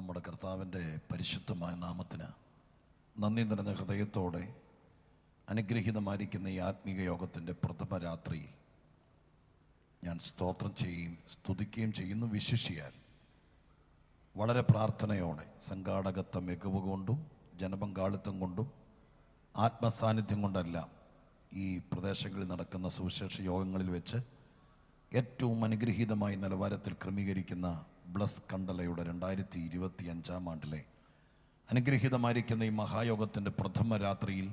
നമ്മുടെ കർത്താവിൻ്റെ പരിശുദ്ധമായ നാമത്തിന് നന്ദി നിറഞ്ഞ ഹൃദയത്തോടെ അനുഗ്രഹീതമായിരിക്കുന്ന ഈ ആത്മീക യോഗത്തിൻ്റെ പ്രഥമ രാത്രിയിൽ ഞാൻ സ്തോത്രം ചെയ്യുകയും സ്തുതിക്കുകയും ചെയ്യുന്നു. വിശിഷ്യാൽ വളരെ പ്രാർത്ഥനയോടെ സംഘാടകത്വ മികവ് കൊണ്ടും ജനപങ്കാളിത്തം കൊണ്ടും ആത്മസാന്നിധ്യം കൊണ്ടെല്ലാം ഈ പ്രദേശങ്ങളിൽ നടക്കുന്ന സുവിശേഷ യോഗങ്ങളിൽ വെച്ച് ഏറ്റവും അനുഗ്രഹീതമായ നിലവാരത്തിൽ ക്രമീകരിക്കുന്ന ബ്ലസ് കണ്ടലയുടെ 2025 ആണ്ടിലെ അനുഗ്രഹീതമായിരിക്കുന്ന ഈ മഹായോഗത്തിൻ്റെ പ്രഥമ രാത്രിയിൽ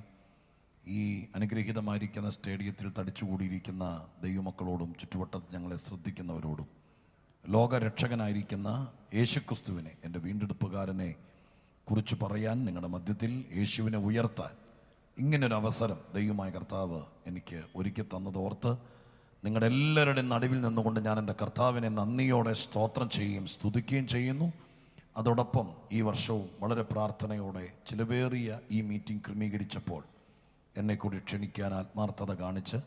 ഈ അനുഗ്രഹീതമായിരിക്കുന്ന സ്റ്റേഡിയത്തിൽ തടിച്ചുകൂടിയിരിക്കുന്ന ദൈവമക്കളോടും ചുറ്റുവട്ടത്ത് ഞങ്ങളെ ശ്രദ്ധിക്കുന്നവരോടും ലോകരക്ഷകനായിരിക്കുന്ന യേശുക്രിസ്തുവിനെ, എൻ്റെ വീണ്ടെടുപ്പുകാരനെ കുറിച്ച് പറയാൻ, നിങ്ങളുടെ മധ്യത്തിൽ യേശുവിനെ ഉയർത്താൻ ഇങ്ങനൊരു അവസരം ദൈവമായ കർത്താവ് എനിക്ക് ഒരുക്കി തന്നതോർത്ത് നിങ്ങളുടെ എല്ലാവരുടെയും നടുവിൽ നിന്നുകൊണ്ട് ഞാൻ എൻ്റെ കർത്താവിനെ നന്ദിയോടെ സ്തോത്രം ചെയ്യുകയും സ്തുതിക്കുകയും ചെയ്യുന്നു. അതോടൊപ്പം ഈ വർഷവും വളരെ പ്രാർത്ഥനയോടെ ചിലവേറിയ ഈ മീറ്റിംഗ് ക്രമീകരിച്ചപ്പോൾ എന്നെ കൂടി ക്ഷണിക്കാൻ ആത്മാർത്ഥത കാണിച്ച്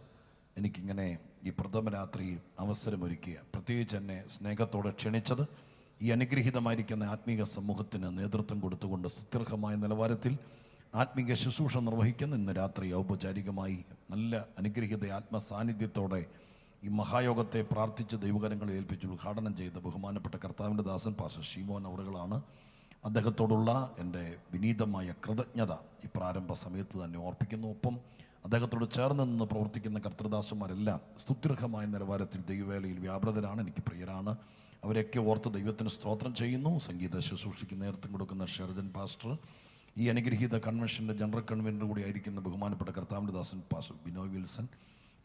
എനിക്കിങ്ങനെ ഈ പ്രഥമ രാത്രിയിൽ അവസരമൊരുക്കിയ, പ്രത്യേകിച്ച് എന്നെ സ്നേഹത്തോടെ ക്ഷണിച്ചത് ഈ അനുഗ്രഹീതമായിരിക്കുന്ന ആത്മീക സമൂഹത്തിന് നേതൃത്വം കൊടുത്തുകൊണ്ട് സുത്യർഹമായ നിലവാരത്തിൽ ആത്മീക ശുശ്രൂഷ നിർവഹിക്കുന്ന ഇന്ന് രാത്രി ഔപചാരികമായി നല്ല അനുഗ്രഹീത ആത്മസാന്നിധ്യത്തോടെ ഈ മഹായോഗത്തെ പ്രാർത്ഥിച്ച് ദൈവകരങ്ങളെ ഏൽപ്പിച്ച് ഉദ്ഘാടനം ചെയ്ത ബഹുമാനപ്പെട്ട കർത്താവിൻ്റെ ദാസൻ പാസ്റ്റർ ഷീമോൻ അവറുകളാണ്. അദ്ദേഹത്തോടുള്ള എൻ്റെ വിനീതമായ കൃതജ്ഞത ഈ പ്രാരംഭ സമയത്ത് തന്നെ ഓർപ്പിക്കുന്നു. ഒപ്പം അദ്ദേഹത്തോട് ചേർന്ന് നിന്ന് പ്രവർത്തിക്കുന്ന കർത്തൃദാസന്മാരെല്ലാം സ്തുത്യർഹമായ നിലവാരത്തിൽ ദൈവവേലയിൽ വ്യാപൃതരാണ്, എനിക്ക് പ്രിയരാണ്. അവരെയൊക്കെ ഓർത്ത് ദൈവത്തിന് സ്തോത്രം ചെയ്യുന്നു. സംഗീത ശുശ്രൂഷയ്ക്ക് നേതൃത്വം കൊടുക്കുന്ന ഷെർജൻ പാസ്റ്റർ, ഈ അനുഗ്രഹീത കൺവെൻഷൻ്റെ ജനറൽ കൺവീനർ കൂടി ആയിരിക്കുന്ന ബഹുമാനപ്പെട്ട കർത്താവിൻ്റെ ദാസൻ പാസ്റ്റർ ബിനോയ് വിൽസൺ,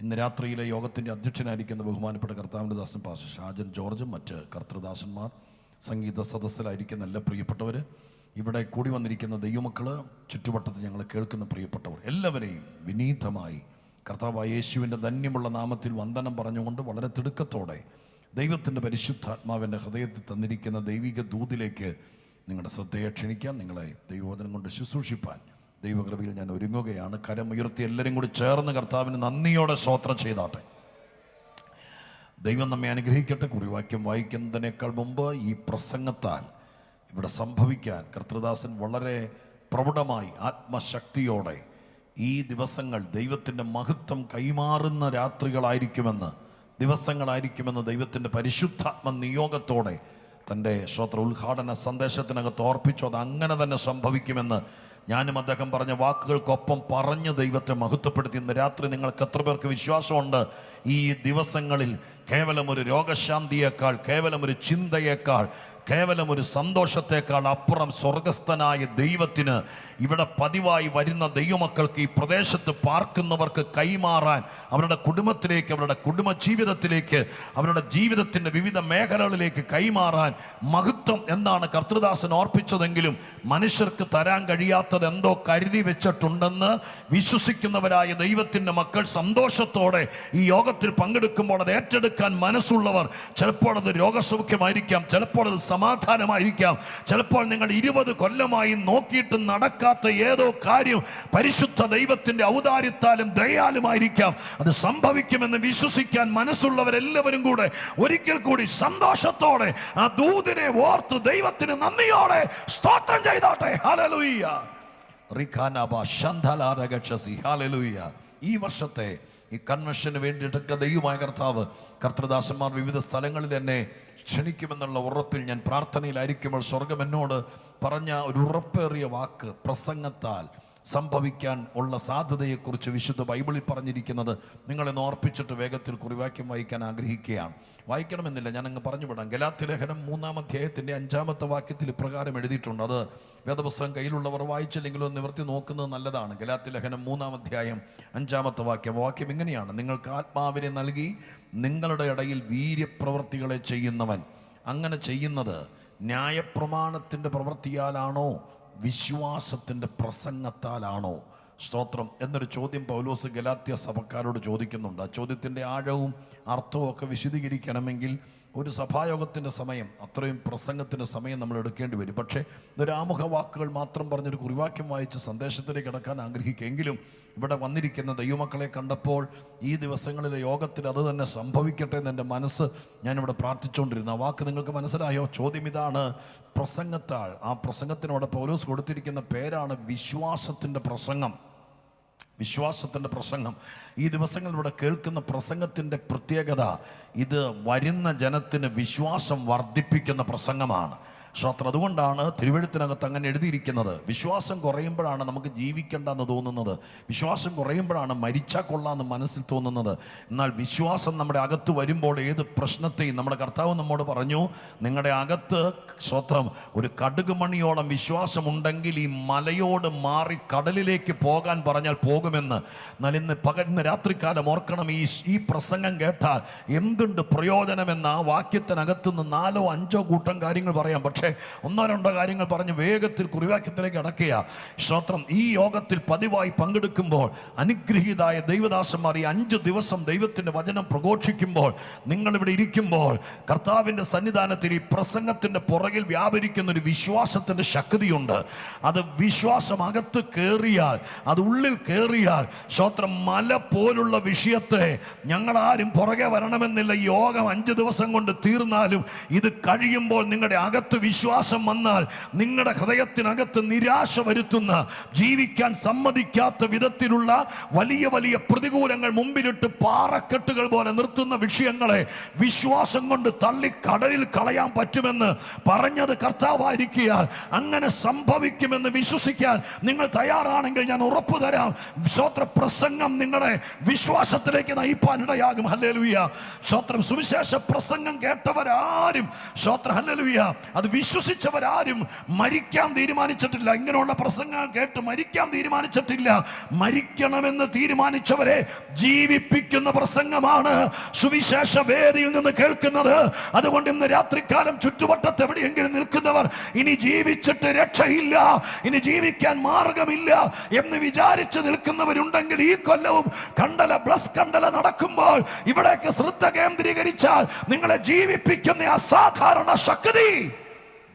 ഇന്ന് രാത്രിയിലെ യോഗത്തിൻ്റെ അധ്യക്ഷനായിരിക്കുന്ന ബഹുമാനപ്പെട്ട കർത്താവിൻ്റെ ദാസൻ പാസ്റ്റർ ഷാജൻ ജോർജും മറ്റ് കർത്തൃദാസന്മാർ, സംഗീത സദസ്സിലായിരിക്കുന്ന എല്ലാ പ്രിയപ്പെട്ടവർ, ഇവിടെ കൂടി വന്നിരിക്കുന്ന ദൈവമക്കൾ, ചുറ്റുവട്ടത്ത് ഞങ്ങൾ കേൾക്കുന്ന പ്രിയപ്പെട്ടവർ, എല്ലാവരെയും വിനീതമായി കർത്താവായ യേശുവിൻ്റെ ധന്യമുള്ള നാമത്തിൽ വന്ദനം പറഞ്ഞുകൊണ്ട് വളരെ തിടുക്കത്തോടെ ദൈവത്തിൻ്റെ പരിശുദ്ധാത്മാവിൻ്റെ ഹൃദയത്തിൽ തന്നിരിക്കുന്ന ദൈവിക ദൂതിലേക്ക് നിങ്ങളുടെ ശ്രദ്ധയെ ക്ഷണിക്കാൻ, നിങ്ങളെ ദൈവവചനം കൊണ്ട് ശുശ്രൂഷിപ്പാൻ ദൈവകൃപയിൽ ഞാൻ ഒരുങ്ങുകയാണ്. കരമുയർത്തി എല്ലാവരും കൂടി ചേർന്ന് കർത്താവിന് നന്ദിയോടെ സ്തോത്രം ചെയ്താട്ടെ. ദൈവം നമ്മെ അനുഗ്രഹിക്കട്ടെ. കുറിവാക്യം വായിക്കുന്നതിനേക്കാൾ മുമ്പ് ഈ പ്രസംഗത്താൽ ഇവിടെ സംഭവിക്കാൻ കർത്തൃദാസൻ വളരെ പ്രൗഢമായി ആത്മശക്തിയോടെ ഈ ദിവസങ്ങൾ ദൈവത്തിൻ്റെ മഹത്വം കൈമാറുന്ന രാത്രികളായിരിക്കുമെന്ന്, ദിവസങ്ങളായിരിക്കുമെന്ന് ദൈവത്തിൻ്റെ പരിശുദ്ധാത്മ നിയോഗത്തോടെ തൻ്റെ ശ്രോത്ര ഉദ്ഘാടന സന്ദേശത്തിനകത്ത് ഓർപ്പിച്ചു. അത് അങ്ങനെ തന്നെ സംഭവിക്കുമെന്ന് ഞാനും അദ്ദേഹം പറഞ്ഞ വാക്കുകൾക്കൊപ്പം പറഞ്ഞ് ദൈവത്തെ മഹത്വപ്പെടുത്തി. ഇന്ന് രാത്രി നിങ്ങൾക്ക് എത്ര പേർക്ക് വിശ്വാസമുണ്ട് ഈ ദിവസങ്ങളിൽ കേവലം ഒരു രോഗശാന്തിയേക്കാൾ, കേവലം ഒരു ചിന്തയേക്കാൾ, കേവലം ഒരു സന്തോഷത്തേക്കാൾ അപ്പുറം സ്വർഗസ്ഥനായ ദൈവത്തിന് ഇവിടെ പതിവായി വരുന്ന ദൈവമക്കൾക്ക്, ഈ പ്രദേശത്ത് പാർക്കുന്നവർക്ക് കൈമാറാൻ, അവരുടെ കുടുംബത്തിലേക്ക്, അവരുടെ കുടുംബജീവിതത്തിലേക്ക്, അവരുടെ ജീവിതത്തിൻ്റെ വിവിധ മേഖലകളിലേക്ക് കൈമാറാൻ മഹത്വം എന്താണ് കർത്തൃദാസൻ ഓർപ്പിച്ചതെങ്കിലും മനുഷ്യർക്ക് തരാൻ കഴിയാത്തത് എന്തോ കരുതി വെച്ചിട്ടുണ്ടെന്ന് വിശ്വസിക്കുന്നവരായ ദൈവത്തിൻ്റെ മക്കൾ സന്തോഷത്തോടെ ഈ യോഗത്തിൽ പങ്കെടുക്കുമ്പോൾ അത് ഏറ്റെടുക്കാൻ മനസ്സുള്ളവർ, ചിലപ്പോൾ അത് രോഗസൗഖ്യമായിരിക്കാം, ചിലപ്പോൾ അത് സമാധാനമായിരിക്കാം, ചിലപ്പോൾ നിങ്ങൾ 20 കൊല്ലമായി നോക്കിയിട്ട് നടക്കാത്ത ഏതോ കാര്യം പരിശുദ്ധ ദൈവത്തിന്റെ ഔദാര്യത്താലും ദയാലുമായിരിക്കാം. അത് സംഭവിക്കുമെന്ന് വിശ്വസിക്കാൻ മനസ്സുള്ളവരെല്ലാവരും കൂടെ ഒരിക്കൽ കൂടി സന്തോഷത്തോടെ ആ ദൂതിനെ ഓർത്ത് ദൈവത്തിന് നന്ദിയോടെ സ്തോത്രം ചെയ്താട്ടെ. ഹല്ലേലൂയ. ഈ വർഷത്തെ ഈ കൺവെൻഷന് വേണ്ടിയിട്ടൊക്കെ ദൈവമായ കർത്താവ്, കർത്തൃദാസന്മാർ വിവിധ സ്ഥലങ്ങളിൽ എന്നെ ക്ഷണിക്കുമെന്നുള്ള ഉറപ്പിൽ ഞാൻ പ്രാർത്ഥനയിലായിരിക്കുമ്പോൾ സ്വർഗം എന്നോട് പറഞ്ഞ ഒരു ഉറപ്പേറിയ വാക്ക്, പ്രസംഗത്താൽ സംഭവിക്കാൻ ഉള്ള സാധ്യതയെക്കുറിച്ച് വിശുദ്ധ ബൈബിളിൽ പറഞ്ഞിരിക്കുന്നത് നിങ്ങളെന്ന് ഓർപ്പിച്ചിട്ട് വേഗത്തിൽ കുറിവാക്യം വായിക്കാൻ ആഗ്രഹിക്കുകയാണ്. വായിക്കണമെന്നില്ല, ഞാനങ്ങ് പറഞ്ഞുവിടാം. ഗലാത്യലേഖനം 3-ാം അധ്യായത്തിൻ്റെ 5-ാമത്തെ വാക്യത്തിൽ ഇപ്രകാരം എഴുതിയിട്ടുണ്ട്. അത് വേദപുസ്തകം കയ്യിലുള്ളവർ വായിച്ചില്ലെങ്കിലും നിവർത്തി നോക്കുന്നത് നല്ലതാണ്. ഗലാത്യലേഖനം 3-ാം അധ്യായം 5-ാമത്തെ വാക്യം ഇങ്ങനെയാണ്: നിങ്ങൾക്ക് ആത്മാവിനെ നൽകി നിങ്ങളുടെ ഇടയിൽ വീര്യപ്രവൃത്തികളെ ചെയ്യുന്നവൻ. അങ്ങനെ ചെയ്യുന്നത് ന്യായപ്രമാണത്തിൻ്റെ പ്രവൃത്തിയാലാണോ വിശ്വാസത്തിൻ്റെ പ്രസംഗത്താലാണോ? സ്തോത്രം എന്നൊരു ചോദ്യം പൗലോസ് ഗലാത്യ സഭക്കാരോട് ചോദിക്കുന്നുണ്ട്. ആ ചോദ്യത്തിൻ്റെ ആഴവും അർത്ഥവും ഒക്കെ വിശദീകരിക്കണമെങ്കിൽ ഒരു സഭായോഗത്തിൻ്റെ സമയം, അത്രയും പ്രസംഗത്തിൻ്റെ സമയം നമ്മൾ എടുക്കേണ്ടി വരും. പക്ഷേ ഇതൊരു ആമുഖ വാക്കുകൾ മാത്രം പറഞ്ഞൊരു കുറിവാക്യം വായിച്ച് സന്ദേശത്തിലേക്ക് കടക്കാൻ ആഗ്രഹിക്കുമെങ്കിലും ഇവിടെ വന്നിരിക്കുന്ന ദൈവമക്കളെ കണ്ടപ്പോൾ ഈ ദിവസങ്ങളിലെ യോഗത്തിൽ അത് തന്നെ സംഭവിക്കട്ടെ എന്ന് എൻ്റെ മനസ്സ് ഞാനിവിടെ പ്രാർത്ഥിച്ചുകൊണ്ടിരുന്നു. ആ വാക്ക് നിങ്ങൾക്ക് മനസ്സിലായോ? ചോദ്യം ഇതാണ്, പ്രസംഗത്താൾ. ആ പ്രസംഗത്തിനോട് പൗലോസ് കൊടുത്തിരിക്കുന്ന പേരാണ് വിശ്വാസത്തിൻ്റെ പ്രസംഗം. വിശ്വാസത്തിൻ്റെ പ്രസംഗം. ഈ ദിവസങ്ങളിലൂടെ കേൾക്കുന്ന പ്രസംഗത്തിൻ്റെ പ്രത്യേകത, ഇത് വരുന്ന ജനത്തിന് വിശ്വാസം വർദ്ധിപ്പിക്കുന്ന പ്രസംഗമാണ്. സ്തോത്രം. അതുകൊണ്ടാണ് തിരുവെഴുത്തിനകത്ത് അങ്ങനെ എഴുതിയിരിക്കുന്നത്. വിശ്വാസം കുറയുമ്പോഴാണ് നമുക്ക് ജീവിക്കേണ്ടെന്ന് തോന്നുന്നത്, വിശ്വാസം കുറയുമ്പോഴാണ് മരിച്ചാൽ കൊള്ളാമെന്ന് മനസ്സിൽ തോന്നുന്നത്. എന്നാൽ വിശ്വാസം നമ്മുടെ അകത്ത് വരുമ്പോൾ ഏത് പ്രശ്നത്തെയും, നമ്മുടെ കർത്താവ് നമ്മോട് പറഞ്ഞു, നിങ്ങളുടെ അകത്ത് സ്തോത്രം ഒരു കടുകുമണിയോളം വിശ്വാസമുണ്ടെങ്കിൽ ഈ മലയോട് മാറി കടലിലേക്ക് പോകാൻ പറഞ്ഞാൽ പോകുമെന്ന്. എന്നാൽ ഇന്ന് രാത്രികാലം ഓർക്കണം, ഈ പ്രസംഗം കേട്ടാൽ എന്തുണ്ട് പ്രയോജനമെന്ന് ആ വാക്യത്തിനകത്തുനിന്ന് 4 or 5 കൂട്ടം കാര്യങ്ങൾ പറയാം. പക്ഷേ 1 or 2 കാര്യങ്ങൾ പറഞ്ഞ് വേഗത്തിൽ കുറിവാക്യത്തിലേക്ക് അടക്കുക. സ്തോത്രം. ഈ യോഗത്തിൽ പതിവായി പങ്കെടുക്കുമ്പോൾ അനുഗ്രഹീതായ ദൈവദാസന്മാർ ഈ 5 ദിവസം ദൈവത്തിൻ്റെ വചനം പ്രഘോഷിക്കുമ്പോൾ, നിങ്ങളിവിടെ ഇരിക്കുമ്പോൾ കർത്താവിൻ്റെ സന്നിധാനത്തിൽ ഈ പ്രസംഗത്തിൻ്റെ പുറകിൽ വ്യാപരിക്കുന്ന ഒരു വിശ്വാസത്തിൻ്റെ ശക്തിയുണ്ട്. അത് വിശ്വാസം അകത്ത് കയറിയാൽ, അത് ഉള്ളിൽ കയറിയാൽ, സ്തോത്രം, മല പോലുള്ള വിഷയത്തെ ഞങ്ങളാരും പുറകെ വരണമെന്നില്ല. ഈ യോഗം 5 ദിവസം കൊണ്ട് തീർന്നാലും ഇത് കഴിയുമ്പോൾ നിങ്ങളുടെ അകത്ത് വിശ്വാസം വന്നാൽ നിങ്ങളുടെ ഹൃദയത്തിനകത്ത് നിരാശ വരുത്തുന്ന, ജീവിക്കാൻ സമ്മതിക്കാത്ത വിധത്തിലുള്ള വലിയ വലിയ പ്രതികൂലങ്ങൾ മുമ്പിലിട്ട് പാറക്കെട്ടുകൾ പോലെ നിർത്തുന്ന വിഷയങ്ങളെ വിശ്വാസം കൊണ്ട് തള്ളി കടലിൽ കളയാൻ പറ്റുമെന്ന് പറഞ്ഞത് കർത്താവായിരിക്കാൻ, അങ്ങനെ സംഭവിക്കുമെന്ന് വിശ്വസിക്കാൻ നിങ്ങൾ തയ്യാറാണെങ്കിൽ ഞാൻ ഉറപ്പു തരാം, സ്തോത്ര, പ്രസംഗം നിങ്ങളെ വിശ്വാസത്തിലേക്ക് നയിപ്പാൻ ഇടയാകും. ഹല്ലേലൂയ. സ്തോത്രം. സുവിശേഷ പ്രസംഗം കേട്ടവരാരും, സ്തോത്രം, ഹല്ലേലൂയ, അത് വിശ്വസിച്ചവരാരും മരിക്കാൻ തീരുമാനിച്ചിട്ടില്ല. ഇങ്ങനെയുള്ള പ്രസംഗങ്ങൾ കേട്ട് മരിക്കാൻ തീരുമാനിച്ചിട്ടില്ല. മരിക്കണമെന്ന് തീരുമാനിച്ചവരെ ജീവിപ്പിക്കുന്ന പ്രസംഗമാണ് സുവിശേഷ വേദിയിൽ നിന്ന് കേൾക്കുന്നത്. അതുകൊണ്ട് ഇന്ന് രാത്രികാലം ചുറ്റുവട്ടത്ത് എവിടെയെങ്കിലും നിൽക്കുന്നവർ, ഇനി ജീവിച്ചിട്ട് രക്ഷയില്ല, ഇനി ജീവിക്കാൻ മാർഗമില്ല എന്ന് വിചാരിച്ച് നിൽക്കുന്നവരുണ്ടെങ്കിൽ ഈ കൊല്ലവും കണ്ടല ബ്ലസ് കണ്ടല നടക്കുമ്പോൾ ഇവിടേക്ക് ശ്രദ്ധ കേന്ദ്രീകരിച്ചാൽ നിങ്ങളെ ജീവിപ്പിക്കുന്ന അസാധാരണ ശക്തി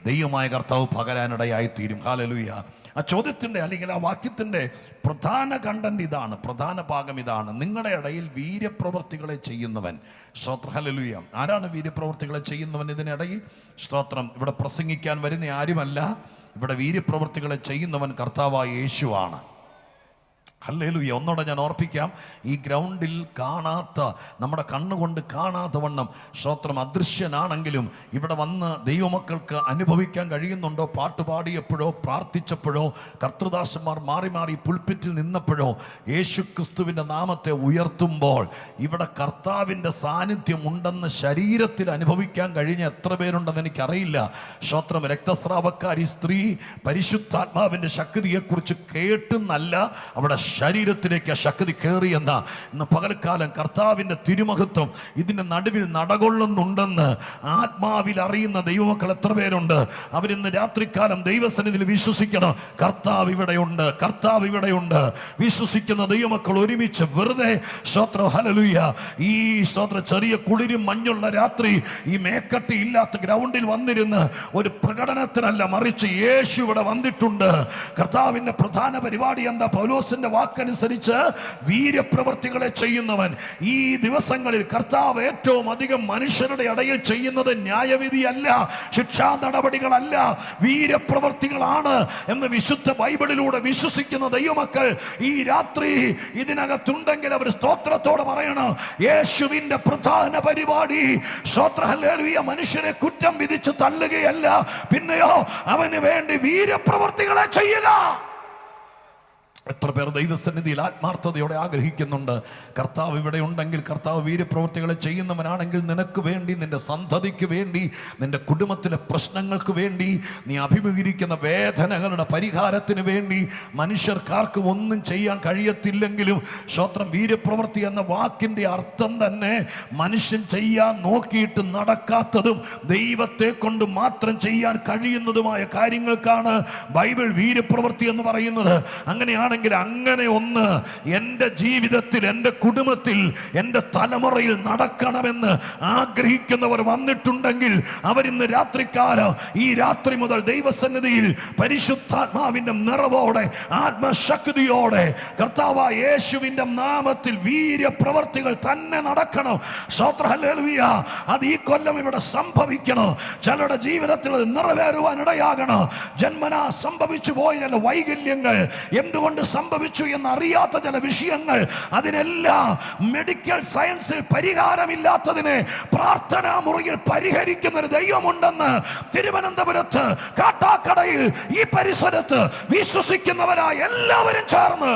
ദൈവമായ കർത്താവ് പകരാനിടയായി തീരും. ഹല്ലേലൂയ. ആ ചോദ്യത്തിൻ്റെ അല്ലെങ്കിൽ ആ വാക്യത്തിൻ്റെ പ്രധാന കണ്ടന്റ് ഇതാണ്, പ്രധാന ഭാഗം ഇതാണ്. നിങ്ങളുടെ ഇടയിൽ വീര്യപ്രവൃത്തികളെ ചെയ്യുന്നവൻ. സ്തോത്രം. ഹല്ലേലൂയ. ആരാണ് വീര്യപ്രവൃത്തികളെ ചെയ്യുന്നവൻ? ഇതിനിടയിൽ സ്തോത്രം, ഇവിടെ പ്രസംഗിക്കാൻ വരുന്ന ആരുമല്ല, ഇവിടെ വീര്യപ്രവൃത്തികളെ ചെയ്യുന്നവൻ കർത്താവായ യേശുവാണ്. ഹല്ലേലൂയ. ഒന്നോടെ ഞാൻ ഓർപ്പിക്കാം, ഈ ഗ്രൗണ്ടിൽ കാണാത്ത, നമ്മുടെ കണ്ണുകൊണ്ട് കാണാത്ത വണ്ണം സ്തോത്രം അദൃശ്യനാണെങ്കിലും ഇവിടെ വന്ന് ദൈവമക്കൾക്ക് അനുഭവിക്കാൻ കഴിയുന്നുണ്ടോ? പാട്ടുപാടിയപ്പോഴോ, പ്രാർത്ഥിച്ചപ്പോഴോ, കർത്തൃദാസന്മാർ മാറി മാറി പുൽപ്പിറ്റിൽ നിന്നപ്പോഴോ, യേശു ക്രിസ്തുവിൻ്റെ നാമത്തെ ഉയർത്തുമ്പോൾ ഇവിടെ കർത്താവിൻ്റെ സാന്നിധ്യം ഉണ്ടെന്ന് ശരീരത്തിൽ അനുഭവിക്കാൻ കഴിഞ്ഞ എത്ര പേരുണ്ടെന്ന് എനിക്കറിയില്ല. സ്തോത്രം. രക്തസ്രാവക്കാരി സ്ത്രീ പരിശുദ്ധാത്മാവിൻ്റെ ശക്തിയെക്കുറിച്ച് കേട്ടെന്നല്ല, അവിടെ ശരീരത്തിലേക്ക് ആ ശക്തി കയറിയെന്ന ഇന്ന് പകൽക്കാലം കർത്താവിൻ്റെ തിരുമഹത്വം ഇതിൻ്റെ നടുവിൽ നടകൊള്ളുന്നുണ്ടെന്ന് ആത്മാവിൽ അറിയുന്ന ദൈവമക്കൾ എത്ര പേരുണ്ട്? അവരിന്ന് രാത്രികാലം ദൈവസന്നിധിയിൽ വിശ്വസിക്കണം, കർത്താവ് ഇവിടെയുണ്ട്, കർത്താവ് ഇവിടെയുണ്ട്. വിശ്വസിക്കുന്ന ദൈവമക്കൾ ഒരുമിച്ച് വെറുതെ സ്തോത്രം, ഹല്ലേലൂയ, ഈ സ്തോത്രം, ചെറിയ കുളിരും മഞ്ഞുള്ള രാത്രി ഈ മേക്കട്ടി ഇല്ലാത്ത ഗ്രൗണ്ടിൽ വന്നിരുന്ന് ഒരു പ്രകടനത്തിനല്ല, മറിച്ച് യേശു ഇവിടെ വന്നിട്ടുണ്ട്. കർത്താവിൻ്റെ പ്രധാന പരിപാടി എന്താ? പൗലോസിന്റെ വാക്കനുസരിച്ച് വീര്യപ്രവൃത്തികളെ ചെയ്യുന്നവൻ. ഈ ദിവസങ്ങളിൽ കർത്താവ് ഏറ്റവും അധികം മനുഷ്യരുടെ ഇടയിൽ ചെയ്യുന്നത് ന്യായവിധിയല്ല, ശിക്ഷാ നടപടികളല്ല, വീര്യപ്രവൃത്തികളാണ് എന്ന് വിശുദ്ധ ബൈബിളിലൂടെ വിശ്വസിക്കുന്ന ദൈവമക്കൾ ഈ രാത്രി ഇതിനകത്തുണ്ടെങ്കിൽ അവർ സ്തോത്രത്തോടെ പറയണം, യേശുവിന്റെ പ്രധാന പരിപാടി സ്തോത്രം, ഹല്ലേലൂയ, മനുഷ്യരെ കുറ്റം വിധിച്ച് തള്ളുകയല്ല, പിന്നെയോ അവന് വേണ്ടി വീര്യപ്രവൃത്തികളെ ചെയ്യുക. എത്ര പേർ ദൈവസന്നിധിയിൽ ആത്മാർത്ഥതയോടെ ആഗ്രഹിക്കുന്നുണ്ട്? കർത്താവ് ഇവിടെ ഉണ്ടെങ്കിൽ, കർത്താവ് വീര്യപ്രവൃത്തികളെ ചെയ്യുന്നവനാണെങ്കിൽ നിനക്ക് വേണ്ടി, നിന്റെ സന്തതിക്ക് വേണ്ടി, നിന്റെ കുടുംബത്തിലെ പ്രശ്നങ്ങൾക്ക് വേണ്ടി, നീ അഭിമുഖീകരിക്കുന്ന വേദനകളുടെ പരിഹാരത്തിന് വേണ്ടി മനുഷ്യർക്കാർക്കും ഒന്നും ചെയ്യാൻ കഴിയത്തില്ലെങ്കിലും, സ്തോത്രം, വീര്യപ്രവൃത്തി എന്ന വാക്കിൻ്റെ അർത്ഥം തന്നെ മനുഷ്യൻ ചെയ്യാൻ നോക്കിയിട്ട് നടക്കാത്തതും ദൈവത്തെ കൊണ്ട് മാത്രം ചെയ്യാൻ കഴിയുന്നതുമായ കാര്യങ്ങൾക്കാണ് ബൈബിൾ വീര്യപ്രവൃത്തി എന്ന് പറയുന്നത്. അങ്ങനെയാണ് അങ്ങനെയാണെങ്കിൽ അങ്ങനെ ഒന്ന് എൻ്റെ ജീവിതത്തിൽ, എൻ്റെ കുടുംബത്തിൽ, എൻ്റെ തലമുറയിൽ നടക്കണമെന്ന് ആഗ്രഹിക്കുന്നവർ വന്നിട്ടുണ്ടെങ്കിൽ അവരിന്ന് രാത്രികാലം, ഈ രാത്രി മുതൽ ദൈവസന്നിധിയിൽ പരിശുദ്ധാത്മാവിന്റെ നിറവോടെ, ആത്മശക്തിയോടെ കർത്താവായ യേശുവിന്റെ നാമത്തിൽ വീര്യപ്രവർത്തികൾ തന്നെ നടക്കണം. സ്തോത്രം, ഹല്ലേലൂയ. അത് ഈ കൊല്ലം ഇവിടെ സംഭവിക്കണം. ചിലരുടെ ജീവിതത്തിൽ അത് നിറവേറുവാൻ ഇടയാകണം. ജന്മനാ സംഭവിച്ചു പോയ ചില വൈകല്യങ്ങൾ, എന്തുകൊണ്ട് സംഭവിച്ചു എന്നറിയാത്ത ചില വിഷയങ്ങൾ, അതിനെല്ലാം മെഡിക്കൽ സയൻസിൽ പരിഹാരമില്ലാത്തതിനെ പ്രാർത്ഥനാ മുറിയിൽ പരിഹരിക്കുന്ന ഒരു ദൈവമുണ്ടെന്ന് തിരുവനന്തപുരത്ത്, കാട്ടാക്കടയിൽ, ഈ പരിസരത്ത് വിശ്വസിക്കുന്നവരായ എല്ലാവരും ചേർന്ന്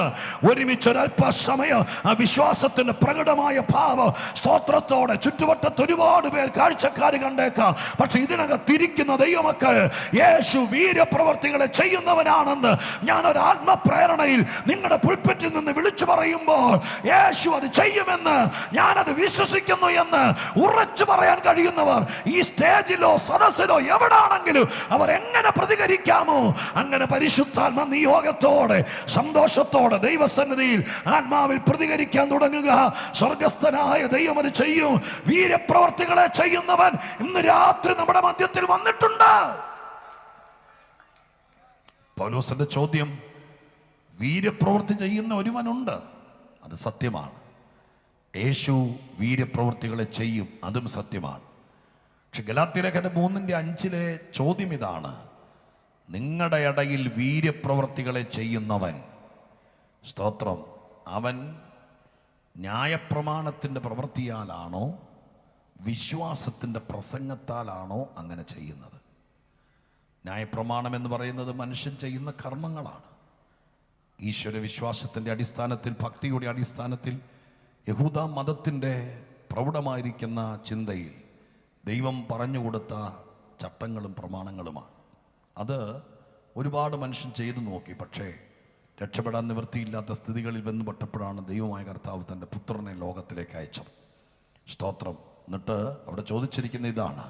ഒരുമിച്ചൊരല്പസമയം ആ വിശ്വാസത്തിന്റെ പ്രകടമായ ഭാവം സ്തോത്രത്തോടെ, ചുറ്റുവട്ടത്ത് ഒരുപാട് പേർ കാഴ്ചക്കാർ കണ്ടേക്കാം, പക്ഷെ ഇതിനകത്തിരിക്കുന്ന ദൈവമക്കൾ യേശു വീര്യപ്രവർത്തികളെ ചെയ്യുന്നവനാണെന്ന് ഞാൻ ഒരു ആത്മപ്രേരണയിൽ നിങ്ങളുടെ പുൽപ്പറ്റിൽ നിന്ന് വിളിച്ചു പറയുമ്പോൾ യേശു അത് ചെയ്യുമെന്ന് ഞാനത് വിശ്വസിക്കുന്നു എന്ന് ഉറച്ചു പറയാൻ കഴിയുന്നവർ ഈ സ്റ്റേജിലോ സദസ്സിലോ എവിടാണെങ്കിലും അവർ എങ്ങനെ പ്രതികരിക്കാമോ അങ്ങനെ പരിശുദ്ധാത്മ നിയോഗത്തോടെ, സന്തോഷത്തോടെ ദൈവസന്നിധിയിൽ ആത്മാവിൽ പ്രതികരിക്കാൻ തുടങ്ങുക. സ്വർഗസ്ഥനായ ദൈവം അത് ചെയ്യും. വീര്യപ്രവർത്തികളെ ചെയ്യുന്നവൻ ഇന്ന് രാത്രി നമ്മുടെ മധ്യത്തിൽ വന്നിട്ടുണ്ട്. പൗലോസിന്റെ ചോദ്യം, വീര്യപ്രവൃത്തി ചെയ്യുന്ന ഒരുവനുണ്ട്, അത് സത്യമാണ്. യേശു വീര്യപ്രവൃത്തികളെ ചെയ്യും, അതും സത്യമാണ്. പക്ഷെ ഗലാത്യലേഖനം 3:5 ചോദ്യം ഇതാണ്: നിങ്ങളുടെ ഇടയിൽ വീര്യപ്രവൃത്തികളെ ചെയ്യുന്നവൻ, സ്തോത്രം, അവൻ ന്യായപ്രമാണത്തിൻ്റെ പ്രവൃത്തിയാലാണോ വിശ്വാസത്തിൻ്റെ പ്രസംഗത്താലാണോ അങ്ങനെ ചെയ്യുന്നത്? ന്യായപ്രമാണം എന്ന് പറയുന്നത് മനുഷ്യൻ ചെയ്യുന്ന കർമ്മങ്ങളാണ്. ഈശ്വര വിശ്വാസത്തിൻ്റെ അടിസ്ഥാനത്തിൽ, ഭക്തിയുടെ അടിസ്ഥാനത്തിൽ, യഹൂദ മതത്തിൻ്റെ പ്രൗഢമായിരിക്കുന്ന ചിന്തയിൽ ദൈവം പറഞ്ഞു കൊടുത്ത ചട്ടങ്ങളും പ്രമാണങ്ങളുമാണ്. അത് ഒരുപാട് മനുഷ്യൻ ചെയ്തു നോക്കി, പക്ഷേ രക്ഷപ്പെടാൻ നിവൃത്തിയില്ലാത്ത സ്ഥിതികളിൽ വന്നുപെട്ടപ്പോഴാണ് ദൈവമായ കർത്താവ് തൻ്റെ പുത്രനെ ലോകത്തിലേക്ക് അയച്ചത്. സ്തോത്രം. എന്നിട്ട് അവിടെ ചോദിച്ചിരിക്കുന്ന ഇതാണ്: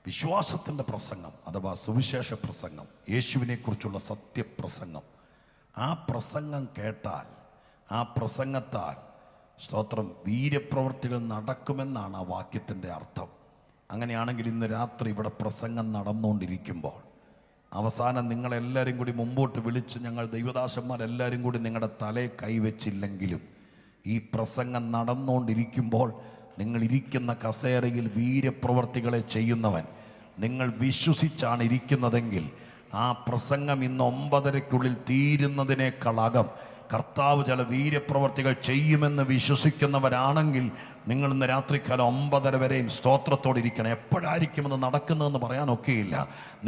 വിശ്വാസത്തിൻ്റെ പ്രസംഗം അഥവാ സുവിശേഷ പ്രസംഗം, യേശുവിനെക്കുറിച്ചുള്ള സത്യപ്രസംഗം. ആ പ്രസംഗം കേട്ടാൽ, ആ പ്രസംഗത്താൽ, സ്തോത്രം, വീര്യപ്രവൃത്തികൾ നടക്കുമെന്നാണ് ആ വാക്യത്തിൻ്റെ അർത്ഥം. അങ്ങനെയാണെങ്കിൽ ഇന്ന് രാത്രി ഇവിടെ പ്രസംഗം നടന്നുകൊണ്ടിരിക്കുമ്പോൾ അവസാനം നിങ്ങളെല്ലാവരും കൂടി മുമ്പോട്ട് വിളിച്ച്, ഞങ്ങൾ ദൈവദാസന്മാരെല്ലാവരും കൂടി നിങ്ങളുടെ തലയിൽ കൈവച്ചില്ലെങ്കിലും ഈ പ്രസംഗം നടന്നുകൊണ്ടിരിക്കുമ്പോൾ നിങ്ങൾ ഇരിക്കുന്ന കസേരയിൽ വീര്യപ്രവർത്തികളെ ചെയ്യുന്നവൻ നിങ്ങൾ വിശ്വസിച്ചാണ് ഇരിക്കുന്നതെങ്കിൽ ആ പ്രസംഗം ഇന്ന് 9:30 തീരുന്നതിനേക്കാളകം കർത്താവ് ചില വീര്യപ്രവർത്തികൾ ചെയ്യുമെന്ന് വിശ്വസിക്കുന്നവരാണെങ്കിൽ നിങ്ങൾ ഇന്ന് രാത്രിക്കാലം 9:30 വരെയും സ്തോത്രത്തോടിരിക്കണം. എപ്പോഴായിരിക്കുമെന്ന് നടക്കുന്നതെന്ന് പറയാനൊക്കെയില്ല.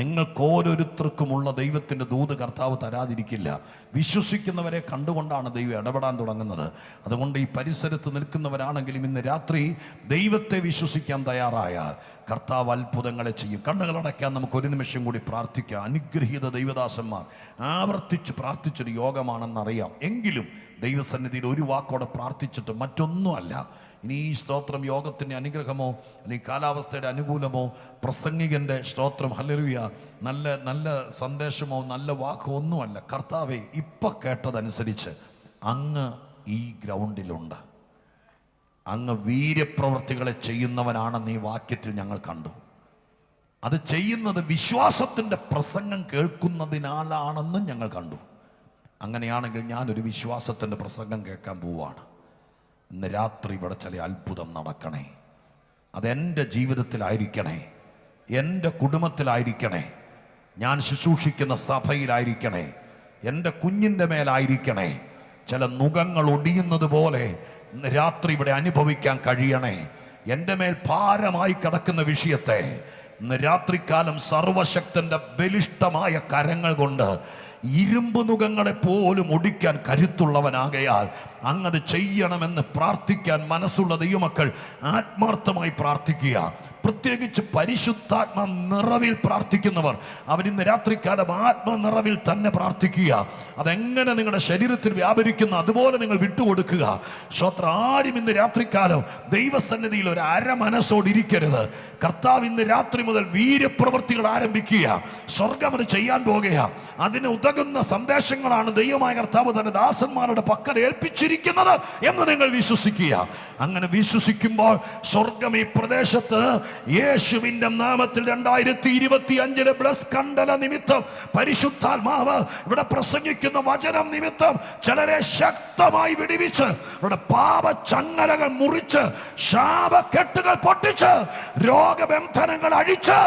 നിങ്ങൾക്ക് ഓരോരുത്തർക്കുമുള്ള ദൈവത്തിൻ്റെ ദൂത് കർത്താവ് തരാതിരിക്കില്ല. വിശ്വസിക്കുന്നവരെ കണ്ടുകൊണ്ടാണ് ദൈവം ഇടപെടാൻ തുടങ്ങുന്നത്. അതുകൊണ്ട് ഈ പരിസരത്ത് നിൽക്കുന്നവരാണെങ്കിലും ഇന്ന് രാത്രി ദൈവത്തെ വിശ്വസിക്കാൻ തയ്യാറായാൽ കർത്താവ് അത്ഭുതങ്ങളെ ചെയ്യും. കണ്ണുകളടയ്ക്കാൻ നമുക്ക് ഒരു നിമിഷം കൂടി പ്രാർത്ഥിക്കാം. അനുഗ്രഹീത ദൈവദാസന്മാർ ആവർത്തിച്ച് പ്രാർത്ഥിച്ചൊരു യോഗമാണെന്നറിയാം. എങ്കിലും ദൈവസന്നിധിയിൽ ഒരു വാക്കോടെ പ്രാർത്ഥിച്ചിട്ട് മറ്റൊന്നുമല്ല. ഇനി ഈ സ്തോത്രം യോഗത്തിൻ്റെ അനുഗ്രഹമോ അല്ലെങ്കിൽ കാലാവസ്ഥയുടെ അനുകൂലമോ പ്രസംഗികൻ്റെ സ്തോത്രം ഹല്ലേലൂയ നല്ല നല്ല സന്ദേശമോ നല്ല വാക്കോ ഒന്നുമല്ല. കർത്താവേ, ഇപ്പം കേട്ടതനുസരിച്ച് അങ്ങ് ഈ ഗ്രൗണ്ടിലുണ്ട്, അങ്ങ് വീര്യപ്രവർത്തികളെ ചെയ്യുന്നവനാണെന്ന് ഈ വാക്യത്തിൽ ഞങ്ങൾ കണ്ടു. അത് ചെയ്യുന്നത് വിശ്വാസത്തിൻ്റെ പ്രസംഗം കേൾക്കുന്നതിനാലാണെന്നും ഞങ്ങൾ കണ്ടു. അങ്ങനെയാണെങ്കിൽ ഞാനൊരു വിശ്വാസത്തിൻ്റെ പ്രസംഗം കേൾക്കാൻ പോവാണ്. ഇന്ന് രാത്രി ഇവിടെ ചില അത്ഭുതം നടക്കണേ. അതെൻ്റെ ജീവിതത്തിലായിരിക്കണേ, എൻ്റെ കുടുംബത്തിലായിരിക്കണേ, ഞാൻ ശുശ്രൂഷിക്കുന്ന സഭയിലായിരിക്കണേ, എൻ്റെ കുഞ്ഞിൻ്റെ മേലായിരിക്കണേ. ചില നുകങ്ങൾ ഒടിയുന്നത് പോലെ ഇന്ന് രാത്രി ഇവിടെ അനുഭവിക്കാൻ കഴിയണേ. എൻ്റെ മേൽ ഭാരമായി കിടക്കുന്ന വിഷയത്തെ ഇന്ന് രാത്രികാലം സർവശക്തന്റെ ബലിഷ്ഠമായ കരങ്ങൾ കൊണ്ട് ഇരുമ്പ് നുകങ്ങളെ പോലും ഒടിക്കാൻ കരുത്തുള്ളവനാകയാൽ അങ്ങത് ചെയ്യണമെന്ന് പ്രാർത്ഥിക്കാൻ മനസ്സുള്ള ദൈവമക്കൾ ആത്മാർത്ഥമായി പ്രാർത്ഥിക്കുക. പ്രത്യേകിച്ച് പരിശുദ്ധാത്മ നിറവിൽ പ്രാർത്ഥിക്കുന്നവർ അവരിന്ന് രാത്രികാലം ആത്മനിറവിൽ തന്നെ പ്രാർത്ഥിക്കുക. അതെങ്ങനെ നിങ്ങളുടെ ശരീരത്തിൽ വ്യാപരിക്കുന്നു അതുപോലെ നിങ്ങൾ വിട്ടുകൊടുക്കുക. ശ്രോത്ര, ആരും ഇന്ന് രാത്രികാലം ദൈവസന്നിധിയിൽ ഒരു അരമനസ്സോടിരിക്കരുത്. കർത്താവ് ഇന്ന് രാത്രി മുതൽ വീര്യപ്രവൃത്തികൾ ആരംഭിക്കുക. സ്വർഗം അത് ചെയ്യാൻ പോകുക. അതിന് ഉതകുന്ന സന്ദേശങ്ങളാണ് ദൈവമായ കർത്താവ് തന്റെ ദാസന്മാരുടെ പക്കൽ ഏൽപ്പിച്ചിരിക്കുന്നത് എന്ന് നിങ്ങൾ വിശ്വസിക്കുക. അങ്ങനെ വിശ്വസിക്കുമ്പോൾ സ്വർഗം ഈ പ്രദേശത്ത് യേശുവിന്റെ നാമത്തിൽ 2025 ബ്ലസ് കണ്ടല നിമിത്തം പരിശുദ്ധാത്മാവ് ഇവിടെ പ്രസംഗിക്കുന്ന വചനം നിമിത്തം ചിലരെ ശക്തമായി വിടിവിച്ച് ഇവിടെ പാപചങ്ങലകൾ മുറിച്ച് ശാപക്കെട്ടുകൾ പൊട്ടിച്ച് രോഗബന്ധനങ്ങൾ അഴിച്ച്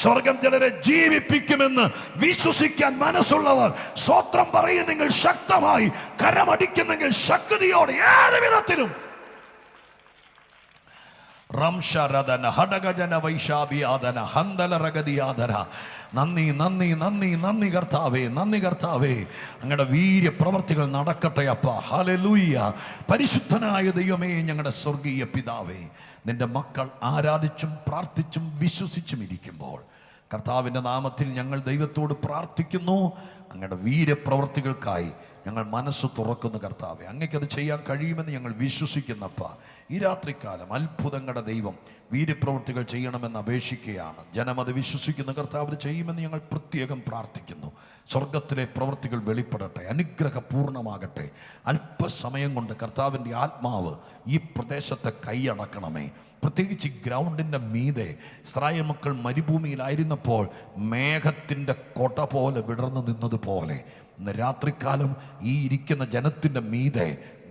സ്വർഗം ചിലരെ ജീവിപ്പിക്കുമെന്ന് വിശ്വസിക്കാൻ മനസ്സുള്ളവർ സ്തോത്രം പറയുന്നെങ്കിൽ, ശക്തമായി കരമടിക്കുന്നെങ്കിൽ ശക്തിയോടെ ഏത് വിധത്തിലും നന്ദി നന്ദി നന്ദി നന്ദി കർത്താവേ, നന്ദി കർത്താവേ. അങ്ങയുടെ വീര്യ പ്രവർത്തികൾ നടക്കട്ടെ അപ്പ. ഹല്ലേലൂയ. പരിശുദ്ധനായ ദൈവമേ, ഞങ്ങളുടെ സ്വർഗീയ പിതാവേ, നിന്റെ മക്കൾ ആരാധിച്ചും പ്രാർത്ഥിച്ചും വിശ്വസിച്ചും ഇരിക്കുമ്പോൾ കർത്താവിൻ്റെ നാമത്തിൽ ഞങ്ങൾ ദൈവത്തോട് പ്രാർത്ഥിക്കുന്നു. അങ്ങയുടെ വീര്യപ്രവർത്തികൾക്കായി ഞങ്ങൾ മനസ്സ് തുറക്കുന്നു കർത്താവെ. അങ്ങേക്കത് ചെയ്യാൻ കഴിയുമെന്ന് ഞങ്ങൾ വിശ്വസിക്കുന്നപ്പ. ഈ രാത്രികാലം അത്ഭുതങ്ങളുടെ ദൈവം വീര്യപ്രവൃത്തികൾ ചെയ്യണമെന്ന് അപേക്ഷിക്കുകയാണ്. ജനമത് വിശ്വസിക്കുന്ന കർത്താവ് ചെയ്യുമെന്ന് ഞങ്ങൾ പ്രത്യേകം പ്രാർത്ഥിക്കുന്നു. സ്വർഗത്തിലെ പ്രവൃത്തികൾ വെളിപ്പെടട്ടെ, അനുഗ്രഹപൂർണമാകട്ടെ. അല്പസമയം കൊണ്ട് കർത്താവിൻ്റെ ആത്മാവ് ഈ പ്രദേശത്തെ കൈയടക്കണമേ. പ്രത്യേകിച്ച് ഗ്രൗണ്ടിൻ്റെ മീതെ ഇസ്രായേൽ മക്കൾ മരുഭൂമിയിലായിരുന്നപ്പോൾ മേഘത്തിൻ്റെ കൊട പോലെ വിടർന്നു നിന്നതുപോലെ ഇന്ന് രാത്രികാലം ഈ ഇരിക്കുന്ന ജനത്തിൻ്റെ മീതെ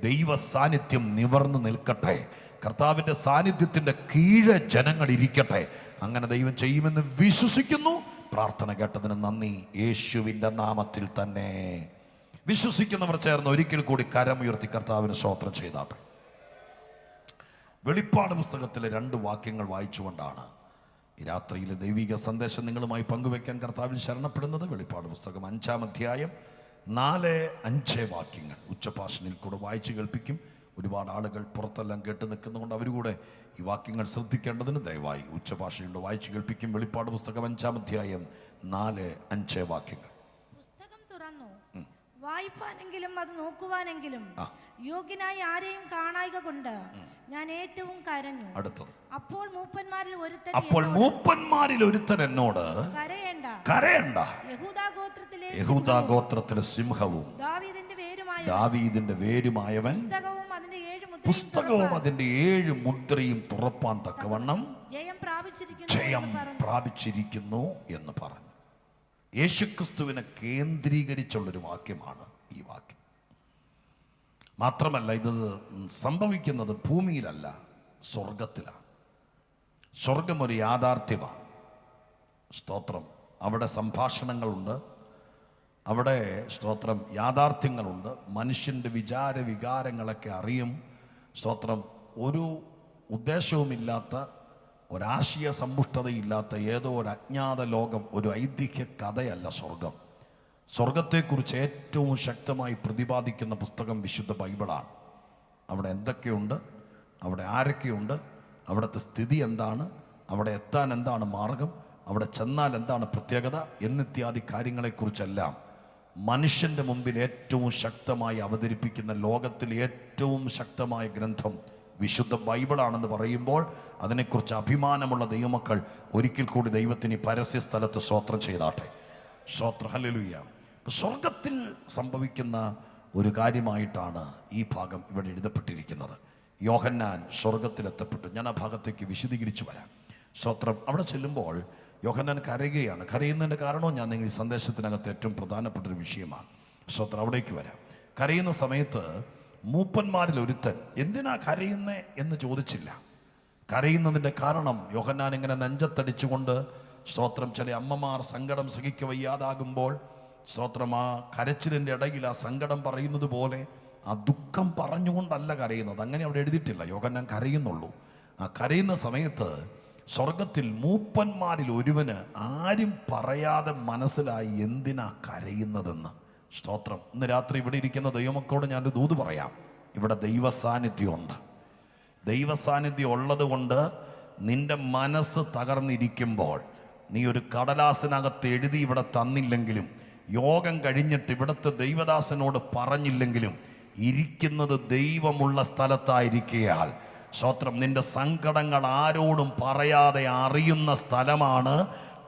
ദൈവ സാന്നിധ്യം നിവർന്നു നിൽക്കട്ടെ. കർത്താവിൻ്റെ സാന്നിധ്യത്തിൻ്റെ കീഴെ ജനങ്ങൾ ഇരിക്കട്ടെ. അങ്ങനെ ദൈവം ചെയ്യുമെന്ന് വിശ്വസിക്കുന്നു. പ്രാർത്ഥന കേട്ടതിന് നന്ദി, യേശുവിൻ്റെ നാമത്തിൽ തന്നെ. വിശ്വസിക്കുന്നവർ ചേർന്ന് ഒരിക്കൽ കൂടി കരമുയർത്തി കർത്താവിന് സ്തോത്രം ചെയ്താട്ടെ. വെളിപ്പാട് പുസ്തകത്തിലെ 2 വാക്യങ്ങൾ വായിച്ചുകൊണ്ടാണ് ഈ രാത്രിയിലെ ദൈവിക സന്ദേശം നിങ്ങളുമായി പങ്കുവെക്കാൻ കർത്താവിൽ ശരണപ്പെടുന്നത്. വെളിപ്പാട് പുസ്തകം 5-ാം അധ്യായം 4-5 വാക്യങ്ങൾ ഉച്ചഭാഷണിൽ കൂടെ വായിച്ചു കേൾപ്പിക്കും. ഒരുപാട് ആളുകൾ പുറത്തെല്ലാം കേട്ട് നിൽക്കുന്നതുകൊണ്ട് അവരുകൂടെ ഈ വാക്യങ്ങൾ ശ്രദ്ധിക്കേണ്ടതിന് ദയവായി ഉച്ചഭാഷയിലൂടെ വായിച്ചു കേൾപ്പിക്കും. വെളിപ്പാട് പുസ്തകം 5-ാം അധ്യായം 4-5 വാക്യങ്ങൾ. പുസ്തകം തുറന്നു വായിപ്പാനെങ്കിലും അത് നോക്കുവാനെങ്കിലും യോഗ്യനായ ആരെയും കാണായിക കൊണ്ട് ഞാൻ ഏറ്റവും കരഞ്ഞു. അടുത്തത്, അപ്പോൾ മൂപ്പന്മാരിൽ ഒരുത്തൻ എന്നോട് കരയണ്ട, യഹൂദാഗോത്രത്തിലെ സിംഹവും ദാവീദിന്റെ വേരുമായവൻ പുസ്തകവും അതിന്റെ 7 മുദ്രയും തുറപ്പാൻ തക്കവണ്ണം ജയം പ്രാപിച്ചിരിക്കുന്നു എന്ന് പറഞ്ഞു. യേശുക്രിസ്തുവിനെ കേന്ദ്രീകരിച്ചുള്ളൊരു വാക്യമാണ് ഈ വാക്യം. മാത്രമല്ല, ഇത് സംഭവിക്കുന്നത് ഭൂമിയിലല്ല, സ്വർഗത്തിലാണ്. സ്വർഗം ഒരു യാഥാർത്ഥ്യമാണ്. സ്തോത്രം. അവിടെ സംഭാഷണങ്ങളുണ്ട്, അവിടെ സ്തോത്രം യാഥാർത്ഥ്യങ്ങളുണ്ട്. മനുഷ്യൻ്റെ വിചാര വികാരങ്ങളൊക്കെ അറിയും. സ്തോത്രം. ഒരു ഉദ്ദേശവുമില്ലാത്ത, ഒരാശയ സമ്പുഷ്ടതയില്ലാത്ത ഏതോ ഒരു അജ്ഞാത ലോകം, ഒരു ഐതിഹ്യ കഥയല്ല സ്വർഗം. സ്വർഗത്തെക്കുറിച്ച് ഏറ്റവും ശക്തമായി പ്രതിപാദിക്കുന്ന പുസ്തകം വിശുദ്ധ ബൈബിളാണ്. അവിടെ എന്തൊക്കെയുണ്ട്, അവിടെ ആരൊക്കെയുണ്ട്, അവിടുത്തെ സ്ഥിതി എന്താണ്, അവിടെ എത്താൻ എന്താണ് മാർഗം, അവിടെ ചെന്നാൽ എന്താണ് പ്രത്യേകത എന്നിത്യാദി കാര്യങ്ങളെക്കുറിച്ചെല്ലാം മനുഷ്യൻ്റെ മുമ്പിൽ ഏറ്റവും ശക്തമായി അവതരിപ്പിക്കുന്ന ലോകത്തിൽ ഏറ്റവും ശക്തമായ ഗ്രന്ഥം വിശുദ്ധ ബൈബിളാണെന്ന് പറയുമ്പോൾ അതിനെക്കുറിച്ച് അഭിമാനമുള്ള ദൈവമക്കൾ ഒരിക്കൽ കൂടി ദൈവത്തിന് പരസ്യ സ്ഥലത്ത് സ്തോത്രം ചെയ്താട്ടെ. സ്തോത്രം. ഹല്ലേലൂയ. സ്വർഗത്തിൽ സംഭവിക്കുന്ന ഒരു കാര്യമായിട്ടാണ് ഈ ഭാഗം ഇവിടെ എഴുതപ്പെട്ടിരിക്കുന്നത്. യോഹന്നാൻ സ്വർഗത്തിലെത്തപ്പെട്ടു. ഞാൻ ആ ഭാഗത്തേക്ക് വിശദീകരിച്ചു വരാം. സ്തോത്രം. അവിടെ ചെല്ലുമ്പോൾ യോഹന്നാൻ കരയുകയാണ്. കരയുന്നതിൻ്റെ കാരണവും ഞാൻ നിങ്ങൾ ഈ സന്ദേശത്തിനകത്ത് ഏറ്റവും പ്രധാനപ്പെട്ടൊരു വിഷയമാണ്. സ്തോത്രം. അവിടേക്ക് വരാം. കരയുന്ന സമയത്ത് മൂപ്പന്മാരിൽ ഒരുത്തൻ എന്തിനാ കരയുന്നേ എന്ന് ചോദിച്ചില്ല. കരയുന്നതിൻ്റെ കാരണം യോഹന്നാൻ ഇങ്ങനെ നെഞ്ചത്തടിച്ചുകൊണ്ട് സ്തോത്രം ചില അമ്മമാർ സങ്കടം സഹിക്ക വയ്യാതാകുമ്പോൾ സ്തോത്രം ആ കരച്ചിലിൻ്റെ ഇടയിൽ ആ സങ്കടം പറയുന്നത് പോലെ ആ ദുഃഖം പറഞ്ഞുകൊണ്ടല്ല കരയുന്നത്. അങ്ങനെ അവിടെ എഴുതിയിട്ടില്ല. യോഹന്നാൻ കരയുന്നുള്ളൂ. ആ കരയുന്ന സമയത്ത് സ്വർഗത്തിൽ മൂപ്പന്മാരിൽ ഒരുവന് ആരും പറയാതെ മനസ്സിലായി എന്തിനാ കരയുന്നതെന്ന്. സ്തോത്രം. ഇന്ന് രാത്രി ഇവിടെ ഇരിക്കുന്ന ദൈവമക്കളോട് ഞാനൊരു ദൂത് പറയാം. ഇവിടെ ദൈവസാന്നിധ്യമുണ്ട്. ദൈവസാന്നിധ്യം ഉള്ളത് കൊണ്ട് നിന്റെ മനസ്സ് തകർന്നിരിക്കുമ്പോൾ നീ ഒരു കടലാസിനകത്ത് എഴുതി ഇവിടെ തന്നില്ലെങ്കിലും, യോഗം കഴിഞ്ഞിട്ട് ഇവിടുത്തെ ദൈവദാസനോട് പറഞ്ഞില്ലെങ്കിലും, ഇരിക്കുന്നത് ദൈവമുള്ള സ്ഥലത്തായിരിക്കയാൽ സ്തോത്രം നിന്റെ സങ്കടങ്ങൾ ആരോടും പറയാതെ അറിയുന്ന സ്ഥലമാണ്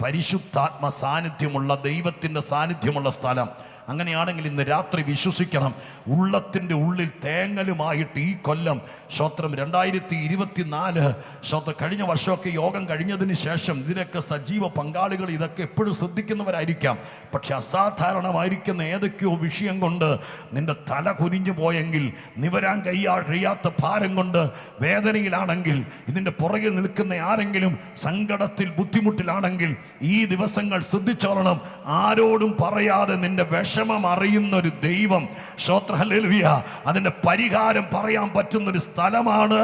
പരിശുദ്ധാത്മ സാന്നിധ്യമുള്ള ദൈവത്തിൻ്റെ സാന്നിധ്യമുള്ള സ്ഥലം. അങ്ങനെയാണെങ്കിൽ ഇന്ന് രാത്രി വിശ്വസിക്കണം, ഉള്ളത്തിൻ്റെ ഉള്ളിൽ തേങ്ങലുമായിട്ട് ഈ കൊല്ലം സ്തോത്രം 2024 സ്തോത്രം കഴിഞ്ഞ വർഷമൊക്കെ യോഗം കഴിഞ്ഞതിന് ശേഷം ഇതിനൊക്കെ സജീവ പങ്കാളികൾ ഇതൊക്കെ എപ്പോഴും ശ്രദ്ധിക്കുന്നവരായിരിക്കാം. പക്ഷെ അസാധാരണമായിരിക്കുന്ന ഏതൊക്കെയോ വിഷയം കൊണ്ട് നിന്റെ തല കുനിഞ്ഞു പോയെങ്കിൽ, നിവരാൻ കഴിയാത്ത ഭാരം കൊണ്ട് വേദനയിലാണെങ്കിൽ, ഇതിൻ്റെ പുറകിൽ നിൽക്കുന്ന ആരെങ്കിലും സങ്കടത്തിൽ ബുദ്ധിമുട്ടിലാണെങ്കിൽ ഈ ദിവസങ്ങൾ ശ്രദ്ധിച്ചോളണം. ആരോടും പറയാതെ നിന്റെ വിഷമം അറിയുന്ന ഒരു ദൈവം, സ്തോത്രം ഹല്ലേലൂയ, അതിൻ്റെ പരിഹാരം പറയാൻ പറ്റുന്നൊരു സ്ഥലമാണ്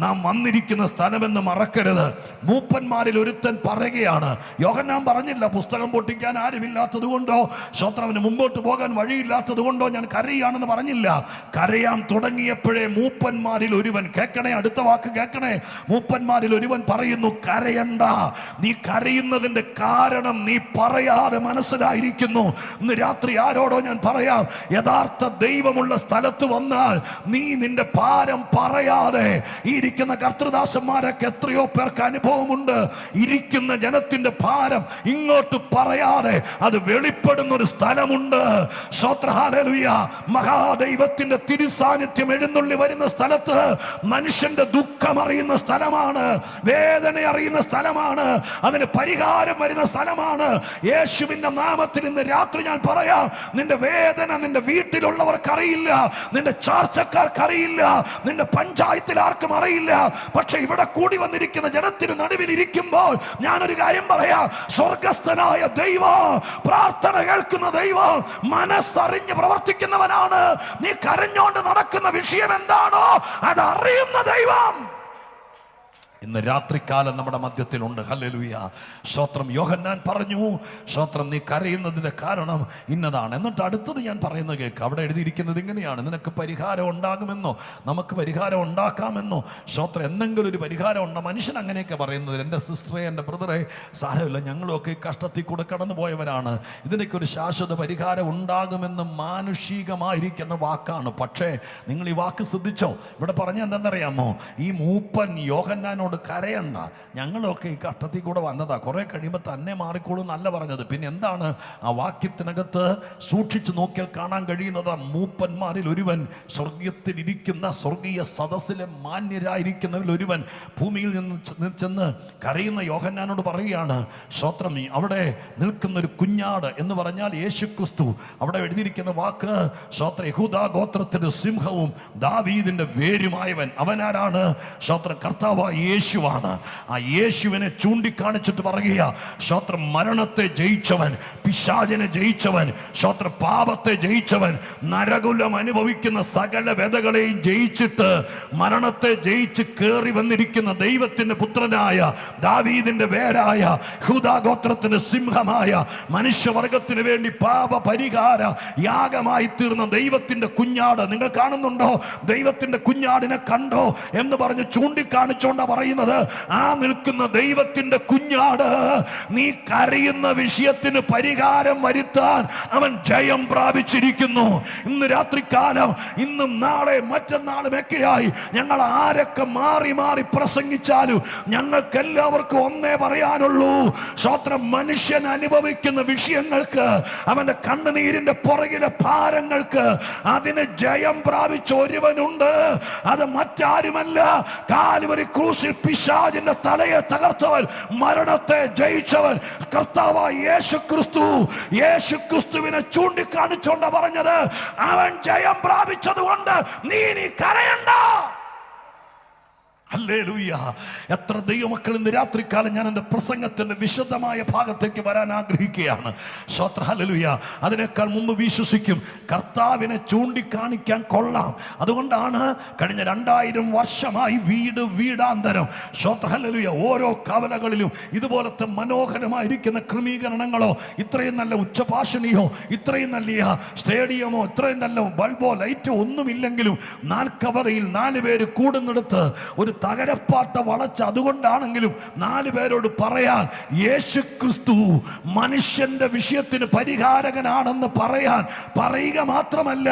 നാം വന്നിരിക്കുന്ന സ്ഥലമെന്ന് മറക്കരുത്. മൂപ്പന്മാരിൽ ഒരുത്തൻ പറയുകയാണ്, യോഹന്നാൻ പറഞ്ഞില്ല പുസ്തകം പൊട്ടിക്കാൻ ആരുമില്ലാത്തത് കൊണ്ടോ സ്തോത്രത്തിന് മുമ്പോട്ട് പോകാൻ വഴിയില്ലാത്തത് കൊണ്ടോ ഞാൻ കരയാണെന്ന് പറഞ്ഞില്ല. കരയാൻ തുടങ്ങിയപ്പോഴേ മൂപ്പന്മാരിൽ ഒരുവൻ, കേൾക്കണേ, അടുത്ത വാക്ക് കേൾക്കണേ, മൂപ്പന്മാരിൽ ഒരുവൻ പറയുന്നു, കരയണ്ട, നീ കരയുന്നതിന്റെ കാരണം നീ പറയാതെ മനസ്സിലായിരിക്കുന്നു. ഇന്ന് രാത്രി ആരോടോ ഞാൻ പറയാം, യഥാർത്ഥ ദൈവമുള്ള സ്ഥലത്ത് വന്നാൽ നീ നിന്റെ ഭാരം പറയാതെ, ഈ ഇരിക്കുന്ന കർത്തൃദാസന്മാരൊക്കെ എത്രയോ പേർക്ക് അനുഭവമുണ്ട്, ഇരിക്കുന്ന ജനത്തിന്റെ ഭാരം ഇങ്ങോട്ട് പറയാതെ അത് വെളിപ്പെടുന്ന ഒരു സ്ഥലമുണ്ട്. സ്തോത്രം ഹല്ലേലൂയ. മഹാദൈവത്തിന്റെ തിരുസാന്നിധ്യം എഴുന്നള്ളി വരുന്ന സ്ഥലത്ത് മനുഷ്യന്റെ ദുഃഖം അറിയുന്ന സ്ഥലമാണ്, വേദന അറിയുന്ന സ്ഥലമാണ്, അതിന് പരിഹാരം വരുന്ന സ്ഥലമാണ്. യേശുവിന്റെ നാമത്തിൽ ഇന്ന് രാത്രി ഞാൻ പറയാം, നിന്റെ വേദന നിന്റെ വീട്ടിലുള്ളവർക്കറിയില്ല, നിന്റെ ചാർച്ചക്കാർക്കറിയില്ല, നിന്റെ പഞ്ചായത്തിൽ ആർക്കും അറിയില്ല. പക്ഷെ ഇവിടെ കൂടി വന്നിരിക്കുന്ന ജനത്തിന് നടുവിൽ ഇരിക്കുമ്പോൾ ഞാനൊരു കാര്യം പറയാം, സ്വർഗസ്ഥനായ ദൈവം, പ്രാർത്ഥന കേൾക്കുന്ന ദൈവം, മനസ്സറിഞ്ഞ് പ്രവർത്തിക്കുന്നവനാണ്. നീ കരഞ്ഞോണ്ട് നടക്കുന്ന വിഷയം എന്താണോ അത് അറിയുന്ന ദൈവം ഇന്ന് രാത്രികാലം നമ്മുടെ മധ്യത്തിലുണ്ട്. ഹല്ലേലൂയ, സ്തോത്രം. യോഹന്നാൻ പറഞ്ഞു, സ്തോത്രം, നീ കരയുന്നതിന്റെ കാരണം ഇന്നതാണ്. എന്നിട്ട് അടുത്തത് ഞാൻ പറയുന്നത് കേൾക്കുക. അവിടെ എഴുതിയിരിക്കുന്നത് ഇങ്ങനെയാണ്, നിനക്ക് പരിഹാരം ഉണ്ടാകുമെന്നോ, നമുക്ക് പരിഹാരം ഉണ്ടാക്കാമെന്നോ, സ്തോത്രം, എന്തെങ്കിലും ഒരു പരിഹാരം ഉണ്ടോ? മനുഷ്യൻ അങ്ങനെയൊക്കെ പറയുന്നത്. എൻ്റെ സിസ്റ്ററെ, എൻ്റെ ബ്രദറെ, സാരമില്ല, ഞങ്ങളൊക്കെ ഈ കഷ്ടത്തിൽ കൂടെ കടന്നു പോയവരാണ്, ഇതിനൊക്കെ ഒരു ശാശ്വത പരിഹാരം ഉണ്ടാകുമെന്ന് മാനുഷികമായിരിക്കുന്ന വാക്കാണ്. പക്ഷേ നിങ്ങൾ ഈ വാക്ക് ശ്രദ്ധിച്ചോ? ഇവിടെ പറഞ്ഞ എന്താണെന്നറിയാമോ? ഈ മൂപ്പൻ യോഹന്നാനോട് കരയണ്ട, ഞങ്ങളൊക്കെ ഈ കഷ്ടത്തിൽ കൂടെ വന്നതാ, കുറെ കഴിയുമ്പോൾ തന്നെ മാറിക്കോളും എന്നല്ല പറഞ്ഞത്. പിന്നെ എന്താണ് ആ വാക്യത്തിനകത്ത് സൂക്ഷിച്ചു നോക്കിയാൽ കാണാൻ കഴിയുന്നത്? മൂപ്പന്മാരിൽ ഒരുവൻ, സ്വർഗത്തിൽ ഇരിക്കുന്ന സ്വർഗീയ സദസ്സിലെ മാന്യരായിരിക്കുന്നവരിൽ ഒരുവൻ ഭൂമിയിൽ നിന്ന് ചെന്ന് കരയുന്ന യോഹന്നാനോട് പറയുകയാണ്, സ്തോത്രം, അവിടെ നിൽക്കുന്ന ഒരു കുഞ്ഞാട് എന്ന് പറഞ്ഞാൽ യേശുക്രിസ്തു. അവിടെ എഴുതിയിരിക്കുന്ന വാക്ക്, സ്തോത്രം, യഹൂദാ ഗോത്രത്തിന്റെ സിംഹവും ദാവീദിന്റെ വേരുമായവൻ. അവനാരാണ്? സ്തോത്രം, കർത്താവായ യേശുവാണ്. ആ യേശുവിനെ ചൂണ്ടിക്കാണിച്ചിട്ട് പറയുക, സ്തോത്രം, മരണത്തെ ജയിച്ചവൻ, പിശാചിനെ ജയിച്ചവൻ, സ്തോത്രം, പാപത്തെ ജയിച്ചവൻ, നരകുലം അനുഭവിക്കുന്ന സകല വ്യതകളെയും ജയിച്ചിട്ട് മരണത്തെ ജയിച്ച് കയറി വന്നിരിക്കുന്ന ദൈവത്തിന്റെ പുത്രനായ, ദാവീദിന്റെ വേരായ, യഹൂദാഗോത്രത്തിന്റെ സിംഹമായ, മനുഷ്യവർഗത്തിന് വേണ്ടി പാപ പരിഹാര യാഗമായി തീർന്ന ദൈവത്തിന്റെ കുഞ്ഞാട്. നിങ്ങൾ കാണുന്നുണ്ടോ? ദൈവത്തിന്റെ കുഞ്ഞാടിനെ കണ്ടോ എന്ന് പറഞ്ഞ് ചൂണ്ടിക്കാണിച്ചോണ്ടാ പറയുന്നത്, ആ നിൽക്കുന്ന ദൈവത്തിന്റെ കുഞ്ഞാട്, നീ കരയുന്ന വിഷയത്തിന് പരിഹാരം വരുത്താൻ അവൻ ജയം പ്രാപിച്ചിരിക്കുന്നു. ഇന്ന് രാത്രികാലം, ഇന്നും നാളെ മറ്റന്നാളും ഒക്കെയായി ഞങ്ങൾ ആരൊക്കെ മാറി മാറി പ്രസംഗിച്ചാലും ഞങ്ങൾക്ക് എല്ലാവർക്കും ഒന്നേ പറയാനുള്ളൂ, സ്തോത്രം, മനുഷ്യൻ അനുഭവിക്കുന്ന വിഷയങ്ങൾക്ക്, അവന്റെ കണ്ണുനീരിന്റെ പുറകിലെ ഭാരങ്ങൾക്ക് അതിന് ജയം പ്രാപിച്ച ഒരുവനുണ്ട്. അത് മറ്റാരുമല്ല, കാൽവരി ക്രൂശിൽ പിശാചിന്റെ തലയെ തകർത്തവൻ, മരണത്തെ ജയിച്ചവൻ, കർത്താവായ യേശുക്രിസ്തു. യേശുക്രിസ്തുവിനെ ചൂണ്ടിക്കാണിച്ചോണ്ട പറഞ്ഞത്, അവൻ ജയം പ്രാപിച്ചത് കൊണ്ട് നീ കരയണ്ട. ഹല്ലേലൂയ. എത്ര ദൈവമക്കൾ ഇന്ന് രാത്രികാലം ഞാൻ എൻ്റെ പ്രസംഗത്തിന്റെ വിശദമായ ഭാഗത്തേക്ക് വരാൻ ആഗ്രഹിക്കുകയാണ്. സ്തോത്രം, ഹല്ലേലൂയ. അതിനേക്കാൾ മുമ്പ് വിശ്വസിക്കും, കർത്താവിനെ ചൂണ്ടിക്കാണിക്കാൻ കൊള്ളാം. അതുകൊണ്ടാണ് കഴിഞ്ഞ 2000 വർഷമായി വീട് വീടാന്തരം, സ്തോത്രം, ഹല്ലേലൂയ, ഓരോ കവലകളിലും ഇതുപോലത്തെ മനോഹരമായിരിക്കുന്ന ക്രമീകരണങ്ങളോ, ഇത്രയും നല്ല ഉച്ചഭാഷണിയോ, ഇത്രയും നല്ല സ്റ്റേഡിയമോ, ഇത്രയും നല്ല ബൾബോ ലൈറ്റോ ഒന്നുമില്ലെങ്കിലും നാൽക്കവറയിൽ 4 പേര് കൂടുന്നിടത്ത് ഒരു തകരപ്പാട്ട വളച്ച് അതുകൊണ്ടാണെങ്കിലും 4 പേരോട് പറയാൻ, യേശു ക്രിസ്തു മനുഷ്യന്റെ വിഷയത്തിന് പരിഹാരകനാണെന്ന് പറയുക മാത്രമല്ല,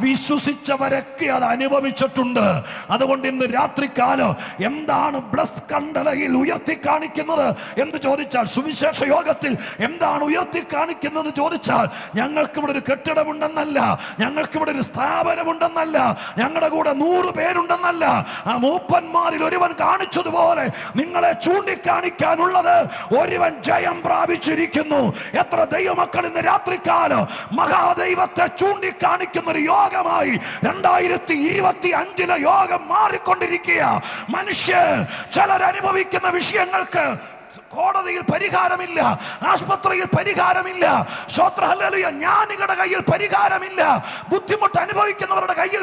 വിശ്വസിച്ചവരൊക്കെ അത് അനുഭവിച്ചിട്ടുണ്ട്. അതുകൊണ്ട് ഇന്ന് രാത്രികാലം എന്താണ് ബ്ലസ് കണ്ടലയിൽ ഉയർത്തി കാണിക്കുന്നത് എന്ന് ചോദിച്ചാൽ, സുവിശേഷ യോഗത്തിൽ എന്താണ് ഉയർത്തി കാണിക്കുന്നത് ചോദിച്ചാൽ, ഞങ്ങൾക്കിവിടെ ഒരു കെട്ടിടമുണ്ടെന്നല്ല, ഞങ്ങൾക്കിവിടെ ഒരു സ്ഥാപനമുണ്ടെന്നല്ല, ഞങ്ങളുടെ കൂടെ 100 പേരുണ്ടെന്നല്ല. ആ മൂപ്പന്മാരിൽ ഒരുവൻ കാണിച്ചതുപോലെ നിങ്ങളെ ചൂണ്ടിക്കാണിക്കാനുള്ളത് ഒരുവൻ ജയം പ്രാപിച്ചിരിക്കുന്നു. എത്ര ദൈവമക്കൾ ഇന്ന് രാത്രികാലം മഹാദൈവത്തെ ചൂണ്ടിക്കാണിക്കുന്ന ഒരു യോഗമായി 2025 യോഗം മാറിക്കൊണ്ടിരിക്കുക. മനുഷ്യർ ചിലർ അനുഭവിക്കുന്ന വിഷയങ്ങൾക്ക് കോടതിയിൽ പരിഹാരമില്ല, ആശുപത്രിയിൽ പരിഹാരമില്ല, സ്തോത്രം ഹല്ലേലൂയ, ജ്ഞാനികളുടെ കയ്യിൽ പരിഹാരമില്ല, ബുദ്ധിമുട്ട് അനുഭവിക്കുന്നവരുടെ കയ്യിൽ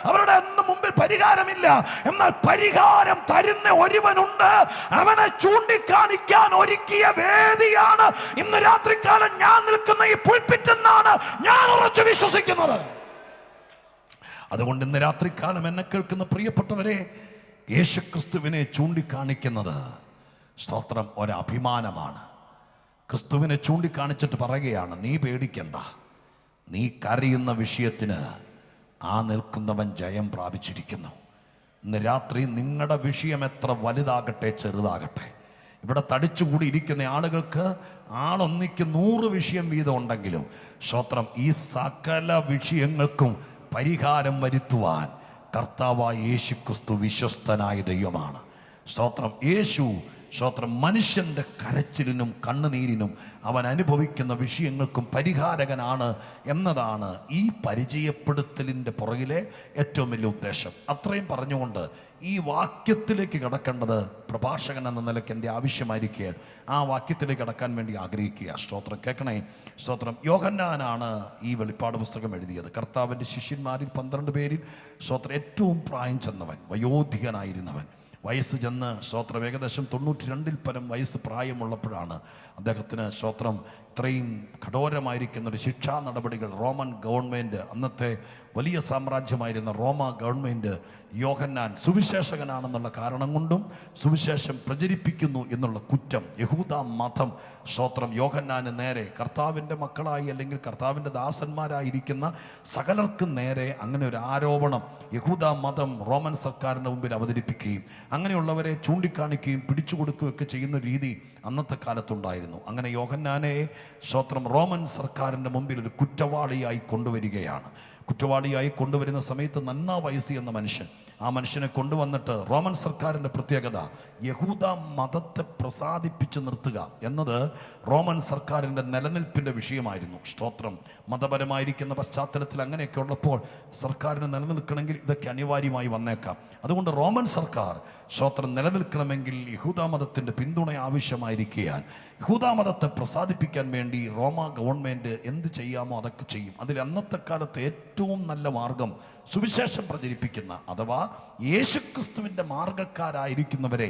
അവരുടെ മുമ്പിൽ പരിഹാരമില്ല. എന്നാൽ പരിഹാരം തരുന്ന ഒരുവനുണ്ട്. അവനെ ചൂണ്ടിക്കാണിക്കാൻ ഒരുക്കിയ വേദിയാണ് ഇന്ന് രാത്രികാലം ഞാൻ നിൽക്കുന്ന ഈ പുൽപിറ്റ് എന്നാണ് ഞാൻ ഉറച്ചു വിശ്വസിക്കുന്നത്. അതുകൊണ്ട് ഇന്ന് രാത്രികാലം എന്നെ കേൾക്കുന്ന പ്രിയപ്പെട്ടവരെ, യേശുക്രിസ്തുവിനെ ചൂണ്ടിക്കാണിക്കുന്നത് സ്തോത്രം ഒരഭിമാനമാണ്. ക്രിസ്തുവിനെ ചൂണ്ടിക്കാണിച്ചിട്ട് പറയുകയാണ്, നീ പേടിക്കണ്ട, നീ കരയുന്ന വിഷയത്തിന് ആ നിൽക്കുന്നവൻ ജയം പ്രാപിച്ചിരിക്കുന്നു. ഇന്ന് രാത്രി നിങ്ങളുടെ വിഷയം എത്ര വലുതാകട്ടെ ചെറുതാകട്ടെ, ഇവിടെ തടിച്ചുകൂടി ഇരിക്കുന്ന ആളുകൾക്ക് ആളൊന്നിക്ക് 100 വിഷയം വീതം ഉണ്ടെങ്കിലും സ്തോത്രം ഈ സകല വിഷയങ്ങൾക്കും പരിഹാരം വരുത്തുവാൻ കർത്താവായ യേശു ക്രിസ്തു വിശ്വസ്തനായ ദൈവമാണ്. സ്തോത്രം. യേശു സ്തോത്രം മനുഷ്യൻ്റെ കരച്ചിലിനും കണ്ണുനീരിനും അവൻ അനുഭവിക്കുന്ന വിഷയങ്ങൾക്കും പരിഹാരകനാണ് എന്നതാണ് ഈ പരിചയപ്പെടുത്തലിൻ്റെ പുറകിലെ ഏറ്റവും വലിയ ഉദ്ദേശം. അത്രയും പറഞ്ഞുകൊണ്ട് ഈ വാക്യത്തിലേക്ക് കടക്കേണ്ടത് പ്രഭാഷകൻ എന്ന നിലയ്ക്ക് എൻ്റെ ആവശ്യമായിരിക്കുക. ആ വാക്യത്തിലേക്ക് കടക്കാൻ വേണ്ടി ആഗ്രഹിക്കുക. സ്തോത്രം കേൾക്കണേ. സ്തോത്രം. യോഹന്നാനാണ് ഈ വെളിപ്പാട് പുസ്തകം എഴുതിയത്. കർത്താവിൻ്റെ ശിഷ്യന്മാരിൽ 12 പേരിൽ സ്തോത്രം ഏറ്റവും പ്രായം ചെന്നവൻ, വയോധികനായിരുന്നവൻ. വയസ്സ് ചെന്ന് സ്തോത്രം ഏകദേശം 92 പരം വയസ്സ് പ്രായമുള്ളപ്പോഴാണ് അദ്ദേഹത്തിന് സ്തോത്രം ഇത്രയും കഠോരമായിരിക്കുന്ന ഒരു ശിക്ഷാ നടപടികൾ റോമൻ ഗവൺമെൻറ്, അന്നത്തെ വലിയ സാമ്രാജ്യമായിരുന്ന റോമ ഗവൺമെൻറ് യോഹന്നാൻ സുവിശേഷകനാണെന്നുള്ള കാരണം കൊണ്ടും സുവിശേഷം പ്രചരിപ്പിക്കുന്നു എന്നുള്ള കുറ്റം യഹൂദ മതം സ്തോത്രം യോഹന്നാന് നേരെ, കർത്താവിൻ്റെ മക്കളായി അല്ലെങ്കിൽ കർത്താവിൻ്റെ ദാസന്മാരായിരിക്കുന്ന സകലർക്കും നേരെ അങ്ങനെ ഒരു ആരോപണം യഹൂദ മതം റോമൻ സർക്കാരിൻ്റെ മുമ്പിൽ അവതരിപ്പിക്കുകയും അങ്ങനെയുള്ളവരെ ചൂണ്ടിക്കാണിക്കുകയും പിടിച്ചു കൊടുക്കുകയൊക്കെ ചെയ്യുന്ന രീതി അന്നത്തെ കാലത്തുണ്ടായിരുന്നു. അങ്ങനെ യോഹന്നാനെ സ്തോത്രം റോമൻ സർക്കാരിൻ്റെ മുമ്പിൽ ഒരു കുറ്റവാളിയായി കൊണ്ടുവരികയാണ്. കുറ്റവാളിയായി കൊണ്ടുവരുന്ന സമയത്ത് നന്നാ വയസ്സി എന്ന മനുഷ്യൻ, ആ മനുഷ്യനെ കൊണ്ടുവന്നിട്ട് റോമൻ സർക്കാരിൻ്റെ പ്രത്യേകത യഹൂദ മതത്തെ പ്രസാദിപ്പിച്ച് നിർത്തുക എന്നത് റോമൻ സർക്കാരിൻ്റെ നിലനിൽപ്പിൻ്റെ വിഷയമായിരുന്നു. സ്തോത്രം. മതപരമായിരിക്കുന്ന പശ്ചാത്തലത്തിൽ അങ്ങനെയൊക്കെ ഉള്ളപ്പോൾ സർക്കാരിന് നിലനിൽക്കണമെങ്കിൽ ഇതൊക്കെ അനിവാര്യമായി വന്നേക്കാം. അതുകൊണ്ട് റോമൻ സർക്കാർ സ്തോത്രം നിലനിൽക്കണമെങ്കിൽ യഹൂദ മതത്തിൻ്റെ പിന്തുണ ആവശ്യമായിരിക്കാൻ യഹൂദ മതത്തെ പ്രസാദിപ്പിക്കാൻ വേണ്ടി റോമ ഗവൺമെൻറ് എന്ത് ചെയ്യാമോ അതൊക്കെ ചെയ്യും. അതിൽ അന്നത്തെ കാലത്ത് ഏറ്റവും നല്ല മാർഗം സുവിശേഷം പ്രചരിപ്പിക്കുന്ന അഥവാ യേശുക്രിസ്തുവിൻ്റെ മാർഗക്കാരായിരിക്കുന്നവരെ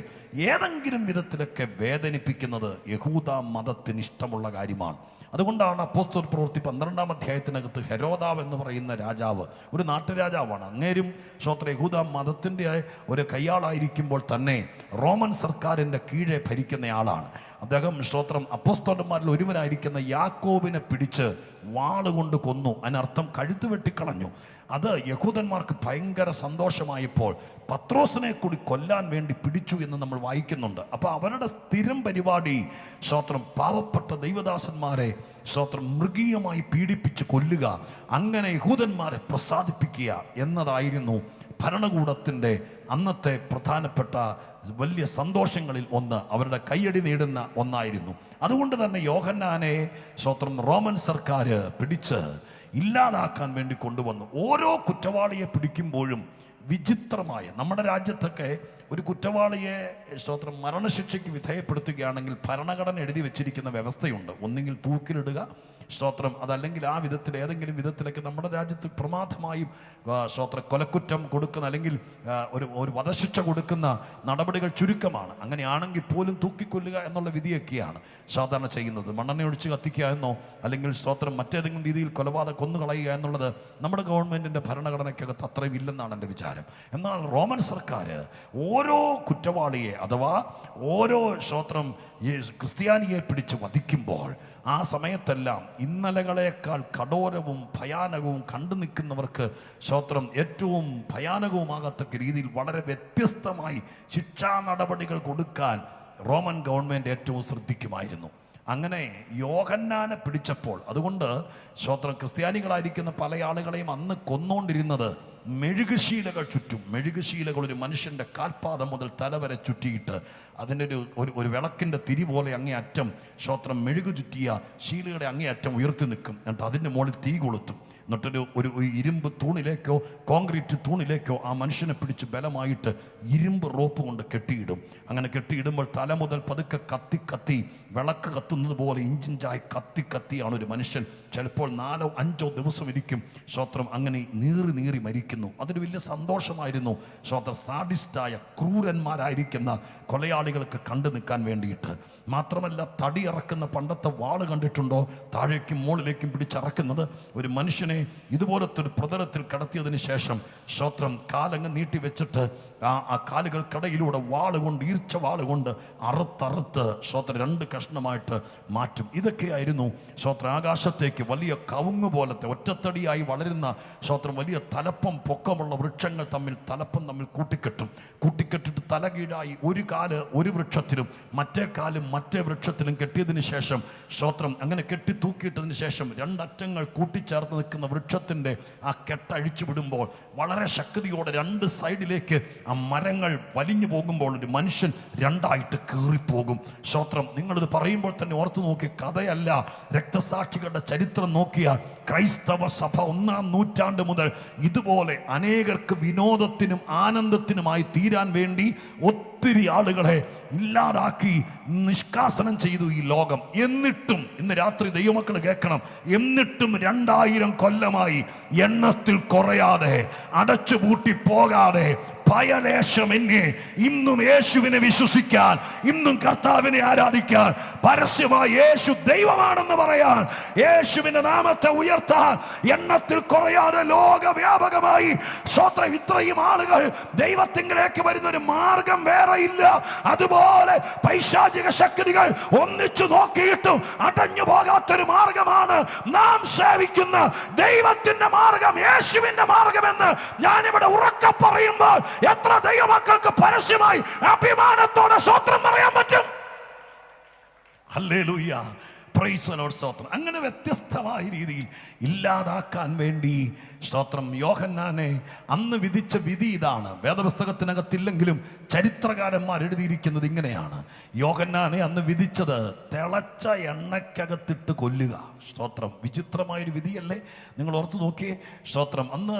ഏതെങ്കിലും വിധത്തിലൊക്കെ വേദനിപ്പിക്കുന്നത് യഹൂദ മതത്തിന് ഇഷ്ടമുള്ള കാര്യമാണ്. അതുകൊണ്ടാണ് അപ്പോസ്തല പ്രവൃത്തി 12-ാം അധ്യായത്തിനകത്ത് ഹെരോദാവ് എന്ന് പറയുന്ന രാജാവ് ഒരു നാട്ടുരാജാവാണ്. അങ്ങേരും സ്തോത്രം യഹൂദ മതത്തിൻ്റെ ഒരു കയ്യാളായിരിക്കുമ്പോൾ തന്നെ റോമൻ സർക്കാരിൻ്റെ കീഴെ ഭരിക്കുന്ന ആളാണ് അദ്ദേഹം. സ്തോത്രം അപ്പോസ്തലന്മാരിൽ ഒരുവനായിരിക്കുന്ന യാക്കോബിനെ പിടിച്ച് വാളുകൊണ്ട് കൊന്നു. അതിനർത്ഥം കഴുത്ത് വെട്ടിക്കളഞ്ഞു. അത് യഹൂദന്മാർക്ക് ഭയങ്കര സന്തോഷമായപ്പോൾ പത്രോസിനെ കൂടി കൊല്ലാൻ വേണ്ടി പിടിച്ചു എന്ന് നമ്മൾ വായിക്കുന്നുണ്ട്. അപ്പോൾ അവരുടെ സ്ഥിരം പരിപാടി സ്തോത്രം പാവപ്പെട്ട ദൈവദാസന്മാരെ സ്തോത്രം മൃഗീയമായി പീഡിപ്പിച്ച് കൊല്ലുക, അങ്ങനെ യഹൂദന്മാരെ പ്രസാദിപ്പിക്കുക എന്നതായിരുന്നു ഭരണകൂടത്തിൻ്റെ അന്നത്തെ പ്രധാനപ്പെട്ട വലിയ സന്തോഷങ്ങളിൽ ഒന്ന്, അവരുടെ കയ്യടി നേടുന്ന ഒന്നായിരുന്നു. അതുകൊണ്ട് തന്നെ യോഹന്നാനെ സ്തോത്രം റോമൻ സർക്കാർ പിടിച്ച് ഇല്ലാതാക്കാൻ വേണ്ടി കൊണ്ടുവന്നു. ഓരോ കുറ്റവാളിയെ പിടിക്കുമ്പോഴും വിചിത്രമായ, നമ്മുടെ രാജ്യത്തൊക്കെ ഒരു കുറ്റവാളിയെ സ്തോത്രം മരണശിക്ഷയ്ക്ക് വിധേയപ്പെടുത്തുകയാണെങ്കിൽ ഭരണഘടന എഴുതി വെച്ചിരിക്കുന്ന വ്യവസ്ഥയുണ്ട്. ഒന്നുകിൽ തൂക്കിലിടുക, സ്തോത്രം. അതല്ലെങ്കിൽ ആ വിധത്തിൽ ഏതെങ്കിലും വിധത്തിലൊക്കെ നമ്മുടെ രാജ്യത്ത് പ്രമാദമായും സ്തോത്ര കൊലക്കുറ്റം കൊടുക്കുന്ന അല്ലെങ്കിൽ ഒരു വധശിക്ഷ കൊടുക്കുന്ന നടപടികൾ ചുരുക്കമാണ്. അങ്ങനെയാണെങ്കിൽ പോലും തൂക്കിക്കൊല്ലുക എന്നുള്ള വിധിയൊക്കെയാണ് സാധാരണ ചെയ്യുന്നത്. മണ്ണെണ്ണ ഒഴിച്ച് കത്തിക്കുക എന്നോ അല്ലെങ്കിൽ സ്തോത്രം മറ്റേതെങ്കിലും രീതിയിൽ കൊന്നുകളയുക എന്നുള്ളത് നമ്മുടെ ഗവൺമെൻറ്റിൻ്റെ ഭരണഘടനയ്ക്കകത്ത് അത്രയും ഇല്ലെന്നാണ് എൻ്റെ വിചാരം. എന്നാൽ റോമൻ സർക്കാർ ഓരോ കുറ്റവാളിയെ അഥവാ ഓരോ സ്തോത്രം ക്രിസ്ത്യാനിയെ പിടിച്ച് വധിക്കുമ്പോൾ ആ സമയത്തെല്ലാം ഇന്നലകളേക്കാൾ കഠോരവും ഭയാനകവും കണ്ടു നിൽക്കുന്നവർക്ക് സ്തോത്രം ഏറ്റവും ഭയാനകവുമാകത്തക്ക രീതിയിൽ വളരെ വ്യത്യസ്തമായി ശിക്ഷാ നടപടികൾ കൊടുക്കാൻ റോമൻ ഗവൺമെൻറ് ഏറ്റവും ശ്രദ്ധിക്കുമായിരുന്നു. അങ്ങനെ യോഹന്നാനെ പിടിച്ചപ്പോൾ, അതുകൊണ്ട് സ്തോത്രം ക്രിസ്ത്യാനികളായിരിക്കുന്ന പല ആളുകളെയും അന്ന് കൊന്നുകൊണ്ടിരുന്നത് മെഴുകുശീലകൾ ചുറ്റും. മെഴുകുശീലകൾ ഒരു മനുഷ്യൻ്റെ കാൽപാദം മുതൽ തലവരെ ചുറ്റിയിട്ട് അതിൻ്റെ ഒരു വിളക്കിൻ്റെ തിരി പോലെ അങ്ങേ അറ്റം സ്തോത്രം മെഴുകു ചുറ്റിയ ശീലയുടെ അങ്ങേ അറ്റം ഉയർത്തി നിൽക്കും. എന്നിട്ട് അതിൻ്റെ മുകളിൽ തീ കൊളുത്തും. എന്നിട്ടൊരു ഒരു ഇരുമ്പ് തൂണിലേക്കോ കോൺക്രീറ്റ് തൂണിലേക്കോ ആ മനുഷ്യനെ പിടിച്ച് ബലമായിട്ട് ഇരുമ്പ് റോപ്പ് കൊണ്ട് കെട്ടിയിടും. അങ്ങനെ കെട്ടിയിടുമ്പോൾ തല മുതൽ പതുക്കെ കത്തി കത്തി വിളക്ക് കത്തുന്നത് പോലെ ഇഞ്ചിഞ്ചായി കത്തി കത്തിയാണ് ഒരു മനുഷ്യൻ ചിലപ്പോൾ 4-5 ദിവസം ഇരിക്കും സ്തോത്രം അങ്ങനെ നീറി മരിക്കുന്നു. അതൊരു വലിയ സന്തോഷമായിരുന്നു സ്തോത്രം സാഡിസ്റ്റായ ക്രൂരന്മാരായിരിക്കുന്ന കൊലയാളികൾക്ക് കണ്ടു നിൽക്കാൻ വേണ്ടിയിട്ട്. മാത്രമല്ല തടി ഇറക്കുന്ന പണ്ടത്തെ വാള് കണ്ടിട്ടുണ്ടോ? താഴേക്കും മുകളിലേക്കും പിടിച്ചിറക്കുന്നത്. ഒരു മനുഷ്യനെ ഇതുപോലത്തെ ഒരു പ്രതലത്തിൽ കടത്തിയതിന് ശേഷം സ്തോത്രം കാലങ്ങ് നീട്ടി വെച്ചിട്ട് ആ കാലുകൾക്കിടയിലൂടെ വാളുകൊണ്ട് ഈർച്ച വാളുകൊണ്ട് അറുത്തറുത്ത് സ്തോത്രം 2 കഷ്ണമായിട്ട് മാറ്റും. ഇതൊക്കെയായിരുന്നു സ്തോത്രം. ആകാശത്തേക്ക് വലിയ കവുങ്ങ് പോലത്തെ ഒറ്റത്തടിയായി വളരുന്ന സ്തോത്രം വലിയ തലപ്പം പൊക്കമുള്ള വൃക്ഷങ്ങൾ തലപ്പം തമ്മിൽ കൂട്ടിക്കെട്ടിട്ട് തലകീഴായി ഒരു കാല് ഒരു വൃക്ഷത്തിലും മറ്റേ കാലും മറ്റേ വൃക്ഷത്തിലും കെട്ടിയതിന് ശേഷം സ്തോത്രം അങ്ങനെ കെട്ടി തൂക്കിയിട്ടതിന് ശേഷം 2 അറ്റങ്ങൾ കൂട്ടിച്ചേർന്ന് നിൽക്കുന്ന വൃക്ഷത്തിൻ്റെ ആ കെട്ടഴിച്ചു വിടുമ്പോൾ വളരെ ശക്തിയോടെ 2 സൈഡിലേക്ക് ആ മരങ്ങൾ വലിഞ്ഞു പോകുമ്പോൾ ഒരു മനുഷ്യൻ 2ആയിട്ട് കീറിപ്പോകും. സ്തോത്രം. നിങ്ങളിത് പറയുമ്പോൾ തന്നെ ഓർത്തു നോക്കി, കഥയല്ല, രക്തസാക്ഷികളുടെ ചരിത്രം നോക്കിയാൽ ക്രൈസ്തവ സഭ 1-ാം നൂറ്റാണ്ട് മുതൽ ഇതുപോലെ അനേകർക്ക് വിനോദത്തിനും ആനന്ദത്തിനുമായി തീരാൻ വേണ്ടി ഒത്തിരി ആളുകളെ ഇല്ലാതാക്കി നിഷ്കാസനം ചെയ്തു ഈ ലോകം. എന്നിട്ടും ഇന്ന് രാത്രി ദൈവമക്കൾ കേൾക്കണം, എന്നിട്ടും 2000 കൊല്ലമായി എണ്ണത്തിൽ കുറയാതെ അടച്ചുപൂട്ടി പോകാതെ ഭയലേശമെന്നെ ഇന്നും യേശുവിനെ വിശ്വസിക്കാൻ, ഇന്നും കർത്താവിനെ ആരാധിക്കാൻ, പരസ്യമായി യേശു ദൈവമാണെന്ന് പറയാൻ, യേശുവിന്റെ നാമത്തെ ഉയർത്താൻ എണ്ണത്തിൽ കുറയാതെ ലോകവ്യാപകമായി സ്തോത്രം ഇത്രയും ആളുകൾ ദൈവത്തിങ്കിലേക്ക് വരുന്നൊരു മാർഗം വേറെ ഇല്ല. അതുപോലെ പൈശാചിക ശക്തികൾ ഒന്നിച്ചു നോക്കിയിട്ടും അടഞ്ഞു പോകാത്തൊരു മാർഗമാണ് നാം സേവിക്കുന്ന ദൈവത്തിന്റെ മാർഗം, യേശുവിന്റെ മാർഗമെന്ന് ഞാനിവിടെ ഉറക്കെ പറയുമ്പോൾ എത്ര ദൈവമക്കൾക്ക് പരസ്യമായി അഭിമാനത്തോടെ സ്തോത്രം പറയാൻ പറ്റും? Hallelujah, praise the Lord. സ്തോത്രം. അങ്ങനെ വ്യത്യസ്തമായ രീതിയിൽ ഇല്ലാതാക്കാൻ വേണ്ടി സ്തോത്രം യോഹന്നാനെ അന്ന് വിധിച്ച വിധി ഇതാണ്. വേദപുസ്തകത്തിനകത്തില്ലെങ്കിലും ചരിത്രകാരന്മാർ എഴുതിയിരിക്കുന്നത് ഇങ്ങനെയാണ്. യോഹന്നാനെ അന്ന് വിധിച്ചത് തിളച്ച എണ്ണക്കകത്തിട്ട് കൊല്ലുക. സ്തോത്രം. വിചിത്രമായൊരു വിധിയല്ലേ? നിങ്ങൾ ഓർത്തു നോക്കിയേ. സ്തോത്രം. അന്ന്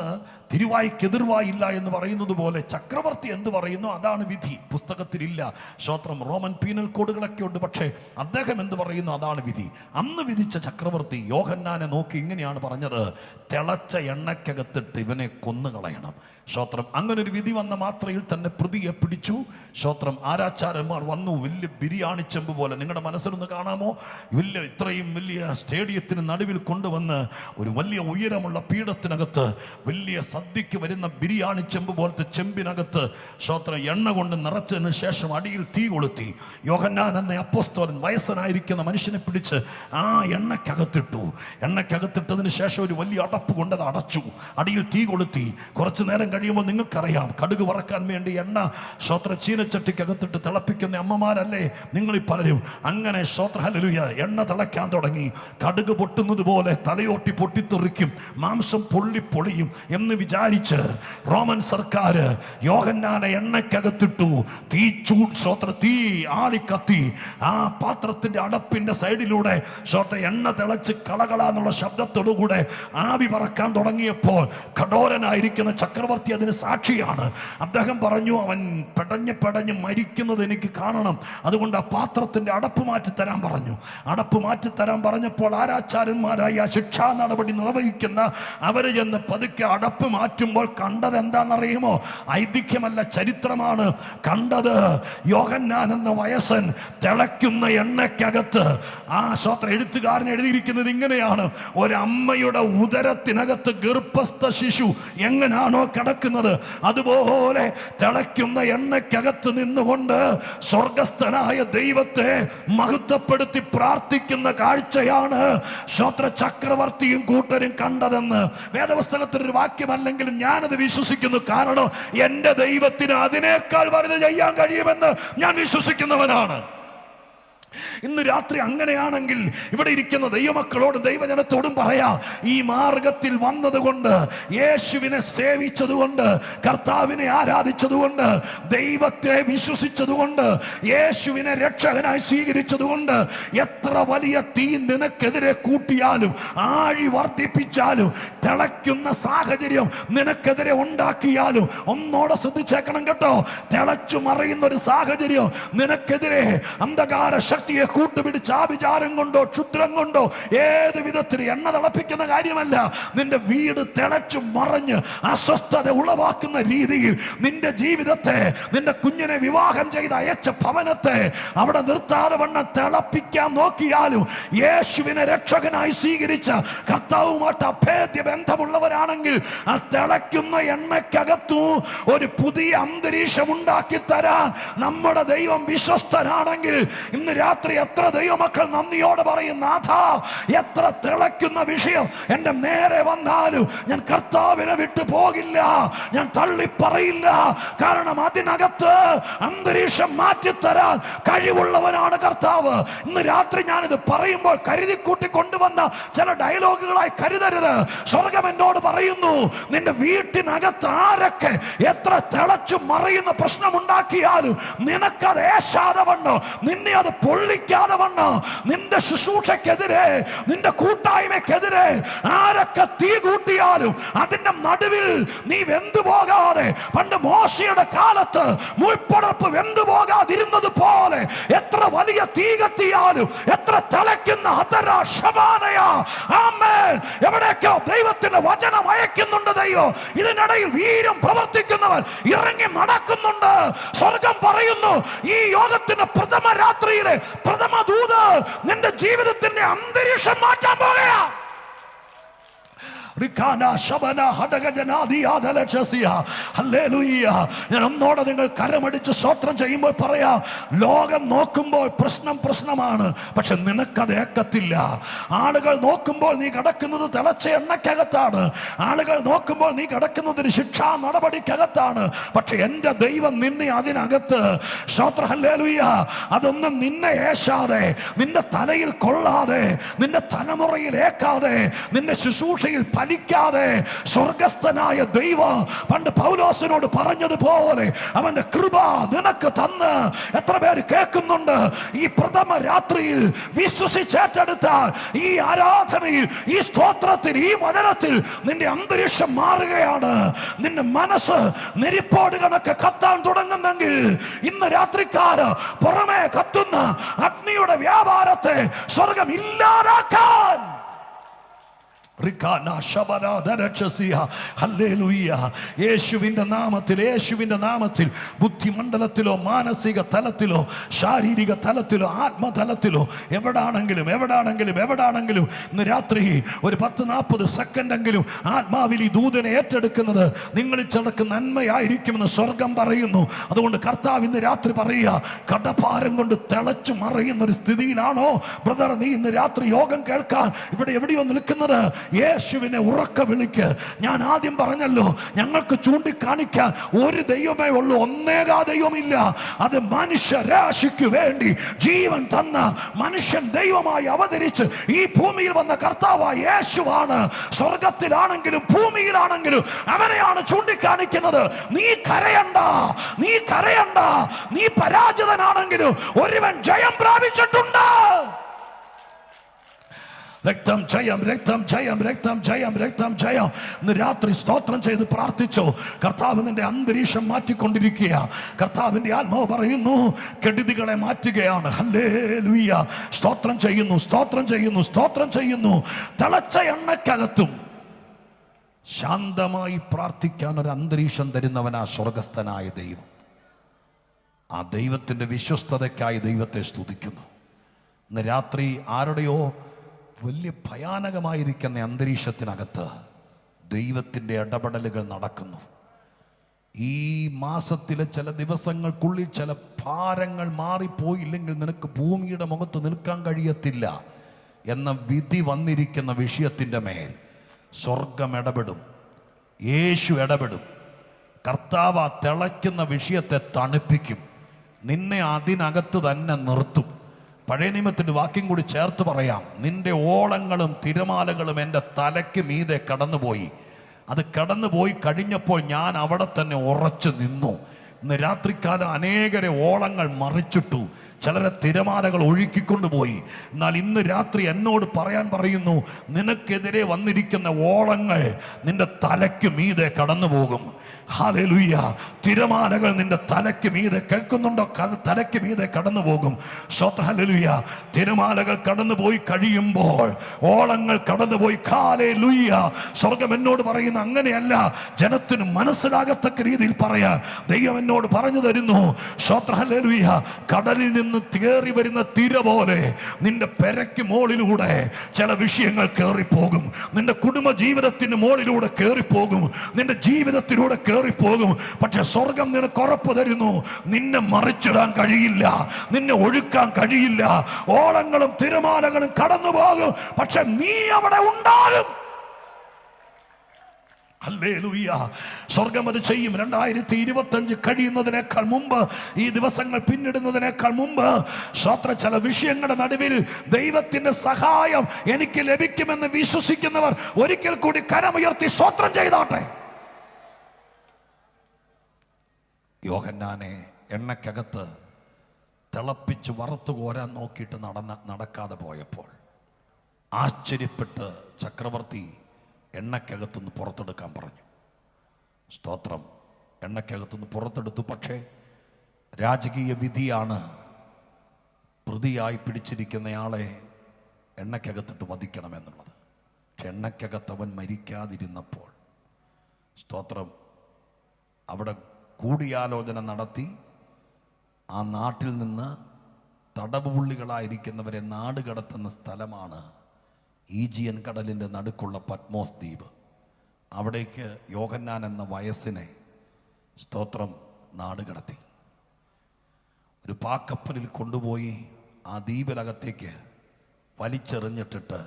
തിരുവായിക്കെതിർവായില്ല എന്ന് പറയുന്നത് പോലെ ചക്രവർത്തി എന്ത് പറയുന്നു അതാണ് വിധി. പുസ്തകത്തിലില്ല. സ്തോത്രം. റോമൻ പീനൽ കോഡുകളൊക്കെ ഉണ്ട്, പക്ഷേ അദ്ദേഹം എന്ത് പറയുന്നു അതാണ് വിധി. അന്ന് വിധിച്ച ചക്രവർത്തി യോഹന്നാനെ നോക്കി ഇങ്ങനെയാണ് പറഞ്ഞത്, തിളച്ച എണ്ണക്കകത്തിട്ട് ഇവനെ കൊന്നുകളയണം. സ്തോത്രം. അങ്ങനെ ഒരു വിധി വന്ന മാത്രയിൽ തന്നെ പ്രതിയെ പിടിച്ചു. സ്തോത്രം. ആരാച്ചാരന്മാർ വന്നു, വലിയ ബിരിയാണി ചെമ്പ് പോലെ, നിങ്ങളുടെ മനസ്സിലൊന്ന് കാണാമോ, ഇത്രയും വലിയ സ്റ്റേഡിയത്തിന് നടുവിൽ കൊണ്ടുവന്ന് ഒരു വലിയ ഉയരമുള്ള പീഠത്തിനകത്ത് വലിയ സദ്യക്ക് വരുന്ന ബിരിയാണി ചെമ്പ് പോലത്തെ ചെമ്പിനകത്ത് സ്തോത്രം എണ്ണ കൊണ്ട് നിറച്ചതിന് ശേഷം അടിയിൽ തീ കൊളുത്തി. യോഹന്നാൻ എന്ന അപ്പോസ്തലൻ വയസ്സനായിരിക്കുന്ന മനുഷ്യനെ പിടിച്ച് ആ എണ്ണക്കകത്തിട്ടു. എണ്ണക്കകത്തിട്ടതിന് ശേഷം ഒരു വലിയ അടപ്പ് കൊണ്ട് അത് അടച്ചു. അടിയിൽ തീ കൊളുത്തി. കുറച്ചു നേരം കഴിയുമ്പോൾ നിങ്ങൾക്കറിയാം, കടുക് വറക്കാൻ വേണ്ടി എണ്ണ സ്തോത്ര ചീനച്ചട്ടിക്കകത്തിട്ട് തിളപ്പിക്കുന്ന അമ്മമാരല്ലേ നിങ്ങളിൽ പലരും. അങ്ങനെ സ്തോത്ര ഹല്ലേലൂയ എണ്ണ തിളയ്ക്കാൻ തുടങ്ങി. കടുക് പൊട്ടുന്നത് പോലെ തലയോട്ടി പൊട്ടിത്തെറിക്കും, മാംസം പൊള്ളിപ്പൊളിയും എന്ന് വിചാരിച്ച് റോമൻ സർക്കാർ യോഹന്നാനെ എണ്ണക്കകത്തിട്ടു. തീ ആളിക്കത്തി. ആ പാത്രത്തിന്റെ അടപ്പിന്റെ സൈഡിലൂടെ എണ്ണ തിളച്ച് കളകളാന്നുള്ള ശബ്ദത്തോടുകൂടെ ആവി പറക്കാൻ തുടങ്ങിയപ്പോൾ കഠോരനായിരിക്കുന്ന ചക്രവർത്തി അതിന് സാക്ഷിയാണ്. അദ്ദേഹം പറഞ്ഞു, അവൻ പെടഞ്ഞ് മരിക്കുന്നത് എനിക്ക് കാണണം, അതുകൊണ്ട് ആ പാത്രത്തിന്റെ അടപ്പ് മാറ്റി തരാൻ പറഞ്ഞു. അടപ്പ് മാറ്റി തരാൻ പറഞ്ഞപ്പോൾ ആരാച്ചാരന്മാരായ ശിക്ഷാ നടപടി നിർവഹിക്കുന്ന അവര് ചെന്ന് പതുക്കെ അടപ്പ് മാറ്റുമ്പോൾ കണ്ടത് എന്താണെന്നറിയുമോ? ഐതിഹ്യമല്ല, ചരിത്രമാണ് കണ്ടത്. യോഹന്നാൻ എന്ന വയസ്സൻ തിളയ്ക്കുന്ന എണ്ണയ്ക്കകത്ത്, ആ സ്വത്ര എഴുത്തുകാരൻ എഴുതിയിരിക്കുന്നത് ഇങ്ങനെയാണ്: ഒരമ്മയുടെ ഉദരത്തിനകത്ത് ഗർഭസ്ഥ ശിശു എങ്ങനാണോ കിടക്കുന്നത് അതുപോലെ തിളയ്ക്കുന്ന എണ്ണയ്ക്കകത്ത് നിന്നുകൊണ്ട് സ്വർഗസ്ഥനായ ദൈവത്തെ മഹത്വപ്പെടുത്തി പ്രാർത്ഥിക്കുന്ന കാഴ്ചയാണ് ശ്രോത്ര ചക്രവർത്തിയും കൂട്ടരും കണ്ടതെന്ന് വേദപുസ്തകത്തിലൊരു വാക്യമല്ലെങ്കിലും ഞാനത് വിശ്വസിക്കുന്നു. കാരണം എൻ്റെ ദൈവത്തിന് അതിനേക്കാൾ വലുത് ചെയ്യാൻ കഴിയുമെന്ന് ഞാൻ വിശ്വസിക്കുന്നവനാണ്. ഇന്ന് രാത്രി അങ്ങനെയാണെങ്കിൽ ഇവിടെ ഇരിക്കുന്ന ദൈവമക്കളോടും ദൈവജനത്തോടും പറയാം, ഈ മാർഗത്തിൽ വന്നതുകൊണ്ട്, യേശുവിനെ സേവിച്ചതുകൊണ്ട്, കർത്താവിനെ ആരാധിച്ചതുകൊണ്ട്, ദൈവത്തെ വിശ്വസിച്ചതുകൊണ്ട്, യേശുവിനെ രക്ഷകനായി സ്വീകരിച്ചതുകൊണ്ട്, എത്ര വലിയ തീ നിനക്കെതിരെ കൂട്ടിയാലും ആഴി വർദ്ധിപ്പിച്ചാലും തിളയ്ക്കുന്ന സാഹചര്യം നിനക്കെതിരെ ഉണ്ടാക്കിയാലും, ഒന്നോടെ ശ്രദ്ധിച്ചേക്കണം കേട്ടോ, തിളച്ചു മറയുന്ന ഒരു സാഹചര്യം നിനക്കെതിരെ അന്ധകാര ശക്തിയെ കൂട്ടുപിടിച്ച് ആഭിചാരം കൊണ്ടോ ക്ഷുദ്രം കൊണ്ടോ ഏത് വിധത്തിൽ എണ്ണ തിളപ്പിക്കുന്ന കാര്യമല്ല, നിന്റെ വീട് തിളച്ചു മറഞ്ഞ് അസ്വസ്ഥത ഉളവാക്കുന്ന രീതിയിൽ നിന്റെ ജീവിതത്തെ, നിന്റെ കുഞ്ഞിനെ വിവാഹം ചെയ്ത് അയച്ച ഭവനത്തെ അവിടെ നിർത്താതെ വണ്ണം തിളപ്പിക്കാൻ നോക്കിയാലും, യേശുവിനെ രക്ഷകനായി സ്വീകരിച്ച കർത്താവുമായിട്ട് അഭേദ്യ ബന്ധമുള്ളവരാണെങ്കിൽ ആ തിളയ്ക്കുന്ന എണ്ണയ്ക്കകത്തു ഒരു പുതിയ അന്തരീക്ഷം ഉണ്ടാക്കി തരാൻ നമ്മുടെ ദൈവം വിശ്വസ്തനാണെങ്കിൽ, ഇന്ന് രാത്രി എത്ര ദൈവമക്കൾ നന്ദിയോടെ പറയും, നാഥാ, എത്ര തിളയ്ക്കുന്ന വിഷയം എന്റെ നേരെ വന്നാലും ഞാൻ കർത്താവിനെ വിട്ടു പോകില്ല, ഞാൻ തള്ളി പറയില്ല. കാരണം അതിനകത്ത് അന്തരീക്ഷം മാറ്റിത്തരാൻ കഴിവുള്ളവനാണ് കർത്താവ്. ഇന്ന് രാത്രി ഞാനിത് പറയുമ്പോൾ കരുതിക്കൂട്ടി കൊണ്ടുവന്ന ചില ഡയലോഗുകളായി കരുതരുത്. സ്വർഗം എന്നോട് പറയുന്നു, നിന്റെ വീട്ടിനകത്ത് ആരൊക്കെ എത്ര തിളച്ചു മറിയുന്ന പ്രശ്നമുണ്ടാക്കിയാലും നിനക്കത് ഏശാതെ വണ്ണോ, നിന്നെ അത് പൊള്ളിക്കാതെ വണ്ണോ, നിന്റെ ശുശ്രൂഷക്കെതിരെ, നിന്റെ കൂട്ടായ്മക്കെതിരെ ആരൊക്കെ തീ കൂട്ടിയാലും അതിന്റെ നടുവിൽ നീ വെന്തുപോകാതെ, പണ്ട് മോശയുടെ കാലത്ത് മുൾപ്പടർപ്പ് വെന്തുപോകാതിരുന്നത് പോലെ എത്ര വലിയ തീ കത്തിയാലും, എത്ര തിളയ്ക്കുന്ന എവിടേക്കോ ദൈവത്തിന്റെ വചനം അയക്കുന്നുണ്ട് ദൈവം. ഇതിനിടയിൽ വീര്യം പ്രവർത്തിക്കുന്നവൻ ഇറങ്ങി നടക്കുന്നുണ്ട്. സ്വർഗം പറയുന്നു, ഈ യോഗത്തിന്റെ പ്രഥമ രാത്രിയിലെ പ്രഥമ ദൂത് നിന്റെ ജീവിതത്തിന്റെ അന്തരീക്ഷം മാറ്റാൻ പോകുകയാ. ഞാൻ ഒന്നോടെ നിങ്ങൾ കരമടിച്ച് സ്തോത്രം ചെയ്യുമ്പോൾ പറയാം, ലോകം നോക്കുമ്പോൾ പ്രശ്നമാണ്, പക്ഷെ നിനക്കത് ഏക്കത്തില്ല. ആളുകൾ നോക്കുമ്പോൾ നീ കിടക്കുന്നത് തിളച്ച എണ്ണക്കകത്താണ്, ആളുകൾ നോക്കുമ്പോൾ നീ കിടക്കുന്നത് ഒരു ശിക്ഷാ നടപടിക്കകത്താണ്. പക്ഷെ എൻ്റെ ദൈവം നിന്നെ അതിനകത്ത്, സ്തോത്രം ഹല്ലേലൂയ, അതൊന്നും നിന്നെ ഏശാതെ, നിന്റെ തലയിൽ കൊള്ളാതെ, നിന്റെ തലമുറയിൽ ഏക്കാതെ, നിന്റെ ശുശ്രൂഷയിൽ ഫലിക്കാതെ, സ്വർഗസ്ഥനായ ദൈവം പണ്ട് പൗലോസിനോട് പറഞ്ഞതുപോലെ അവന്റെ കൃപ നിനക്ക് തന്ന് എത്ര പേര് കേൾക്കുന്നുണ്ട്? ഈ പ്രഥമ രാത്രിയിൽ വിശ്വസിച്ചേറ്റെടുത്താൽ, ഈ ആരാധനയിൽ, ഈ സ്തോത്രത്തിൽ, ഈ വചനത്തിൽ നിന്റെ അന്തരീക്ഷം മാറുകയാണ്. നിന്റെ മനസ്സ് നെരിപ്പോട് കണക്ക് കത്താൻ തുടങ്ങുന്നെങ്കിൽ, ഇന്ന് രാത്രിക്കാര് പുറമേ കത്തുന്ന അഗ്നിയുടെ വ്യാപാരത്തെ സ്വർഗം ഇല്ലാതാക്കാൻ യേശുവിന്റെ നാമത്തിൽ ബുദ്ധിമണ്ഡലത്തിലോ മാനസിക തലത്തിലോ ശാരീരിക തലത്തിലോ ആത്മതലത്തിലോ എവിടാണെങ്കിലും ഇന്ന് രാത്രി ഒരു 10-40 സെക്കൻഡെങ്കിലും ആത്മാവിൽ ഈ ദൂതനെ ഏറ്റെടുക്കുന്നത് നിങ്ങളിൽ ചിലർക്ക് നന്മയായിരിക്കുമെന്ന് സ്വർഗം പറയുന്നു. അതുകൊണ്ട് കർത്താവ് ഇന്ന് രാത്രി പറയുക, കടഭാരം കൊണ്ട് തിളച്ചു മറയുന്ന ഒരു സ്ഥിതിയിലാണോ ബ്രദർ നീ ഇന്ന് രാത്രി യോഗം കേൾക്കാൻ ഇവിടെ എവിടെയോ നിൽക്കുന്നത്? യേശുവിനെ ഉറക്ക വിളിക്ക്. ഞാൻ ആദ്യം പറഞ്ഞല്ലോ, ഞങ്ങൾക്ക് ചൂണ്ടിക്കാണിക്കാൻ ഒരു ദൈവമേ ഉള്ളൂ, ഒന്നേകാ ദൈവമില്ല. അത് മനുഷ്യരാശിക്ക് വേണ്ടി ജീവൻ തന്ന, മനുഷ്യൻ ദൈവമായി അവതരിച്ച് ഈ ഭൂമിയിൽ വന്ന കർത്താവായ യേശുവാണ്. സ്വർഗത്തിലാണെങ്കിലും ഭൂമിയിലാണെങ്കിലും അവനെയാണ് ചൂണ്ടിക്കാണിക്കുന്നത്. നീ കരയണ്ട, നീ പരാജിതനാണെങ്കിലും ഒരുവൻ ജയം പ്രാപിച്ചിട്ടുണ്ട്. രക്തം ജയം, രക്തം ജയം, രക്തം ജയം, രക്തം ജയം. ഇന്ന് രാത്രി സ്തോത്രം ചെയ്ത് പ്രാർത്ഥിച്ചോ. കർത്താവ് നിന്റെ അന്തരീക്ഷം മാറ്റിക്കൊണ്ടിരിക്കുക. കർത്താവിന്റെ ആത്മാവ് പറയുന്നു കെടുതികളെ മാറ്റുകയാണ്. ഹല്ലേലൂയ. സ്തോത്രം ചെയ്യുന്നു, സ്തോത്രം ചെയ്യുന്നു, സ്തോത്രം ചെയ്യുന്നു. തിളച്ച എണ്ണക്കകത്തും ശാന്തമായി പ്രാർത്ഥിക്കാൻ ഒരു അന്തരീക്ഷം തരുന്നവനാ സ്വർഗസ്ഥനായ ദൈവം. ആ ദൈവത്തിന്റെ വിശ്വസ്തതയ്ക്കായി ദൈവത്തെ സ്തുതിക്കുന്നു. ഇന്ന് രാത്രി ആരുടെയോ വലിയ ഭയാനകമായിരിക്കുന്ന അന്തരീക്ഷത്തിനകത്ത് ദൈവത്തിൻ്റെ ഇടപെടലുകൾ നടക്കുന്നു. ഈ മാസത്തിലെ ചില ദിവസങ്ങൾക്കുള്ളിൽ ചില ഭാരങ്ങൾ മാറിപ്പോയില്ലെങ്കിൽ നിനക്ക് ഭൂമിയുടെ മുഖത്ത് നിൽക്കാൻ കഴിയത്തില്ല എന്ന വിധി വന്നിരിക്കുന്ന വിഷയത്തിൻ്റെ മേൽ സ്വർഗം ഇടപെടും, യേശു ഇടപെടും. കർത്താവ് ആ തിളയ്ക്കുന്ന വിഷയത്തെ തണുപ്പിക്കും, നിന്നെ അതിനകത്ത് തന്നെ നിർത്തും. പഴയ നിയമത്തിൻ്റെ വാക്യം കൂടി ചേർത്ത് പറയാം. നിന്റെ ഓളങ്ങളും തിരമാലകളും എൻ്റെ തലയ്ക്ക് മീതെ കടന്നുപോയി. അത് കടന്നുപോയി കഴിഞ്ഞപ്പോൾ ഞാൻ അവിടെ തന്നെ ഉറച്ചു നിന്നു. ഇന്ന് രാത്രിക്കാലം അനേകരെ ഓളങ്ങൾ മറിച്ചിട്ടു, ചിലരെ തിരമാലകൾ ഒഴുക്കിക്കൊണ്ടുപോയി. എന്നാൽ ഇന്ന് രാത്രി എന്നോട് പറയാൻ പറയുന്നു, നിനക്കെതിരെ വന്നിരിക്കുന്ന ഓളങ്ങൾ നിന്റെ തലയ്ക്ക് മീതെ കടന്നു പോകും. ഹല്ലേലൂയ. തിരമാലകൾ നിന്റെ തലയ്ക്ക് മീതെ, കേൾക്കുന്നുണ്ടോ? തലയ്ക്ക് മീതെ കടന്നു പോകും. സ്തോത്രം. ഹല്ലേലൂയ. തിരമാലകൾ കടന്നുപോയി കഴിയുമ്പോൾ ഓളങ്ങൾ കടന്നുപോയി. ഹല്ലേലൂയ. സ്വർഗം എന്നോട് പറയുന്ന അങ്ങനെയല്ല, ജനത്തിന് മനസ്സിലാകത്തക്ക രീതിയിൽ പറയാൻ ദൈവം എന്നോട് പറഞ്ഞു തരുന്നു. സ്തോത്രം. ഹല്ലേലൂയ. കടലിൽ നിന്ന് കയറി വരുന്ന തിര പോലെ നിന്റെ പെരയ്ക്ക് മോളിലൂടെ ചില വിഷയങ്ങൾ കയറിപ്പോകും. നിന്റെ കുടുംബ ജീവിതത്തിന് മോളിലൂടെ കയറിപ്പോകും, നിന്റെ ജീവിതത്തിലൂടെ കയറിപ്പോകും. പക്ഷെ സ്വർഗം നിനക്ക് ഉറപ്പ് തരുന്നു, നിന്നെ മറിച്ചിടാൻ കഴിയില്ല, നിന്നെ ഒഴുക്കാൻ കഴിയില്ല. ഓളങ്ങളും തിരമാലകളും കടന്നു പോകും, പക്ഷെ നീ അവിടെ ഉണ്ടാകും. ഹല്ലേലൂയ. സ്വർഗം അത് ചെയ്യും. 2025 കഴിയുന്നതിനേക്കാൾ മുമ്പ്, ഈ ദിവസങ്ങൾ പിന്നിടുന്നതിനേക്കാൾ മുമ്പ്, സ്വത്ര ചില വിഷയങ്ങളുടെ നടുവിൽ ദൈവത്തിന്റെ സഹായം എനിക്ക് ലഭിക്കുമെന്ന് വിശ്വസിക്കുന്നവർ ഒരിക്കൽ കൂടി കരമുയർത്തി സ്വത്രം ചെയ്താട്ടെ. യോഹന്നാനെ എണ്ണക്കകത്ത് തിളപ്പിച്ച് വറുത്തു കോരാൻ നോക്കിയിട്ട് നടക്കാതെ പോയപ്പോൾ ആശ്ചര്യപ്പെട്ട് ചക്രവർത്തി എണ്ണക്കകത്തുനിന്ന് പുറത്തെടുക്കാൻ പറഞ്ഞു. സ്തോത്രം. എണ്ണക്കകത്തുനിന്ന് പുറത്തെടുത്തു. പക്ഷേ രാജകീയ വിധിയാണ് പ്രതിയായി പിടിച്ചിരിക്കുന്നയാളെ എണ്ണക്കകത്തിട്ട് വധിക്കണമെന്നുള്ളത്. പക്ഷെ എണ്ണക്കകത്ത് അവൻ മരിക്കാതിരുന്നപ്പോൾ, സ്തോത്രം, അവിടെ കൂടിയാലോചന നടത്തി ആ നാട്ടിൽ നിന്ന് തടവുപുള്ളികളായിരിക്കുന്നവരെ നാട് കടത്തുന്ന സ്ഥലമാണ് ഈജിയൻ കടലിൻ്റെ നടുക്കുള്ള പത്മോസ് ദ്വീപ്. അവിടേക്ക് യോഹന്നാൻ എന്ന വയസ്സിനെ, സ്തോത്രം, നാട് കടത്തി. ഒരു പാക്കപ്പലിൽ കൊണ്ടുപോയി ആ ദ്വീപിലകത്തേക്ക് വലിച്ചെറിഞ്ഞിട്ടിട്ട്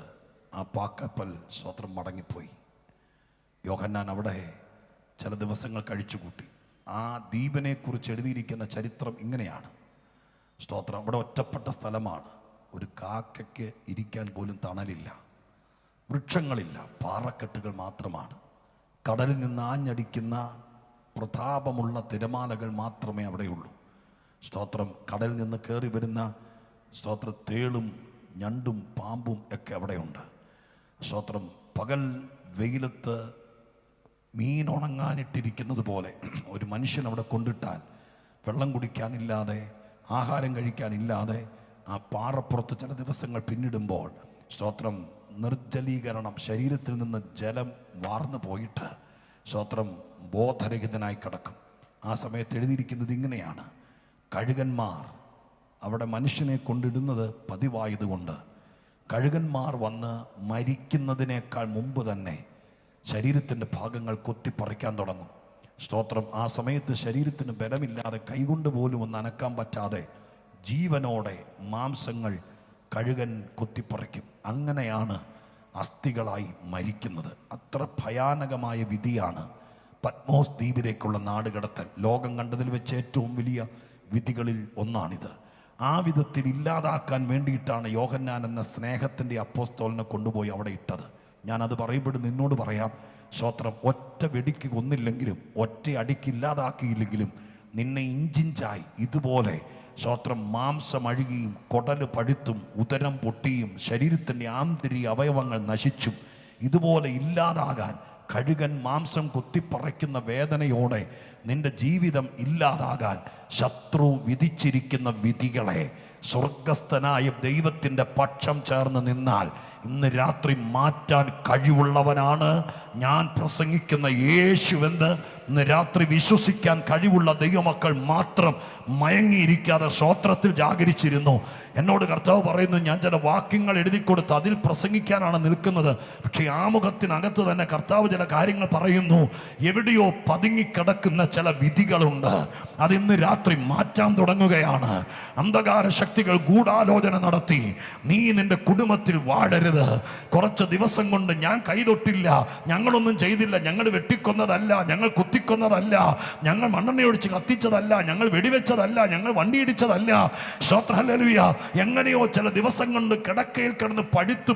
ആ പാക്കപ്പൽ, സ്തോത്രം, മടങ്ങിപ്പോയി. യോഹന്നാൻ അവിടെ ചില ദിവസങ്ങൾ കഴിച്ചുകൂട്ടി. ആ ദ്വീപിനെക്കുറിച്ച് എഴുതിയിരിക്കുന്ന ചരിത്രം ഇങ്ങനെയാണ്. സ്തോത്രം. അവിടെ ഒറ്റപ്പെട്ട സ്ഥലമാണ്. ഒരു കാക്കയ്ക്ക് ഇരിക്കാൻ പോലും തണലില്ല, വൃക്ഷങ്ങളില്ല, പാറക്കെട്ടുകൾ മാത്രമാണ്. കടലിൽ നിന്ന് ആഞ്ഞടിക്കുന്ന പ്രതാപമുള്ള തിരമാലകൾ മാത്രമേ അവിടെയുള്ളൂ. സ്തോത്രം. കടലിൽ നിന്ന് കയറി വരുന്ന, സ്തോത്രം, തേളും ഞണ്ടും പാമ്പും ഒക്കെ അവിടെയുണ്ട്. സ്തോത്രം. പകൽ വെയിലത്ത് മീൻ ഉണങ്ങാനിട്ടിരിക്കുന്നത് പോലെ ഒരു മനുഷ്യൻ അവിടെ കൊണ്ടിട്ടാൽ വെള്ളം കുടിക്കാനില്ലാതെ, ആഹാരം കഴിക്കാനില്ലാതെ ആ പാറപ്പുറത്ത് ചില ദിവസങ്ങൾ പിന്നിടുമ്പോൾ, സ്തോത്രം, നിർജ്ജലീകരണം, ശരീരത്തിൽ നിന്ന് ജലം വാർന്നു പോയിട്ട്, സ്തോത്രം, ബോധരഹിതനായി കിടക്കും. ആ സമയത്ത് എഴുതിയിരിക്കുന്നത് ഇങ്ങനെയാണ്: കഴുകന്മാർ അവിടെ മനുഷ്യനെ കൊണ്ടിടുന്നത് പതിവായതുകൊണ്ട് കഴുകന്മാർ വന്ന് മരിക്കുന്നതിനേക്കാൾ മുമ്പ് തന്നെ ശരീരത്തിൻ്റെ ഭാഗങ്ങൾ കൊത്തിപ്പറിക്കാൻ തുടങ്ങും. സ്തോത്രം. ആ സമയത്ത് ശരീരത്തിന് ബലമില്ലാതെ, കൈകൊണ്ട് പോലും ഒന്ന് അനക്കാൻ പറ്റാതെ ജീവനോടെ മാംസങ്ങൾ കഴുകൻ കൊത്തിപ്പറിക്കും. അങ്ങനെയാണ് അസ്ഥികളായി മരിക്കുന്നത്. അത്ര ഭയാനകമായ വിധിയാണ് പത്മോസ് ദ്വീപിലേക്കുള്ള നാടുകടത്തൽ. ലോകം കണ്ടതിൽ വെച്ച് ഏറ്റവും വലിയ വിധികളിൽ ഒന്നാണിത്. ആ വിധത്തിൽ ഇല്ലാതാക്കാൻ വേണ്ടിയിട്ടാണ് യോഹന്നാൻ എന്ന സ്നേഹത്തിൻ്റെ അപ്പോസ്തലനെ കൊണ്ടുപോയി അവിടെ ഇട്ടത്. ഞാനത് പറയുമ്പോൾ നിന്നോട് പറയാം, സ്തോത്രം, ഒറ്റ വെടിക്ക് കൊന്നില്ലെങ്കിലും, ഒറ്റ അടിക്ക് ഇല്ലാതാക്കിയില്ലെങ്കിലും, നിന്നെ ഇഞ്ചിഞ്ചായി ഇതുപോലെ സ്വത്രം മാംസം അഴുകിയും കുടല് പഴുത്തും ഉദരം പൊട്ടിയും ശരീരത്തിൻ്റെ ആന്തരിക അവയവങ്ങൾ നശിച്ചും ഇതുപോലെ ഇല്ലാതാകാൻ കഴുകൻ മാംസം കുത്തിപ്പറയ്ക്കുന്ന വേദനയോടെ നിന്റെ ജീവിതം ഇല്ലാതാകാൻ ശത്രു വിധിച്ചിരിക്കുന്ന വിധികളെ സ്വർഗസ്ഥനായ ദൈവത്തിൻ്റെ പക്ഷം ചേർന്ന് നിന്നാൽ ഇന്ന് രാത്രി മാറ്റാൻ കഴിവുള്ളവനാണ് ഞാൻ പ്രസംഗിക്കുന്ന യേശുവെന്ന് ഇന്ന് രാത്രി വിശ്വസിക്കാൻ കഴിവുള്ള ദൈവമക്കൾ മാത്രം മയങ്ങിയിരിക്കാതെ സ്തോത്രത്തിൽ ജാഗരിച്ചിരുന്നു. എന്നോട് കർത്താവ് പറയുന്നു, ഞാൻ ചില വാക്യങ്ങൾ എഴുതിക്കൊടുത്ത് അതിൽ പ്രസംഗിക്കാനാണ് നിൽക്കുന്നത്. പക്ഷേ ആമുഖത്തിനകത്ത് തന്നെ കർത്താവ് ചില കാര്യങ്ങൾ പറയുന്നു. എവിടെയോ പതുങ്ങിക്കിടക്കുന്ന ചില വിധികളുണ്ട്, അതിന്ന് രാത്രി മാറ്റാൻ തുടങ്ങുകയാണ്. അന്ധകാര ശക്തികൾ ഗൂഢാലോചന നടത്തി നീ നിന്റെ കുടുംബത്തിൽ വാഴരുത്, കുറച്ച് ദിവസം കൊണ്ട് ഞാൻ കൈതൊട്ടില്ല, ഞങ്ങളൊന്നും ചെയ്തില്ല, ഞങ്ങൾ വെട്ടിക്കൊന്നതല്ല, ഞങ്ങൾ കുത്തിക്കൊന്നതല്ല, ഞങ്ങൾ മണ്ണെണ്ണയൊഴിച്ച് കത്തിച്ചതല്ല, ഞങ്ങൾ വെടിവെച്ചതല്ല, ഞങ്ങൾ വണ്ടി ഇടിച്ചതല്ല. സ്തോത്രം, ഹല്ലേലൂയ. എങ്ങനെയോ ചില ദിവസം കൊണ്ട് കിടക്കയിൽ കിടന്ന്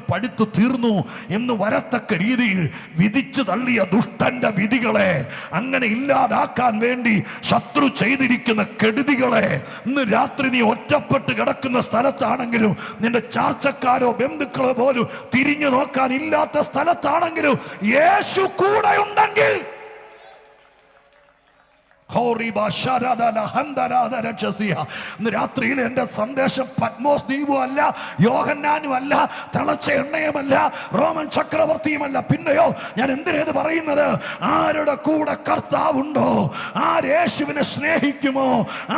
പഴുത്തു തീർന്നു എന്ന് വരത്തക്ക രീതിയിൽ വിധിച്ചു തള്ളിയ ദുഷ്ടന്റെ വിധികളെ അങ്ങനെ ഇല്ലാതാക്കാൻ വേണ്ടി ശത്രു ചെയ്തിരിക്കുന്ന കെടുതികളെ ഇന്ന് രാത്രി നീ ഒറ്റപ്പെട്ട് കിടക്കുന്ന സ്ഥലത്താണെങ്കിലും, നിന്റെ ചാർച്ചക്കാരോ ബന്ധുക്കളോ പോലും തിരിഞ്ഞു നോക്കാൻ ഇല്ലാത്ത സ്ഥലത്താണെങ്കിലും യേശു കൂടെ ഉണ്ടെങ്കിൽ രാത്രിയിൽ എന്റെ സന്ദേശം പത്മോസ് ദ്വീപും അല്ല, യോഹന്നാനും അല്ല, തിളച്ച എണ്ണയുമല്ല, റോമൻ ചക്രവർത്തിയുമല്ല. പിന്നെയോ ഞാൻ എന്തിനേത് പറയുന്നത്? ആരുടെ കൂടെ കർത്താവുണ്ടോ, ആര് യേശുവിനെ സ്നേഹിക്കുമോ,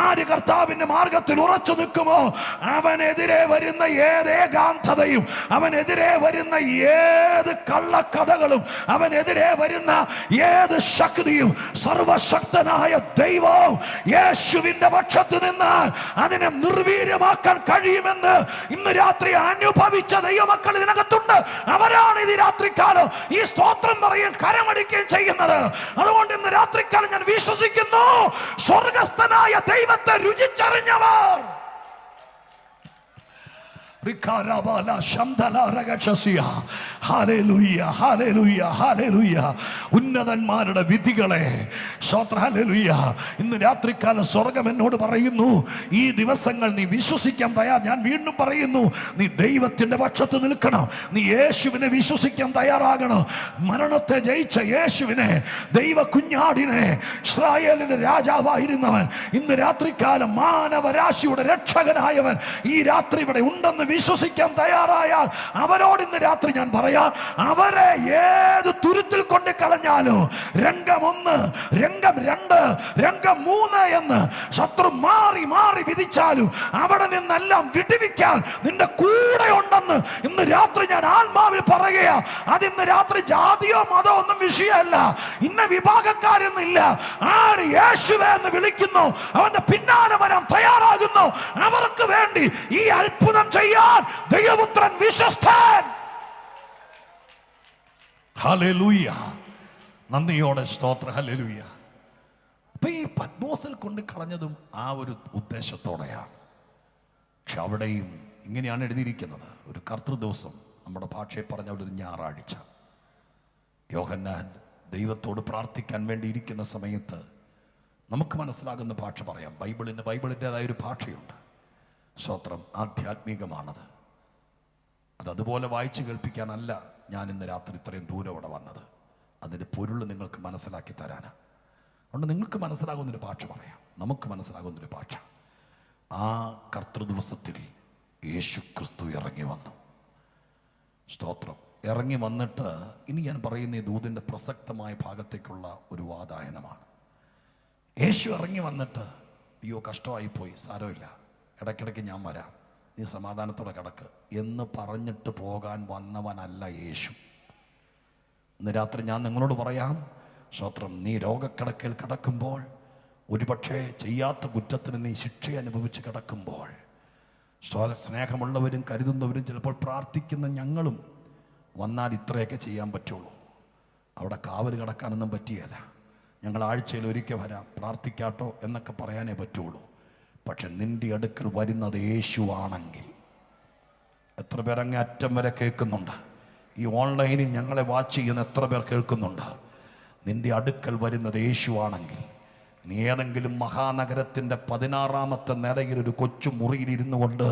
ആര് കർത്താവിന്റെ മാർഗത്തിൽ ഉറച്ചു നിൽക്കുമോ, അവനെതിരെ വരുന്ന ഏത് ഏകാന്തതയും, അവനെതിരെ വരുന്ന ഏത് കള്ളക്കഥകളും, അവനെതിരെ വരുന്ന ഏത് ശക്തിയും സർവശക്തനായ ദൈവം യേശുവിന്റെ പക്ഷത്ത് നിന്ന് അതിനെ നിർവീര്യമാക്കാൻ കഴിയുമെന്ന് ഇന്ന് രാത്രി അനുഭവിച്ച ദൈവമക്കൾ ഇതിനകത്തുണ്ട്. അവരാണ് ഇത് രാത്രിക്കാലം ഈ സ്തോത്രം പറയും കരമടിക്കുകയും ചെയ്യുന്നത്. അതുകൊണ്ട് ഇന്ന് രാത്രിക്കാലം ഞാൻ വിശ്വസിക്കുന്നു, സ്വർഗസ്ഥനായ ദൈവത്തെ രുചിച്ചറിഞ്ഞവർ ഉന്നതന്മാരുടെ വിധികളെ ഇന്ന് രാത്രിക്കാലം സ്വർഗം എന്നോട് പറയുന്നു, ഈ ദിവസങ്ങൾ നീ വിശ്വസിക്കാൻ തയ്യാർ. ഞാൻ വീണ്ടും പറയുന്നു, നീ ദൈവത്തിന്റെ പക്ഷത്ത് നിൽക്കണം, നീ യേശുവിനെ വിശ്വസിക്കാൻ തയ്യാറാകണം. മരണത്തെ ജയിച്ച യേശുവിനെ, ദൈവ കുഞ്ഞാടിനെ, ഇസ്രായേലിന്റെ രാജാവായിരുന്നവൻ, ഇന്ന് രാത്രിക്കാലം മാനവരാശിയുടെ രക്ഷകനായവൻ ഈ രാത്രി ഇവിടെ ഉണ്ടെന്ന് വിശ്വസിക്കാൻ തയ്യാറായാൽ അവരോട് ഇന്ന് രാത്രി ഞാൻ പറയാം, അവരെ ഏത് തുരുത്തിൽ കൊണ്ട് കളഞ്ഞാലും രംഗം 1, രംഗം 2, രംഗം 3 എന്ന് ശത്രു മാറി മാറി വിധിച്ചാലും അവിടെ നിന്നെല്ലാം വിടുവിക്കാൻ നിന്റെ കൂടെ ഉണ്ടെന്ന് ഇന്ന് രാത്രി ഞാൻ ആത്മാവിൽ പറയുക. അതിന്ന് രാത്രി ജാതിയോ മതമോ ഒന്നും വിഷയമല്ല, ഇന്ന വിഭാഗക്കാരെന്നില്ല. ആര് യേശുവേ എന്ന് വിളിക്കുന്നു, അവന്റെ പിന്നാലെ വരാൻ തയ്യാറാകുന്നു, അവർക്ക് വേണ്ടി ഈ അത്ഭുതം ചെയ്യാൻ ദൈവപുത്രൻ വിശ്വസ്തൻ. ഹല്ലേലൂയ. നന്ദിയോടെ സ്തോത്രം. ഹല്ലേലൂയ. അപ്പൊ ഈ പത്മോസിൽ കൊണ്ട് കളഞ്ഞതും ആ ഒരു ഉദ്ദേശത്തോടെയാണ്. പക്ഷെ അവിടെയും ഇങ്ങനെയാണ് എഴുതിയിരിക്കുന്നത്, ഒരു കർത്തൃദിവസം, നമ്മുടെ ഭാഷയിൽ പറഞ്ഞ ഒരു ഞായറാഴ്ച, യോഹന്നാൻ ദൈവത്തോട് പ്രാർത്ഥിക്കാൻ വേണ്ടി ഇരിക്കുന്ന സമയത്ത് നമുക്ക് മനസ്സിലാകുന്ന ഭാഷ പറയാം. ബൈബിളിൻ്റെതായ ഒരു ഭാഷയുണ്ട്. സ്തോത്രം, ആധ്യാത്മികമാണത്. അതുപോലെ വായിച്ച് കേൾപ്പിക്കാനല്ല ഞാൻ ഇന്ന് രാത്രി ഇത്രയും ദൂരം ഇവിടെ വന്നത്. അതിൻ്റെ പൊരുൾ നിങ്ങൾക്ക് മനസ്സിലാക്കി തരാനാണ്. അതുകൊണ്ട് നിങ്ങൾക്ക് മനസ്സിലാകുന്നൊരു ഭാഷ പറയാം, നമുക്ക് മനസ്സിലാകുന്നൊരു ഭാഷ. ആ കർത്തൃദിവസത്തിൽ യേശു ക്രിസ്തു ഇറങ്ങി വന്നു. സ്തോത്രം. ഇറങ്ങി വന്നിട്ട് ഇനി ഞാൻ പറയുന്ന ഈ ദൂതിൻ്റെ പ്രസക്തമായ ഭാഗത്തേക്കുള്ള ഒരു വാതായനമാണ്. യേശു ഇറങ്ങി വന്നിട്ട്, അയ്യോ കഷ്ടമായിപ്പോയി, സാരമില്ല, ഇടയ്ക്കിടയ്ക്ക് ഞാൻ വരാം, നീ സമാധാനത്തോടെ കിടക്ക് എന്ന് പറഞ്ഞിട്ട് പോകാൻ വന്നവനല്ല യേശു. ഇന്ന് രാത്രി ഞാൻ നിങ്ങളോട് പറയാം, സ്തോത്രം, നീ രോഗക്കിടക്കയിൽ കിടക്കുമ്പോൾ, ഒരുപക്ഷെ ചെയ്യാത്ത കുറ്റത്തിന് നീ ശിക്ഷ അനുഭവിച്ച് കിടക്കുമ്പോൾ, സ്നേഹമുള്ളവരും കരുതുന്നവരും ചിലപ്പോൾ പ്രാർത്ഥിക്കുന്ന ഞങ്ങളും വന്നാൽ ഇത്രയൊക്കെ ചെയ്യാൻ പറ്റുള്ളൂ. അവിടെ കാവൽ കിടക്കാനൊന്നും പറ്റിയല്ല. ഞങ്ങൾ ആഴ്ചയിൽ ഒരിക്കൽ വരാം, പ്രാർത്ഥിക്കാട്ടോ എന്നൊക്കെ പറയാനേ പറ്റുള്ളൂ. പക്ഷെ നിന്റെ അടുക്കൽ വരുന്നത് യേശുവാണെങ്കിൽ, എത്ര പേർ അങ്ങേ അറ്റം വരെ കേൾക്കുന്നുണ്ട്? ഈ ഓൺലൈനിൽ ഞങ്ങളെ വാച്ച് ചെയ്യുന്ന എത്ര പേർ കേൾക്കുന്നുണ്ട്? നിന്റെ അടുക്കൽ വരുന്നത് യേശുവാണെങ്കിൽ നീ ഏതെങ്കിലും മഹാനഗരത്തിൻ്റെ 16ാമത്തെ നിലയിൽ ഒരു കൊച്ചു മുറിയിലിരുന്നു കൊണ്ട്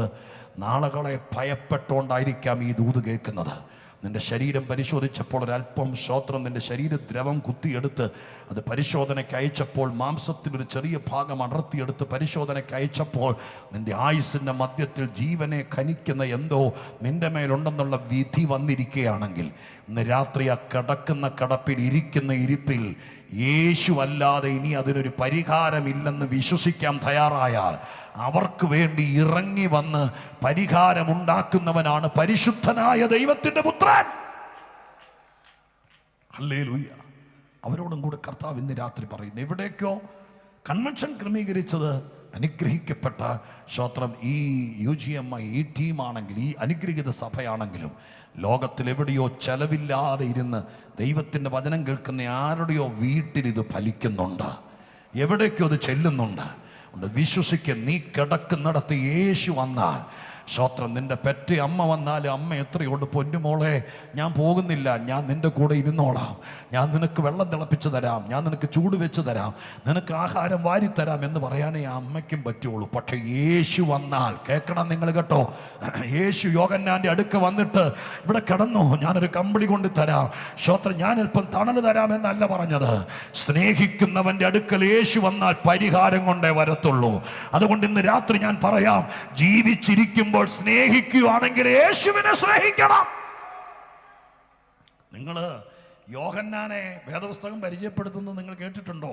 നാളുകളെ ഭയപ്പെട്ടുകൊണ്ടായിരിക്കാം ഈ ദൂത് കേൾക്കുന്നത്. നിന്റെ ശരീരം പരിശോധിച്ചപ്പോൾ ഒരല്പം ശ്രോത്രം നിന്റെ ശരീരദ്രവം കുത്തിയെടുത്ത് അത് പരിശോധനയ്ക്ക് അയച്ചപ്പോൾ മാംസത്തിനൊരു ചെറിയ ഭാഗം അടർത്തിയെടുത്ത് പരിശോധനയ്ക്ക് അയച്ചപ്പോൾ നിന്റെ ആയുസ്സിൻ്റെ മധ്യത്തിൽ ജീവനെ ഖനിക്കുന്ന എന്തോ നിന്റെ മേലുണ്ടെന്നുള്ള വിധി വന്നിരിക്കുകയാണെങ്കിൽ ഇന്ന് രാത്രി ആ കിടക്കുന്ന കിടപ്പിൽ ഇരിക്കുന്ന ഇരിപ്പിൽ യേശു അല്ലാതെ ഇനി അതിനൊരു പരിഹാരമില്ലെന്ന് വിശ്വസിക്കാൻ തയ്യാറായാൽ അവർക്ക് വേണ്ടി ഇറങ്ങി വന്ന് പരിഹാരമുണ്ടാക്കുന്നവനാണ് പരിശുദ്ധനായ ദൈവത്തിന്റെ പുത്രൻ. ഹല്ലേലൂയ. അവരോടും കൂടെ കർത്താവ് ഇന്ന് രാത്രി പറയുന്നു, എവിടേക്കോ കൺവെൻഷൻ ക്രമീകരിച്ചത് അനുഗ്രഹിക്കപ്പെട്ട ശ്രോത്രം ഈ UGMI ഈ ടീമാണെങ്കിൽ ഈ അനുഗ്രഹീത സഭയാണെങ്കിലും ലോകത്തിലെവിടെയോ ചെലവില്ലാതെ ഇരുന്ന് ദൈവത്തിൻ്റെ വചനം കേൾക്കുന്ന ആരുടെയോ വീട്ടിൽ ഇത് ഫലിക്കുന്നുണ്ട്, എവിടേക്കോ അത് ചെല്ലുന്നുണ്ട്. വിശ്വസിക്കുക, നീ കിടക്കുന്നിടത്ത് യേശു വന്നാൽ ശ്രോത്രം നിന്റെ പെറ്റ അമ്മ വന്നാലും അമ്മ എത്രയുണ്ട് പൊന്നുമോളെ ഞാൻ പോകുന്നില്ല, ഞാൻ നിന്റെ കൂടെ ഇരുന്നോളാം, ഞാൻ നിനക്ക് വെള്ളം തിളപ്പിച്ച് തരാം, ഞാൻ നിനക്ക് ചൂട് വെച്ച് തരാം, നിനക്ക് ആഹാരം വാരിത്തരാം എന്ന് പറയാനേ ആ അമ്മയ്ക്കും പറ്റുള്ളൂ. പക്ഷെ യേശു വന്നാൽ, കേൾക്കണം നിങ്ങൾ കേട്ടോ, യേശു യോഹന്നാൻ്റെ അടുക്ക വന്നിട്ട് ഇവിടെ കിടന്നു, ഞാനൊരു കമ്പിളി കൊണ്ട് തരാം, ശ്രോത്രം ഞാൻ അല്പം തണൽ തരാമെന്നല്ല പറഞ്ഞത്. സ്നേഹിക്കുന്നവൻ്റെ അടുക്കൽ യേശു വന്നാൽ പരിഹാരം കൊണ്ടേ വരത്തുള്ളൂ. അതുകൊണ്ട് ഇന്ന് രാത്രി ഞാൻ പറയാം, ജീവിച്ചിരിക്കുമ്പോൾ സ്നേഹിക്കുകയാണെങ്കിൽ യേശുവിനെ സ്നേഹിക്കണം. നിങ്ങൾ യോഹന്നാനെ വേദപുസ്തകം പരിചയപ്പെടുത്തുന്നത് നിങ്ങൾ കേട്ടിട്ടുണ്ടോ?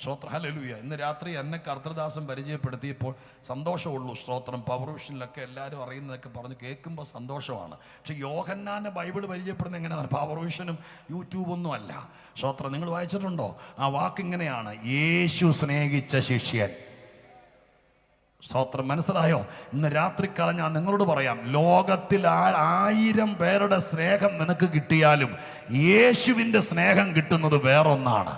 സ്തോത്രം, ഹല്ലേലൂയ. ഇന്ന് രാത്രി എന്നെ കർത്തൃദാസൻ പരിചയപ്പെടുത്തിയപ്പോൾ സന്തോഷമുള്ളൂ. സ്തോത്രം, പവർ വിഷനിലൊക്കെ എല്ലാവരും അറിയുന്നതൊക്കെ പറഞ്ഞ് കേൾക്കുമ്പോൾ സന്തോഷമാണ്. പക്ഷെ യോഹന്നാനെ ബൈബിൾ പരിചയപ്പെടുന്നത് എങ്ങനെയാണ്? പവർ വിഷനും യൂട്യൂബൊന്നും അല്ല. സ്തോത്രം, നിങ്ങൾ വായിച്ചിട്ടുണ്ടോ? ആ വാക്കിങ്ങനെയാണ്, യേശു സ്നേഹിച്ച ശിഷ്യൻ. സ്തോത്രം, മനസ്സിലായോ? ഇന്ന് രാത്രിക്കാലം ഞാൻ നിങ്ങളോട് പറയാം, ലോകത്തിൽ 1000 പേരുടെ സ്നേഹം നിനക്ക് കിട്ടിയാലും യേശുവിൻ്റെ സ്നേഹം കിട്ടുന്നത് വേറൊന്നാണ്.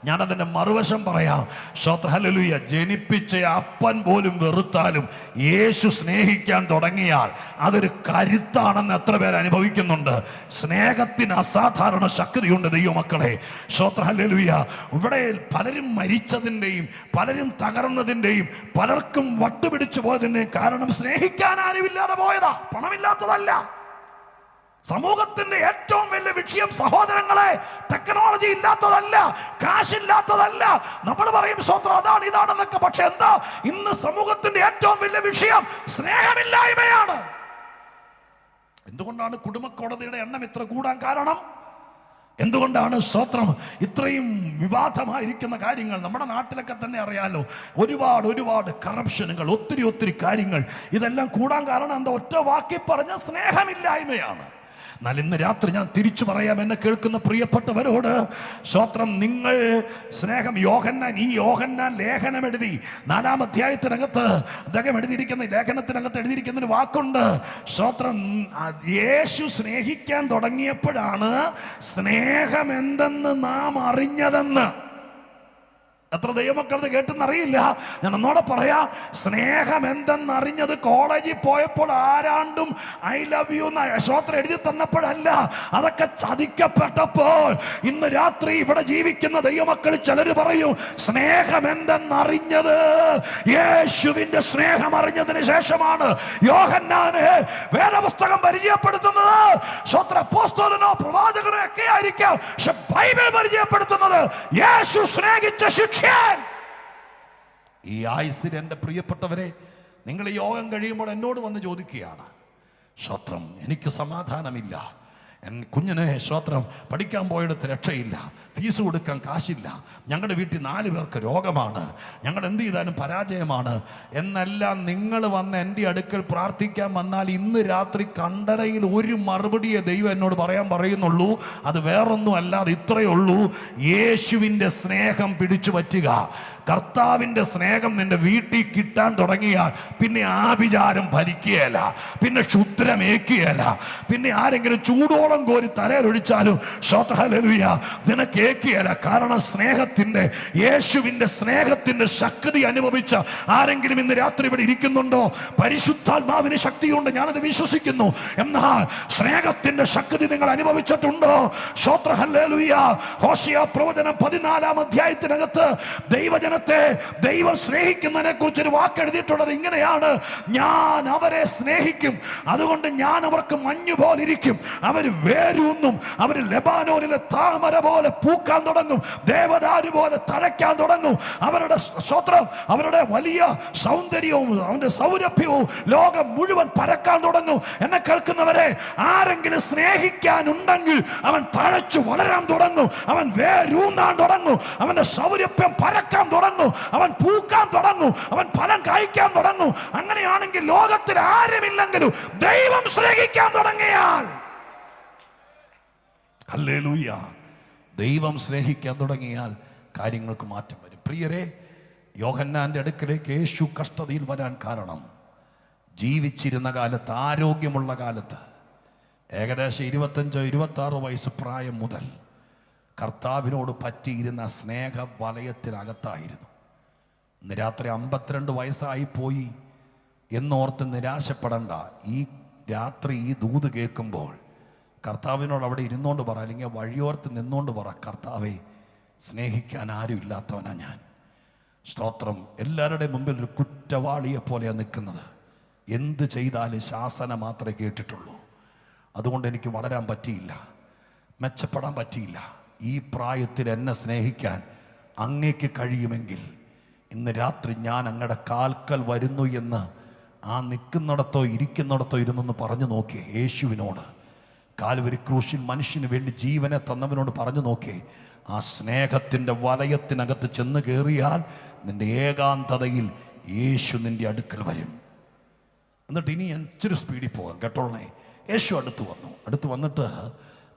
ഞാനതിൻ്റെ മറുവശം പറയാം. സ്തോത്രം, ഹല്ലേലൂയ. ജനിപ്പിച്ച അപ്പൻ പോലും വെറുത്താലും യേശു സ്നേഹിക്കാൻ തുടങ്ങിയാൽ അതൊരു കരുത്താണെന്ന് എത്ര പേര് അനുഭവിക്കുന്നുണ്ട്? സ്നേഹത്തിന് അസാധാരണ ശക്തിയുണ്ട് ദൈവമക്കളെ. സ്തോത്രം, ഹല്ലേലൂയ. ഇവിടെ പലരും മരിച്ചതിൻ്റെയും പലരും തകർന്നതിൻ്റെയും പലർക്കും വട്ടുപിടിച്ചു പോയതിൻ്റെയും കാരണം സ്നേഹിക്കാൻ ആരുമില്ലാതെ പോയതാ, പണമില്ലാത്തതല്ല. സമൂഹത്തിന്റെ ഏറ്റവും വലിയ വിഷയം സഹോദരങ്ങളെ ടെക്നോളജി ഇല്ലാത്തതല്ല, കാശില്ലാത്തതല്ല. നമ്മൾ പറയും സ്തോത്രം അതാണ് ഇതാണെന്നൊക്കെ, പക്ഷെ എന്താ ഇന്ന് സമൂഹത്തിന്റെ ഏറ്റവും വലിയ വിഷയം? സ്നേഹമില്ലായ്മയാണ്. എന്തുകൊണ്ടാണ് കുടുംബ കോടതിയുടെ എണ്ണം ഇത്ര കൂടാൻ കാരണം? എന്തുകൊണ്ടാണ് സ്തോത്രം ഇത്രയും വിവാദമായിരിക്കുന്ന കാര്യങ്ങൾ? നമ്മുടെ നാട്ടിലൊക്കെ തന്നെ അറിയാലോ, ഒരുപാട് കറപ്ഷനുകൾ, ഒത്തിരി കാര്യങ്ങൾ. ഇതെല്ലാം കൂടാൻ കാരണം എന്താ? ഒറ്റ വാക്കി പറഞ്ഞ സ്നേഹമില്ലായ്മയാണ്. എന്നാൽ ഇന്ന് രാത്രി ഞാൻ തിരിച്ചു പറയാം, എന്നെ കേൾക്കുന്ന പ്രിയപ്പെട്ടവരോട്, സ്തോത്രം, നിങ്ങൾ സ്നേഹം ഈ യോഹന്നാൻ ലേഖനം എഴുതി 4-ാം അധ്യായത്തിനകത്ത് അദ്ദേഹം എഴുതിയിരിക്കുന്ന ലേഖനത്തിനകത്ത് എഴുതിയിരിക്കുന്ന ഒരു വാക്കുണ്ട്. സ്തോത്രം, യേശു സ്നേഹിക്കാൻ തുടങ്ങിയപ്പോഴാണ് സ്നേഹം എന്തെന്ന് നാം അറിഞ്ഞതെന്ന്. എത്ര ദൈവമക്കളത് കേട്ടെന്നറിയില്ല. ഞാൻ ഒന്നോടെ പറയാം, സ്നേഹം എന്തെന്നറിഞ്ഞത് കോളേജിൽ പോയപ്പോൾ ആരാണ്ടും ഐ ലവ് യു എന്ന് സ്തോത്രം എഴുതി തന്നപ്പോഴല്ല, അതൊക്കെ ചതിക്കപ്പെട്ടപ്പോൾ. ഇന്ന് രാത്രി ഇവിടെ ജീവിക്കുന്ന ദൈവമക്കൾ ചിലർ പറയും, സ്നേഹം എന്തെന്നറിഞ്ഞത് യേശുവിന്റെ സ്നേഹം അറിഞ്ഞതിന് ശേഷമാണ്. യോഹന്നാനെ വേദപുസ്തകം പരിചയപ്പെടുത്തുന്നത് സ്തോത്രം അപ്പോസ്തലനോ പ്രവാചകനോ ഒക്കെ ആയിരിക്കാം, പക്ഷെ ബൈബിൾ പരിചയപ്പെടുത്തുന്നത് യേശു സ്നേഹിച്ച ശിക്ഷ. ഈ ആയുസ്സിൽ എൻ്റെ പ്രിയപ്പെട്ടവരെ, നിങ്ങൾ ഈ യോഗം കഴിയുമ്പോൾ എന്നോട് വന്ന് ചോദിക്കുകയാണ്, സ്തോത്രം എനിക്ക് സമാധാനമില്ല, കുഞ്ഞിനെ സ്തോത്രം പഠിക്കാൻ പോയെടുത്ത് രക്ഷയില്ല, ഫീസ് കൊടുക്കാൻ കാശില്ല, ഞങ്ങളുടെ വീട്ടിൽ 4 പേർക്ക് രോഗമാണ്, ഞങ്ങൾ എന്ത് ചെയ്താലും പരാജയമാണ് എന്നെല്ലാം നിങ്ങൾ വന്ന് എൻ്റെ അടുക്കൽ പ്രാർത്ഥിക്കാൻ വന്നാൽ ഇന്ന് രാത്രി കണ്ടരയിൽ ഒരു മറുപടിയെ ദൈവം എന്നോട് പറയുന്നുള്ളൂ. അത് വേറൊന്നും അല്ലാതെ ഇത്രയേ ഉള്ളൂ, യേശുവിൻ്റെ സ്നേഹം പിടിച്ചു പറ്റുക. കർത്താവിൻ്റെ സ്നേഹം നിന്റെ വീട്ടിൽ കിട്ടാൻ തുടങ്ങിയാൽ പിന്നെ ആഭിചാരം ഭരിക്കുകയല്ല, പിന്നെ ക്ഷുദ്രമേക്കുകയല്ല, പിന്നെ ആരെങ്കിലും ചൂടോളം കോരി തലയിലൊഴിച്ചാലും സ്തോത്രം ഹല്ലേലൂയ നിനക്ക് ഏക്കുകയല്ല. കാരണം സ്നേഹത്തിന്റെ, യേശുവിന്റെ സ്നേഹത്തിന്റെ ശക്തി അനുഭവിച്ച ആരെങ്കിലും ഇന്ന് രാത്രി ഇവിടെ ഇരിക്കുന്നുണ്ടോ? പരിശുദ്ധാത്മാവിന് ശക്തിയുണ്ട്, ഞാനത് വിശ്വസിക്കുന്നു. എന്നാൽ സ്നേഹത്തിന്റെ ശക്തി നിങ്ങൾ അനുഭവിച്ചിട്ടുണ്ടോ? സ്തോത്രം ഹല്ലേലൂയ. ഹോശേയ പ്രവചനം 14-ാം അധ്യായത്തിനകത്ത് ദൈവജന ജനത്തെ ദൈവം സ്നേഹിക്കുന്നതിനെ കുറിച്ചൊരു വാക്ക് എഴുതിയിട്ടുള്ളത് ഇങ്ങനെയാണ്: ഞാൻ അവരെ സ്നേഹിക്കും, അതുകൊണ്ട് ഞാൻ അവർക്ക് മഞ്ഞു പോലിരിക്കും. അവർ വേരൂന്നും, അവർ ലെബാനോനിലെ താമര പോലെ പൂക്കാൻ തുടങ്ങും, ദേവദാരു പോലെ തഴയ്ക്കാൻ തുടങ്ങും. അവരുടെ സ്വത്രം, അവരുടെ വലിയ സൗന്ദര്യവും അവന്റെ സൗരഭ്യവും ലോകം മുഴുവൻ പരക്കാൻ തുടങ്ങും. എന്നെ കേൾക്കുന്നവരെ, ആരെങ്കിലും സ്നേഹിക്കാനുണ്ടെങ്കിൽ അവൻ തഴച്ചു വളരാൻ തുടങ്ങും, അവൻ വേരൂന്നാൻ തുടങ്ങും, അവന്റെ സൗരഭ്യം പരക്കാൻ തുടങ്ങും, അവൻ പൂക്കാൻ തുടങ്ങും, അവൻ ഫലം കായ്ക്കാൻ തുടങ്ങും. അങ്ങനെയാണെങ്കിൽ ലോകത്തിൽ ആരുമില്ലെങ്കിലും ദൈവം സ്നേഹിക്കാൻ തുടങ്ങിയാൽ, ഹല്ലേലൂയ, ദൈവം സ്നേഹിക്കാൻ തുടങ്ങിയാൽ കാര്യങ്ങൾക്ക് മാറ്റം വരും. പ്രിയരെ, യോഹന്നാന്റെ അടുക്കലേക്ക് യേശു കഷ്ടതയിൽ വരാൻ കാരണം, ജീവിച്ചിരുന്ന കാലത്ത്, ആരോഗ്യമുള്ള കാലത്ത്, ഏകദേശം 25-26 വയസ്സ് പ്രായം മുതൽ കർത്താവിനോട് പറ്റിയിരുന്ന സ്നേഹ വലയത്തിനകത്തായിരുന്നു. ഇന്ന് രാത്രി 52 വയസ്സായി പോയി എന്നോർത്ത് നിരാശപ്പെടണ്ട. ഈ രാത്രി ഈ ദൂത് കേൾക്കുമ്പോൾ കർത്താവിനോട് അവിടെ ഇരുന്നോണ്ട് പറ, അല്ലെങ്കിൽ വഴിയോർത്ത് നിന്നോണ്ട് പറ, കർത്താവെ, സ്നേഹിക്കാൻ ആരും ഇല്ലാത്തവനാ ഞാൻ. സ്തോത്രം. എല്ലാവരുടെയും മുമ്പിൽ ഒരു കുറ്റവാളിയെ പോലെയാണ് നിൽക്കുന്നത്. എന്ത് ചെയ്താലും ശാസന മാത്രമേ കേട്ടിട്ടുള്ളൂ. അതുകൊണ്ട് എനിക്ക് വളരാൻ പറ്റിയില്ല, മെച്ചപ്പെടാൻ പറ്റിയില്ല. ഈ പ്രായത്തിൽ എന്നെ സ്നേഹിക്കാൻ അങ്ങേക്ക് കഴിയുമെങ്കിൽ ഇന്ന് രാത്രി ഞാൻ അങ്ങയുടെ കാൽക്കൽ വരുന്നു എന്ന് ആ നിൽക്കുന്നിടത്തോ ഇരിക്കുന്നിടത്തോ ഇരുന്നൊന്ന് പറഞ്ഞു നോക്കിയേ. യേശുവിനോട്, കാൽവരി ക്രൂശിൽ മനുഷ്യന് വേണ്ടി ജീവനെ തന്നവനോട് പറഞ്ഞു നോക്കിയേ. ആ സ്നേഹത്തിൻ്റെ വലയത്തിനകത്ത് ചെന്ന് കയറിയാൽ നിന്റെ ഏകാന്തതയിൽ യേശു നിന്റെ അടുക്കൽ വരും. എന്നിട്ട് ഇനി ഇച്ചിരി സ്പീഡിൽ പോകാം, കേട്ടോളേ. യേശു അടുത്ത് വന്നിട്ട്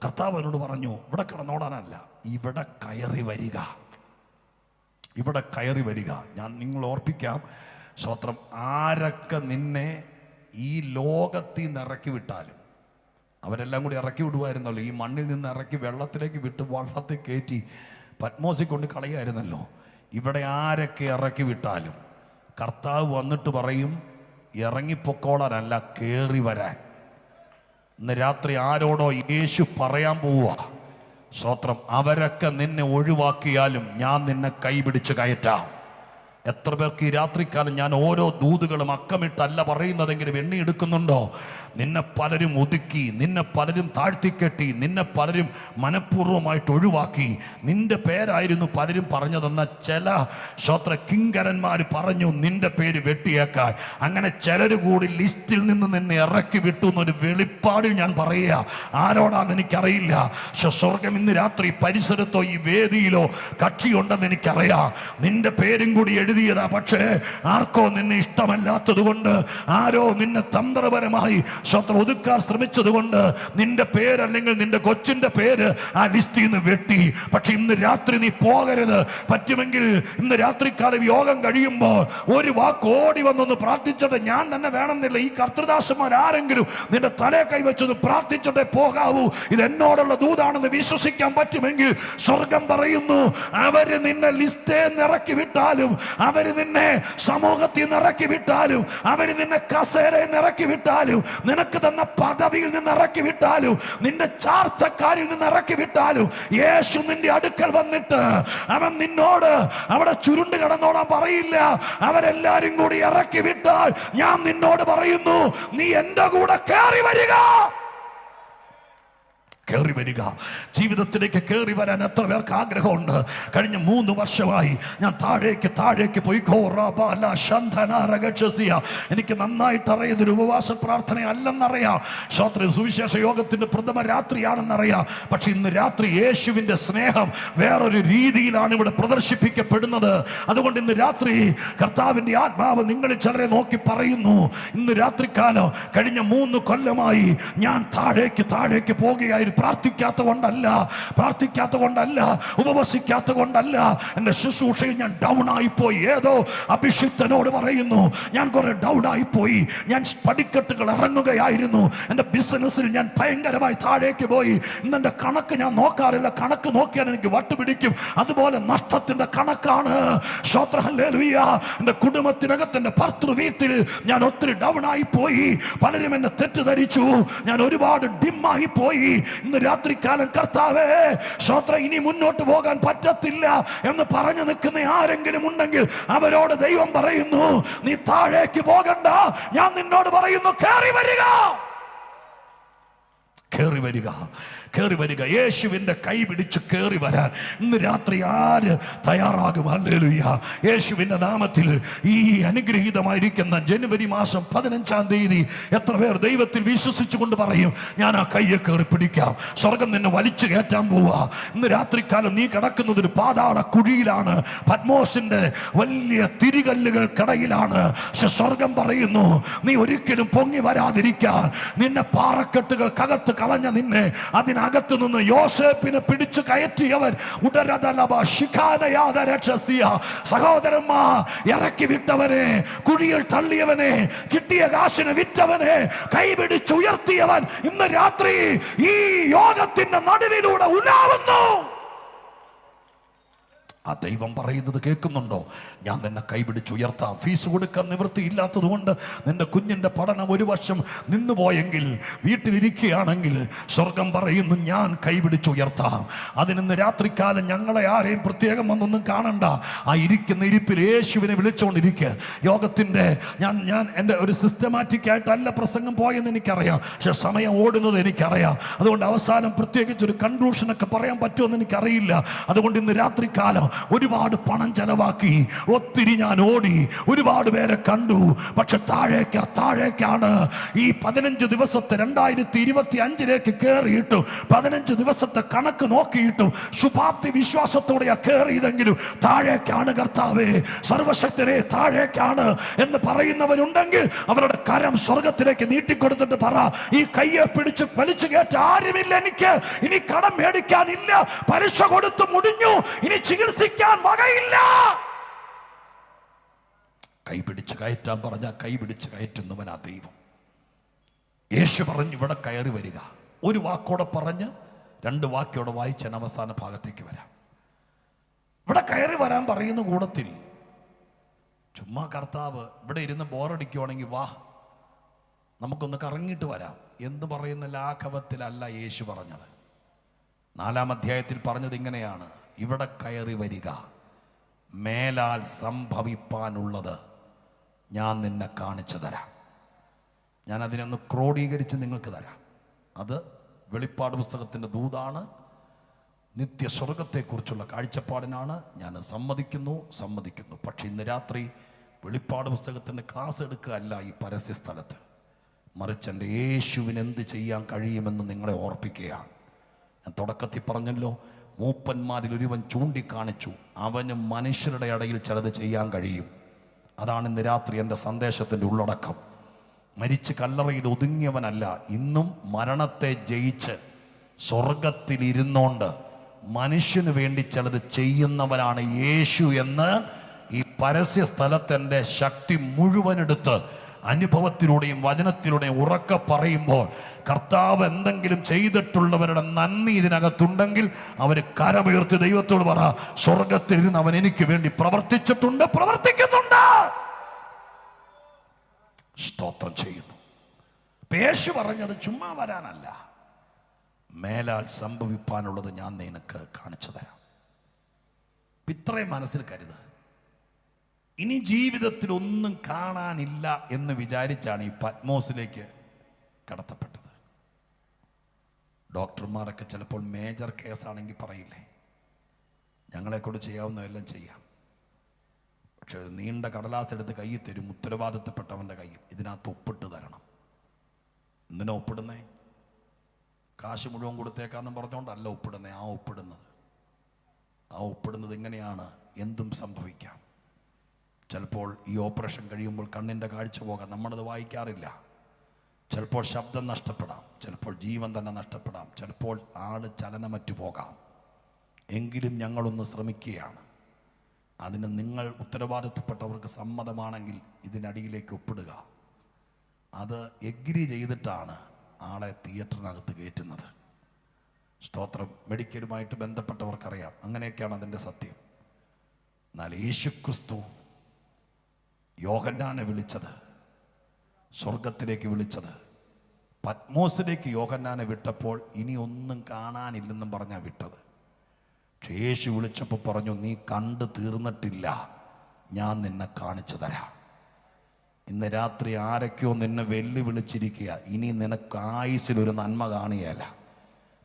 കർത്താവിനോട് പറഞ്ഞു, ഇവിടെ കിടന്നോടാനല്ല, ഇവിടെ കയറി വരിക, ഇവിടെ കയറി വരിക. ഞാൻ നിങ്ങൾ ഓർപ്പിക്കാം, സ്വത്രം, ആരൊക്കെ നിന്നെ ഈ ലോകത്തിൽ നിന്ന് ഇറക്കി വിട്ടാലും, അവരെല്ലാം കൂടി ഇറക്കി വിടുമായിരുന്നല്ലോ, ഈ മണ്ണിൽ നിന്ന് ഇറക്കി വെള്ളത്തിലേക്ക് വിട്ട് വള്ളത്തിൽ കയറ്റി പത്മോസിൽ കൊണ്ട് കളയായിരുന്നല്ലോ. ഇവിടെ ആരൊക്കെ ഇറക്കി വിട്ടാലും കർത്താവ് വന്നിട്ട് പറയും, ഇറങ്ങിപ്പൊക്കോളാനല്ല, കയറി വരാൻ. ഇന്ന് രാത്രി ആരോടോ യേശു പറയാൻ പോവുക, സ്തോത്രം, അവരൊക്കെ നിന്നെ ഒഴിവാക്കിയാലും ഞാൻ നിന്നെ കൈപിടിച്ച് കയറ്റാം. എത്ര പേർക്ക് ഈ രാത്രിക്കാലം ഞാൻ ഓരോ ദൂതുകളും അക്കമിട്ടല്ല പറയുന്നതെങ്കിലും എണ്ണിയെടുക്കുന്നുണ്ടോ? നിന്നെ പലരും ഒതുക്കി, നിന്നെ പലരും താഴ്ത്തിക്കെട്ടി, നിന്നെ പലരും മനഃപൂർവ്വമായിട്ട് ഒഴിവാക്കി. നിന്റെ പേരായിരുന്നു പലരും പറഞ്ഞതെന്ന ചില ശ്രോത്ര കിങ്കരന്മാർ പറഞ്ഞു നിന്റെ പേര് വെട്ടിയേക്കാൻ. അങ്ങനെ ചിലർ കൂടി ലിസ്റ്റിൽ നിന്ന് നിന്നെ ഇറക്കി വിട്ടു എന്നൊരു വെളിപ്പാടിൽ ഞാൻ പറയുക. ആരോടാന്ന് എനിക്കറിയില്ല. സ്വർഗം ഇന്ന് രാത്രി പരിസരത്തോ ഈ വേദിയിലോ കക്ഷിയുണ്ടെന്ന് എനിക്കറിയാം. നിന്റെ പേരും കൂടി എഴുതിയതാ. പക്ഷേ ആർക്കോ നിന്നെ ഇഷ്ടമല്ലാത്തത് കൊണ്ട്, ആരോ നിന്നെ തന്ത്രപരമായി ഒതുക്കാൻ ശ്രമിച്ചത് കൊണ്ട് നിന്റെ പേര് അല്ലെങ്കിൽ നിന്റെ കൊച്ചിന്റെ പേര് ആ ലിസ്റ്റിൽ നിന്ന് വെട്ടി. പക്ഷെ ഇന്ന് രാത്രി നീ പോകരുത്. പറ്റുമെങ്കിൽ ഇന്ന് രാത്രിക്കാലം യോഗം കഴിയുമ്പോൾ ഒരു വാക്ക് ഓടി വന്നൊന്ന് പ്രാർത്ഥിച്ചോട്ടെ. ഞാൻ തന്നെ വേണമെന്നില്ല, ഈ കർത്തൃദാസന്മാർ ആരെങ്കിലും നിന്റെ തലേ കൈവച്ചൊന്ന് പ്രാർത്ഥിച്ചോട്ടെ പോകാവൂ. ഇത് എന്നോടുള്ള ദൂതാണെന്ന് വിശ്വസിക്കാൻ പറ്റുമെങ്കിൽ സ്വർഗം പറയുന്നു, അവര് നിന്നെ ലിസ്റ്റേ നിറക്കി വിട്ടാലും, അവര് നിന്നെ സമൂഹത്തിൽ നിറക്കി വിട്ടാലും, അവര് നിന്നെ കസേരയിൽ നിറക്കി വിട്ടാലും, നിനക്ക് തന്ന പദവിയിൽ നിന്ന് ഇറക്കി വിട്ടാലും, നിന്റെ ചാർച്ചക്കാരിൽ നിന്ന് ഇറക്കി വിട്ടാലും, യേശു നിന്റെ അടുക്കൽ വന്നിട്ട് അവൻ നിന്നോട് അവിടെ ചുരുണ്ട് കിടന്നോടാൻ പറയില്ല. അവരെല്ലാരും കൂടി ഇറക്കി വിട്ടാൽ ഞാൻ നിന്നോട് പറയുന്നു, നീ എന്റെ കൂടെ കയറി വരിക. കയറി വരിക. ജീവിതത്തിലേക്ക് കയറി വരാൻ എത്ര പേർക്ക് ആഗ്രഹമുണ്ട്? കഴിഞ്ഞ 3 വർഷമായി ഞാൻ താഴേക്ക് പോയി. എനിക്ക് നന്നായിട്ട് അറിയുന്നൊരു ഉപവാസ പ്രാർത്ഥന അല്ലെന്നറിയാം, സുവിശേഷ യോഗത്തിന്റെ പ്രഥമ രാത്രിയാണെന്നറിയാം. പക്ഷെ ഇന്ന് രാത്രി യേശുവിന്റെ സ്നേഹം വേറൊരു രീതിയിലാണ് ഇവിടെ പ്രദർശിപ്പിക്കപ്പെടുന്നത്. അതുകൊണ്ട് ഇന്ന് രാത്രി കർത്താവിന്റെ ആത്മാവ് നിങ്ങളിൽ ചിലരെ നോക്കി പറയുന്നു, ഇന്ന് രാത്രികാലം കഴിഞ്ഞ 3 കൊല്ലമായി ഞാൻ താഴേക്ക് പോകുകയായിരുന്നു. പ്രാർത്ഥിക്കാത്ത കൊണ്ടല്ല, ഉപവസിക്കാത്ത കൊണ്ടല്ല, എൻ്റെ ശുശ്രൂഷയിൽ ഞാൻ ഡൗൺ ആയിപ്പോയി. ഏതോ അഭിഷിക്തനോട് പറയുന്നു, ഞാൻ കുറെ ഡൗൺ ആയിപ്പോയി. ഞാൻ പടിക്കെട്ടുകൾ ഇറങ്ങുകയായിരുന്നു. എൻ്റെ ബിസിനസ്സിൽ ഞാൻ ഭയങ്കരമായി താഴേക്ക് പോയി. ഇന്നെൻ്റെ കണക്ക് ഞാൻ നോക്കാറില്ല. കണക്ക് നോക്കിയാൽ എനിക്ക് വട്ടുപിടിക്കും. അതുപോലെ നഷ്ടത്തിൻ്റെ കണക്കാണ്. ഹല്ലേലൂയ. എൻ്റെ കുടുംബത്തിനകത്ത്, എൻ്റെ ഭർത്തൃ വീട്ടിൽ ഞാൻ ഒത്തിരി ഡൗൺ ആയിപ്പോയി. പലരും എന്നെ തെറ്റിദ്ധരിച്ചു. ഞാൻ ഒരുപാട് ഡിമ്മായി പോയി. ഇന്ന് രാത്രികാലം കർത്താവേ സ്തോത്രം, ഇനി മുന്നോട്ട് പോകാൻ പറ്റത്തില്ല എന്ന് പറഞ്ഞു നിൽക്കുന്ന ആരെങ്കിലും ഉണ്ടെങ്കിൽ അവരോട് ദൈവം പറയുന്നു, നീ താഴേക്ക് പോകണ്ട, ഞാൻ നിന്നോട് പറയുന്നു, കയറി വരിക, കയറി വരിക, കയറി വരിക. യേശുവിൻ്റെ കൈ പിടിച്ച് കയറി വരാൻ ഇന്ന് രാത്രി ആര് തയ്യാറാകും? ഹല്ലേലൂയ. യേശുവിൻ്റെ നാമത്തിൽ ഈ അനുഗ്രഹീതമായിരിക്കുന്ന ജനുവരി മാസം 15-ാം തീയതി എത്ര പേർ ദൈവത്തിൽ വിശ്വസിച്ചുകൊണ്ട് പറയും, ഞാൻ ആ കയ്യെ കയറി പിടിക്കാം, സ്വർഗം നിന്നെ വലിച്ചു കയറ്റാൻ പോവുക. ഇന്ന് രാത്രിക്കാലം നീ കിടക്കുന്നതൊരു പാതാള കുഴിയിലാണ്, പത്മോസിന്റെ വലിയ തിരികല്ലുകൾക്കിടയിലാണ്. പക്ഷെ സ്വർഗം പറയുന്നു, നീ ഒരിക്കലും പൊങ്ങി വരാതിരിക്കാൻ, നിന്നെ പാറക്കെട്ടുകൾക്കകത്ത് കളഞ്ഞ നിന്നെ അതിനകത്ത് നിന്ന് യോസേപ്പിനെ പിടിച്ചു കയറ്റിയവൻ സഹോദരന്മാർ ഇറക്കി വിട്ടവനെ, കുഴിയിൽ തള്ളിയവനെ, കിട്ടിയ കാശിന് വിറ്റവനെ കൈപിടിച്ച് ഉയർത്തിയവൻ ഇന്ന് രാത്രി ഈ യോഗത്തിന്റെ നടുവിലൂടെ ഉലാവുന്നു. ആ ദൈവം പറയുന്നത് കേൾക്കുന്നുണ്ടോ? ഞാൻ നിന്നെ കൈപിടിച്ച് ഉയർത്താം. ഫീസ് കൊടുക്കാൻ നിവൃത്തിയില്ലാത്തത് കൊണ്ട് നിന്റെ കുഞ്ഞിൻ്റെ പഠനം ഒരു വർഷം നിന്നുപോയെങ്കിൽ, വീട്ടിലിരിക്കുകയാണെങ്കിൽ സ്വർഗം പറയുന്നു, ഞാൻ കൈപിടിച്ച് ഉയർത്താം. അതിനിന്ന് രാത്രികാലം ഞങ്ങളെ ആരെയും പ്രത്യേകം വന്നൊന്നും കാണണ്ട. ആ ഇരിക്കുന്ന ഇരിപ്പിൽ യേശുവിനെ വിളിച്ചുകൊണ്ടിരിക്കുക. യോഗത്തിൻ്റെ ഞാൻ എൻ്റെ ഒരു സിസ്റ്റമാറ്റിക് ആയിട്ടല്ല പ്രസംഗം പോയെന്ന് എനിക്കറിയാം, പക്ഷെ സമയം ഓടുന്നത് എനിക്കറിയാം. അതുകൊണ്ട് അവസാനം പ്രത്യേകിച്ച് ഒരു കൺക്ലൂഷനൊക്കെ പറയാൻ പറ്റുമെന്ന് എനിക്കറിയില്ല. അതുകൊണ്ട് ഇന്ന് രാത്രികാലം ഒരുപാട് പണം ചെലവാക്കി, ഒത്തിരി ഞാൻ ഓടി, ഒരുപാട് പേരെ കണ്ടു, പക്ഷെ താഴേക്കാണ് ഈ 15 ദിവസത്തെ 2025 കയറിയിട്ടും 15 ദിവസത്തെ കണക്ക് നോക്കിയിട്ടും ശുഭാപ്തി വിശ്വാസത്തോടെയാ കയറിയതെങ്കിലും താഴേക്കാണ് കർത്താവേ, സർവശക്തരെ താഴേക്കാണ് എന്ന് പറയുന്നവരുണ്ടെങ്കിൽ അവരുടെ കരം സ്വർഗത്തിലേക്ക് നീട്ടിക്കൊടുത്തിട്ട് പറ, ഈ കയ്യെ പിടിച്ച് വലിച്ചു കയറ്റ ആരുമില്ല, എനിക്ക് ഇനി കടം മേടിക്കാനില്ല, പരീക്ഷ കൊടുത്ത് മുടിഞ്ഞു, ഇനി ചികിത്സിക്കാൻ വകയില്ല. കൈപിടിച്ച് കയറ്റാൻ പറഞ്ഞ കൈപിടിച്ച് കയറ്റുന്നവനാ ദൈവം. യേശു പറഞ്ഞു, ഇവിടെ കയറി വരിക. ഒരു വാക്കോടെ പറഞ്ഞ് 2 വാക്കോടെ വായിച്ചാൽ അവസാന ഭാഗത്തേക്ക് വരാം. ഇവിടെ കയറി വരാൻ പറയുന്ന കൂടത്തിൽ ചുമ്മാ കർത്താവ് ഇവിടെ ഇരുന്ന് ബോറടിക്കുവാണെങ്കിൽ വാ നമുക്കൊന്ന് കറങ്ങിയിട്ട് വരാം എന്ന് പറയുന്ന ലാഘവത്തിലല്ല യേശു പറഞ്ഞത്. 4-ാം അധ്യായത്തിൽ പറഞ്ഞത് ഇങ്ങനെയാണ്, ഇവിടെ കയറി വരിക, മേലാൽ സംഭവിപ്പാനുള്ളത് ഞാൻ നിന്നെ കാണിച്ചു തരാം. ഞാൻ അതിനൊന്ന് ക്രോഡീകരിച്ച് നിങ്ങൾക്ക് തരാം. അത് വെളിപ്പാട് പുസ്തകത്തിൻ്റെ ദൂതാണ്, നിത്യസ്വർഗത്തെക്കുറിച്ചുള്ള കാഴ്ചപ്പാടിനാണ്. ഞാൻ സമ്മതിക്കുന്നു. പക്ഷെ ഇന്ന് രാത്രി വെളിപ്പാട് പുസ്തകത്തിൻ്റെ ക്ലാസ് എടുക്കുകയല്ല ഈ പരസ്യ സ്ഥലത്ത്, മറിച്ച് എൻ്റെ യേശുവിന് എന്ത് ചെയ്യാൻ കഴിയുമെന്ന് നിങ്ങളെ ഓർപ്പിക്കുകയാണ്. ഞാൻ തുടക്കത്തിൽ പറഞ്ഞല്ലോ, മൂപ്പന്മാരിൽ ഒരുവൻ ചൂണ്ടിക്കാണിച്ചു, അവന് മനുഷ്യരുടെ ഇടയിൽ ചിലത് ചെയ്യാൻ കഴിയും. അതാണ് ഇന്ന് രാത്രി എൻ്റെ സന്ദേശത്തിൻ്റെ ഉള്ളടക്കം. മരിച്ച് കല്ലറയിൽ ഒതുങ്ങിയവനല്ല, ഇന്നും മരണത്തെ ജയിച്ച് സ്വർഗത്തിലിരുന്നോണ്ട് മനുഷ്യന് വേണ്ടി ചിലത് ചെയ്യുന്നവനാണ് യേശു എന്ന് ഈ പരസ്യ സ്ഥലത്തിൻ്റെ ശക്തി മുഴുവനെടുത്ത് അനുഭവത്തിലൂടെയും വചനത്തിലൂടെയും ഉറക്കെ പറയുമ്പോൾ, കർത്താവ് എന്തെങ്കിലും ചെയ്തിട്ടുള്ളവരുടെ നന്ദി ഇതിനകത്തുണ്ടെങ്കിൽ അവർ കരമുയർത്തി ദൈവത്തോട് പറ, സ്വർഗത്തിലിരുന്ന് അവൻ എനിക്ക് വേണ്ടി പ്രവർത്തിച്ചിട്ടുണ്ട്, പ്രവർത്തിക്കുന്നുണ്ട്. സ്തോത്രം ചെയ്യുന്നു. യേശു പറഞ്ഞത് ചുമ്മാ വരാനല്ല, മേലാൽ സംഭവിപ്പാനുള്ളത് ഞാൻ നിനക്ക് കാണിച്ചു തരാം. ഇത്രയും മനസ്സിൽ കരുത്. ഇനി ജീവിതത്തിൽ ഒന്നും കാണാനില്ല എന്ന് വിചാരിച്ചാണ് ഈ പത്മോസിലേക്ക് കടത്തപ്പെട്ടത്. ഡോക്ടർമാരൊക്കെ ചിലപ്പോൾ മേജർ കേസാണെങ്കിൽ പറയില്ലേ, ഞങ്ങളെക്കൊണ്ട് ചെയ്യാവുന്നതെല്ലാം ചെയ്യാം, പക്ഷെ നീണ്ട കടലാസ് എടുത്ത് കയ്യിൽ തരും, ഉത്തരവാദിത്തപ്പെട്ടവൻ്റെ കയ്യിൽ, ഇതിനകത്ത് ഒപ്പിട്ട് തരണം. എന്തിനാ ഒപ്പിടുന്നേ? കാശ് മുഴുവൻ കൊടുത്തേക്കാന്നും പറഞ്ഞുകൊണ്ടല്ല ഒപ്പിടുന്നേ. ആ ഒപ്പിടുന്നത് ഇങ്ങനെയാണ്, എന്തും സംഭവിക്കാം. ചിലപ്പോൾ ഈ ഓപ്പറേഷൻ കഴിയുമ്പോൾ കണ്ണിൻ്റെ കാഴ്ച പോകാം, നമ്മളത് വായിക്കാറില്ല. ചിലപ്പോൾ ശബ്ദം നഷ്ടപ്പെടാം, ചിലപ്പോൾ ജീവൻ തന്നെ നഷ്ടപ്പെടാം, ചിലപ്പോൾ ആള് ചലനമറ്റു പോകാം. എങ്കിലും ഞങ്ങളൊന്ന് ശ്രമിക്കുകയാണ്. അതിന് നിങ്ങൾ ഉത്തരവാദിത്തപ്പെട്ടവർക്ക് സമ്മതമാണെങ്കിൽ ഇതിനടിയിലേക്ക് ഒപ്പിടുക. അത് എഗ്രി ചെയ്തിട്ടാണ് ആളെ തിയേറ്ററിനകത്ത് കയറ്റുന്നത്. സ്തോത്രം. മെഡിക്കലുമായിട്ട് ബന്ധപ്പെട്ടവർക്കറിയാം, അങ്ങനെയൊക്കെയാണ് അതിൻ്റെ സത്യം. എന്നാൽ യേശുക്രിസ്തു യോഹന്നാനെ വിളിച്ചത്, സ്വർഗത്തിലേക്ക് വിളിച്ചത് പത്മോസിലേക്ക് യോഹന്നാനെ വിട്ടപ്പോൾ ഇനി ഒന്നും കാണാനില്ലെന്നും പറഞ്ഞാ വിട്ടത്. പക്ഷേ യേശു വിളിച്ചപ്പോൾ പറഞ്ഞു, നീ കണ്ടു തീർന്നിട്ടില്ല, ഞാൻ നിന്നെ കാണിച്ചു തരാം. ഇന്ന് രാത്രി ആരൊക്കെയോ നിന്നെ വെല്ലുവിളിച്ചിരിക്കുക. ഇനി നിനക്ക് ആയുസ്സിലൊരു നന്മ കാണുകയല്ല,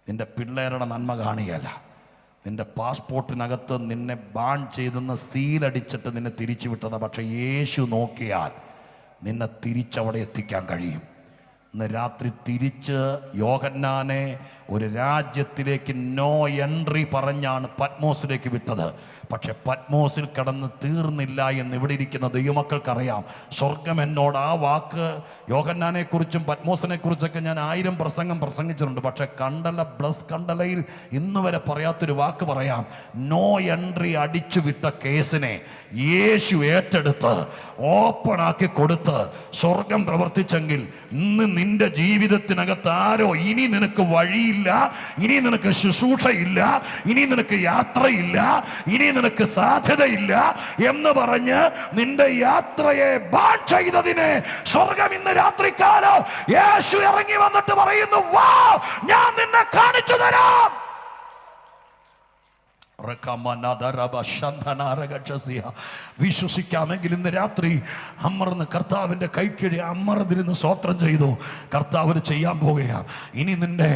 നിന്റെ പിള്ളേരുടെ നന്മ കാണുകയല്ല, നിന്റെ പാസ്പോർട്ടിനകത്ത് നിന്നെ ബാൻ ചെയ്തെന്ന് സീലടിച്ചിട്ട് നിന്നെ തിരിച്ചു വിട്ടതാ. പക്ഷെ യേശു നോക്കിയാൽ നിന്നെ തിരിച്ചവിടെ എത്തിക്കാൻ കഴിയും. ഇന്ന് രാത്രി തിരിച്ച് യോഹന്നാനെ ഒരു രാജ്യത്തിലേക്ക് നോ എൻട്രി പറഞ്ഞാണ് പത്മോസിലേക്ക് വിട്ടത്. പക്ഷെ പത്മോസിൽ കിടന്ന് തീർന്നില്ല എന്ന് ഇവിടെ ഇരിക്കുന്ന ദൈവമക്കൾക്കറിയാം. സ്വർഗം എന്നോട് ആ വാക്ക് യോഹന്നാനെ കുറിച്ചും പത്മോസിനെ കുറിച്ചൊക്കെ ഞാൻ 1000 പ്രസംഗം പ്രസംഗിച്ചിട്ടുണ്ട്. പക്ഷെ കണ്ടല ബ്ലസ് കണ്ടലയിൽ ഇന്ന് വരെ പറയാത്തൊരു വാക്ക് പറയാം. നോ എൻട്രി അടിച്ചു വിട്ട കേസിനെ യേശു ഏറ്റെടുത്ത് ഓപ്പണാക്കി കൊടുത്ത് സ്വർഗം പ്രവർത്തിച്ചെങ്കിൽ ഇന്ന് നിന്റെ ജീവിതത്തിനകത്ത് ആരോ ഇനി നിനക്ക് വഴിയില്ല, ഇനി നിനക്ക് ശുശ്രൂഷയില്ല, ഇനി നിനക്ക് യാത്രയില്ല, ഇനി നിനക്ക് സാധ്യതയില്ല എന്ന് പറഞ്ഞ് നിന്റെ യാത്രയെ ബാൻ ചെയ്തതിനെ സ്വർഗം ഇന്ന് രാത്രിക്കാലം യേശു ഇറങ്ങി വന്നിട്ട് പറയുന്നു, വാ, ഞാൻ നിന്നെ കാണിച്ചു തരാം. വിശ്വസിക്കാമെങ്കിൽ ഇന്ന് രാത്രി അമർന്ന് കർത്താവിൻ്റെ കൈക്കീഴി അമർന്നിരുന്ന് സ്തോത്രം ചെയ്തു. കർത്താവിന് ചെയ്യാൻ പോകുകയാണ്. ഇനി നിന്റെ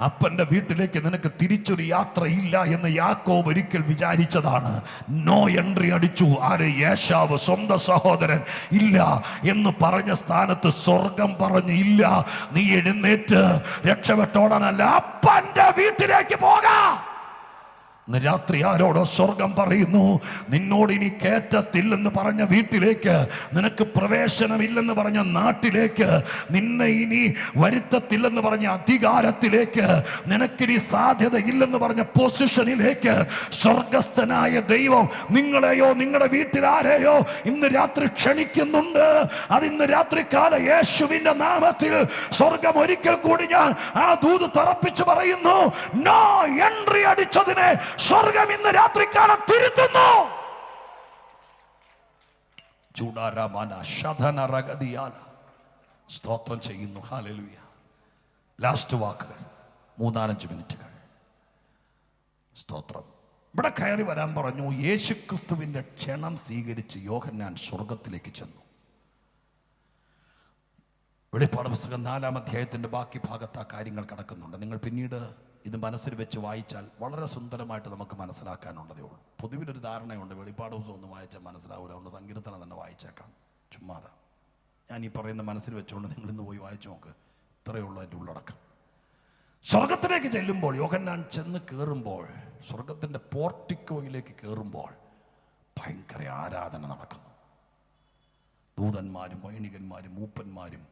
അപ്പൻ്റെ വീട്ടിലേക്ക് നിനക്ക് തിരിച്ചൊരു യാത്ര ഇല്ല എന്ന് യാക്കോബ് ഒരിക്കൽ വിചാരിച്ചതാണ്. നോ എൻട്രി അടിച്ചു. ആര്? യേശാവ്, സ്വന്തം സഹോദരൻ. ഇല്ല എന്ന് പറഞ്ഞ സ്ഥാനത്ത് സ്വർഗം പറഞ്ഞു, ഇല്ല, നീ എഴുന്നേറ്റ് രക്ഷപ്പെട്ടോടാനല്ല, അപ്പൻ്റെ വീട്ടിലേക്ക് പോകാം. ഇന്ന് രാത്രി ആരോടോ സ്വർഗം പറയുന്നു, നിന്നോട് ഇനി കയറ്റത്തില്ലെന്ന് പറഞ്ഞ വീട്ടിലേക്ക്, നിനക്ക് പ്രവേശനമില്ലെന്ന് പറഞ്ഞ നാട്ടിലേക്ക്, നിന്നെ ഇനി വരുത്തത്തില്ലെന്ന് പറഞ്ഞ അധികാരത്തിലേക്ക്, നിനക്കിനി സാധ്യതയില്ലെന്ന് പറഞ്ഞ പൊസിഷനിലേക്ക് സ്വർഗസ്ഥനായ ദൈവം നിങ്ങളെയോ നിങ്ങളുടെ വീട്ടിലാരെയോ ഇന്ന് രാത്രി ക്ഷണിക്കുന്നുണ്ട്. അതിന്ന് രാത്രികാല യേശുവിന്റെ നാമത്തിൽ സ്വർഗം ഒരിക്കൽ കൂടി ഞാൻ ആ ദൂത് തറപ്പിച്ചു പറയുന്നു. നോ എൻട്രി അടിച്ചതിനെ സ്വർഗം ഇന്ന് രാത്രികാലം തിരുത്തുന്നു. സ്തോത്രം ചെയ്യുന്നു. ഹല്ലേലൂയ. ലാസ്റ്റ് വാക്കുകൾ, 3-5 മിനിറ്റുകൾ. സ്തോത്രം. ഇവിടെ കയറി വരാൻ പറഞ്ഞു. യേശുക്രിസ്തുവിന്റെ ക്ഷണം സ്വീകരിച്ച് യോഹന്നാൻ സ്വർഗത്തിലേക്ക് ചെന്നു. വെളിപ്പാട് പുസ്തകം 4-ാം അധ്യായത്തിന്റെ ബാക്കി ഭാഗത്ത് ആ കാര്യങ്ങൾ കിടക്കുന്നുണ്ട്. നിങ്ങൾ പിന്നീട് ഇത് മനസ്സിൽ വെച്ച് വായിച്ചാൽ വളരെ സുന്ദരമായിട്ട് നമുക്ക് മനസ്സിലാക്കാനുള്ളതേ ഉള്ളൂ. പൊതുവിലൊരു ധാരണയുണ്ട്, വെളിപ്പാട് പുസ്തകം ഒന്ന് വായിച്ചാൽ മനസ്സിലാവില്ല, ഒന്ന് സങ്കീർത്തനം തന്നെ വായിച്ചേക്കാം. ചുമ്മാതെ ഞാൻ ഈ പറയുന്ന മനസ്സിൽ വെച്ചുകൊണ്ട് നിങ്ങൾ ഇന്ന് പോയി വായിച്ചു നോക്ക്. ഇത്രയേ ഉള്ളൂ അതിൻ്റെ ഉള്ളടക്കം. സ്വർഗത്തിലേക്ക് ചെല്ലുമ്പോൾ യോഹന്നാൻ ചെന്ന് കയറുമ്പോൾ, സ്വർഗത്തിൻ്റെ പോർട്ടിക്കോയിലേക്ക് കയറുമ്പോൾ ഭയങ്കര ആരാധന നടക്കുന്നു. ദൂതന്മാരും വൈണികന്മാരും മൂപ്പന്മാരും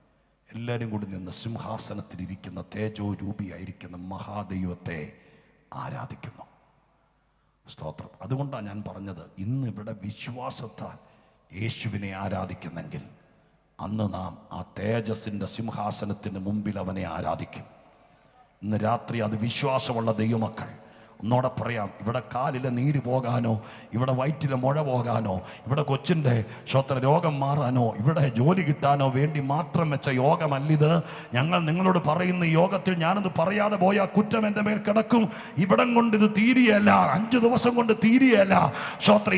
എല്ലാവരും കൂടി നിന്ന് സിംഹാസനത്തിലിരിക്കുന്ന തേജോ രൂപിയായിരിക്കുന്ന മഹാദൈവത്തെ ആരാധിക്കുന്നു. സ്തോത്രം. അതുകൊണ്ടാണ് ഞാൻ പറഞ്ഞത്, ഇന്ന് ഇവിടെ വിശ്വാസത്താൽ യേശുവിനെ ആരാധിക്കുന്നെങ്കിൽ അന്ന് നാം ആ തേജസ്സിൻ്റെ സിംഹാസനത്തിന് മുമ്പിൽ അവനെ ആരാധിക്കും. ഇന്ന് രാത്രി അത് വിശ്വാസമുള്ള ദൈവമക്കൾ ഒന്നോടെ പറയാം. ഇവിടെ കാലിലെ നീര് പോകാനോ, ഇവിടെ വയറ്റിലെ മുഴ പോകാനോ, ഇവിടെ കൊച്ചിൻ്റെ രോഗം മാറാനോ, ഇവിടെ ജോലി കിട്ടാനോ വേണ്ടി മാത്രം വെച്ച യോഗമല്ലിത്. ഞങ്ങൾ നിങ്ങളോട് പറയുന്ന യോഗത്തിൽ ഞാനത് പറയാതെ പോയാൽ കുറ്റം എൻ്റെ മേൽ കിടക്കും. ഇവിടം കൊണ്ട് ഇത് തീരുകയല്ല, 5 ദിവസം കൊണ്ട് തീരുകയല്ല.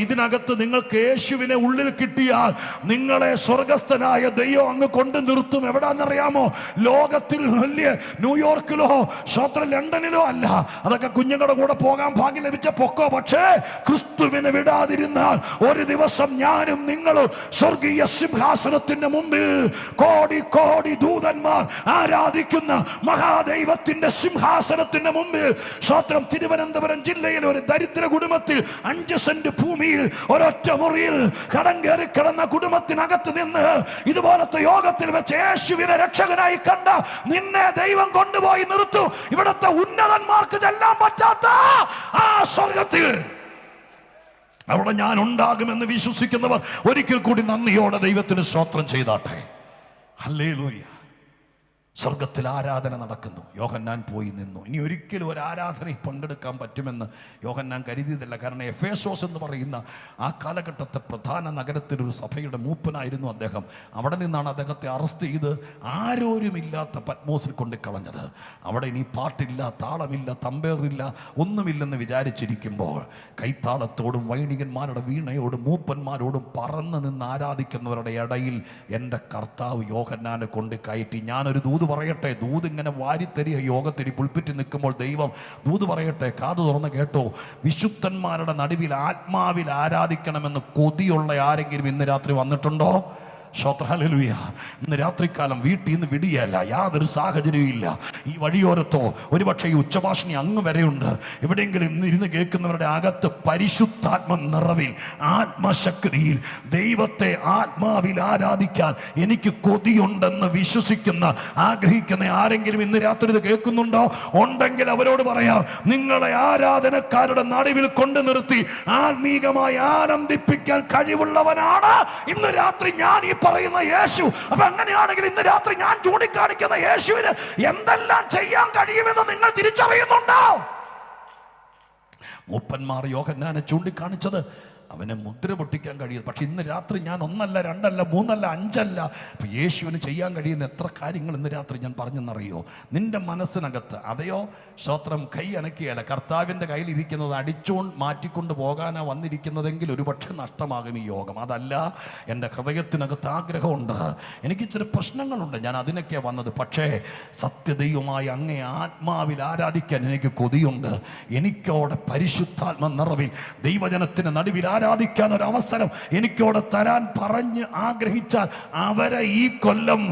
ഇതിനകത്ത് നിങ്ങൾക്ക് യേശുവിനെ ഉള്ളിൽ കിട്ടിയാൽ നിങ്ങളെ സ്വർഗസ്ഥനായ ദൈവം അങ്ങ് കൊണ്ട് നിർത്തും. എവിടാന്നറിയാമോ? ലോകത്തിൽ വലിയ ന്യൂയോർക്കിലോ ലണ്ടനിലോ അല്ല. അതൊക്കെ കുഞ്ഞുങ്ങളുടെ കൂടെ പോകാൻ ഭാഗ്യം ലഭിച്ച പൊക്കോ. പക്ഷേ ക്രിസ്തുവിനെ വിടാതിരുന്നാൽ ഒരു ദിവസം ഞാനും നിങ്ങളും സ്വർഗീയ സിംഹാസനത്തിന്റെ മുമ്പിൽ കോടി കോടി ദൂതന്മാർ ആരാധിക്കുന്ന മഹാദൈവത്തിന്റെ സിംഹാസനത്തിന്റെ മുമ്പിൽ. സ്തോത്രം. തിരുവനന്തപുരം ജില്ലയിലെ ഒരു ദരിദ്ര കുടുംബത്തിൽ 5 സെന്റ് ഭൂമിയിൽ ഒരൊറ്റ മുറിയിൽ കടം കയറി കിടന്ന കുടുംബത്തിനകത്ത് നിന്ന് ഇതുപോലത്തെ യോഗത്തിൽ വെച്ച് യേശുവിനെ രക്ഷകനായി കണ്ട നിന്നെ ദൈവം കൊണ്ടുപോയി നിർത്തും. ഇവിടുത്തെ ഉന്നതന്മാർക്ക് ചെല്ലാൻ പറ്റാത്ത ആ സ്വർഗത്തിൽ അവിടെ ഞാൻ ഉണ്ടാകുമെന്ന് വിശ്വസിക്കുന്നവർ ഒരിക്കൽ കൂടി നന്ദിയോടെ ദൈവത്തിന് സ്തോത്രം ചെയ്താട്ടെ. ഹല്ലേലൂയ. സ്വർഗത്തിൽ ആരാധന നടക്കുന്നു. യോഹന്നാൻ പോയി നിന്നു. ഇനി ഒരിക്കലും ഒരു ആരാധനയിൽ പങ്കെടുക്കാൻ പറ്റുമെന്ന് യോഹന്നാൻ കരുതിയതല്ല. കാരണം എഫേസോസ് എന്ന് പറയുന്ന ആ കാലഘട്ടത്തെ പ്രധാന നഗരത്തിലൊരു സഭയുടെ മൂപ്പനായിരുന്നു അദ്ദേഹം. അവിടെ നിന്നാണ് അദ്ദേഹത്തെ അറസ്റ്റ് ചെയ്ത് ആരോരുമില്ലാത്ത പത്മോസിൽ കൊണ്ട് കളഞ്ഞത്. അവിടെ ഇനി പാട്ടില്ല, താളമില്ല, തമ്പേറില്ല, ഒന്നുമില്ലെന്ന് വിചാരിച്ചിരിക്കുമ്പോൾ കൈത്താളത്തോടും വൈണികന്മാരുടെ വീണയോടും മൂപ്പന്മാരോടും പറന്ന് നിന്ന് ആരാധിക്കുന്നവരുടെ ഇടയിൽ എൻ്റെ കർത്താവ് യോഹന്നാനെ കൊണ്ട് കയറ്റി. ഞാനൊരു ദൂത് പറയട്ടെ. ദൂത് ഇങ്ങനെ വാരിത്തരിക യോഗത്തിന് പുൽപ്പിറ്റ് നിൽക്കുമ്പോൾ ദൈവം ദൂത് പറയട്ടെ. കാതു തുറന്ന് കേട്ടോ. വിശുദ്ധന്മാരുടെ നടുവിൽ ആത്മാവിൽ ആരാധിക്കണമെന്ന് കൊതിയുള്ള ആരെങ്കിലും ഇന്ന് രാത്രി വന്നിട്ടുണ്ടോ? ഹല്ലേലൂയ. ഇന്ന് രാത്രിക്കാലം വീട്ടിൽ നിന്ന് വിടിയല്ല, യാതൊരു സാഹചര്യവും ഇല്ല. ഈ വഴിയോരത്തോ ഒരുപക്ഷെ ഈ ഉച്ചഭാഷണി അങ്ങ് വരെയുണ്ട്. എവിടെയെങ്കിലും ഇന്ന് ഇരുന്ന് കേൾക്കുന്നവരുടെ അകത്ത് പരിശുദ്ധാത്മ നിറവിൽ, ആത്മശക്തിയിൽ ദൈവത്തെ ആത്മാവിൽ ആരാധിക്കാൻ എനിക്ക് കൊതിയുണ്ടെന്ന് വിശ്വസിക്കുന്ന, ആഗ്രഹിക്കുന്ന ആരെങ്കിലും ഇന്ന് രാത്രി ഇത് കേൾക്കുന്നുണ്ടോ? ഉണ്ടെങ്കിൽ അവരോട് പറയാം, നിങ്ങളെ ആരാധനക്കാരുടെ നടുവിൽ കൊണ്ടു നിർത്തി ആത്മീകമായി ആനന്ദിപ്പിക്കാൻ കഴിവുള്ളവനാണ് ഇന്ന് രാത്രി ഞാൻ ഈ പറയുന്ന യേശു. അപ്പൊ അങ്ങനെയാണെങ്കിൽ ഇന്ന് രാത്രി ഞാൻ ചൂണ്ടിക്കാണിക്കുന്ന യേശുവിന് എന്തെല്ലാം ചെയ്യാൻ കഴിയുമെന്ന് നിങ്ങൾ തിരിച്ചറിയുന്നുണ്ടോ? മൂപ്പന്മാർ യോഹന്നാനെ ചൂണ്ടിക്കാണിച്ചത് അവനെ മുദ്ര പൊട്ടിക്കാൻ കഴിയും. പക്ഷെ ഇന്ന് രാത്രി ഞാൻ 1 അല്ല 2 അല്ല 3 അല്ല 5 അല്ല, ഇപ്പൊ യേശുവിന് ചെയ്യാൻ കഴിയുന്ന എത്ര കാര്യങ്ങൾ ഇന്ന് രാത്രി ഞാൻ പറഞ്ഞെന്നറിയോ? നിന്റെ മനസ്സിനകത്ത് അതെയോ സ്തോത്രം കൈ അനക്കിയല്ല, കർത്താവിൻ്റെ കയ്യിലിരിക്കുന്നത് അടിച്ചുകൊണ്ട് മാറ്റിക്കൊണ്ട് പോകാനാ വന്നിരിക്കുന്നതെങ്കിൽ ഒരുപക്ഷെ നഷ്ടമാകും ഈ യോഗം. അതല്ല, എൻ്റെ ഹൃദയത്തിനകത്ത് ആഗ്രഹമുണ്ട്, എനിക്ക് ഇച്ചിരി പ്രശ്നങ്ങളുണ്ട്, ഞാൻ അതിനൊക്കെയാണ് വന്നത്. പക്ഷേ സത്യദൈവമായി അങ്ങേ ആത്മാവിൽ ആരാധിക്കാൻ എനിക്ക് കൊതിയുണ്ട്. എനിക്കവിടെ പരിശുദ്ധാത്മ നിറവിൽ ദൈവജനത്തിന് നടുവിൽ ആരാധിക്കാൻ ഒരു അവസരം എനിക്കവിടെ തരാൻ പറഞ്ഞ് ആഗ്രഹിച്ചാൽ അവരെ ഈ കൊല്ലം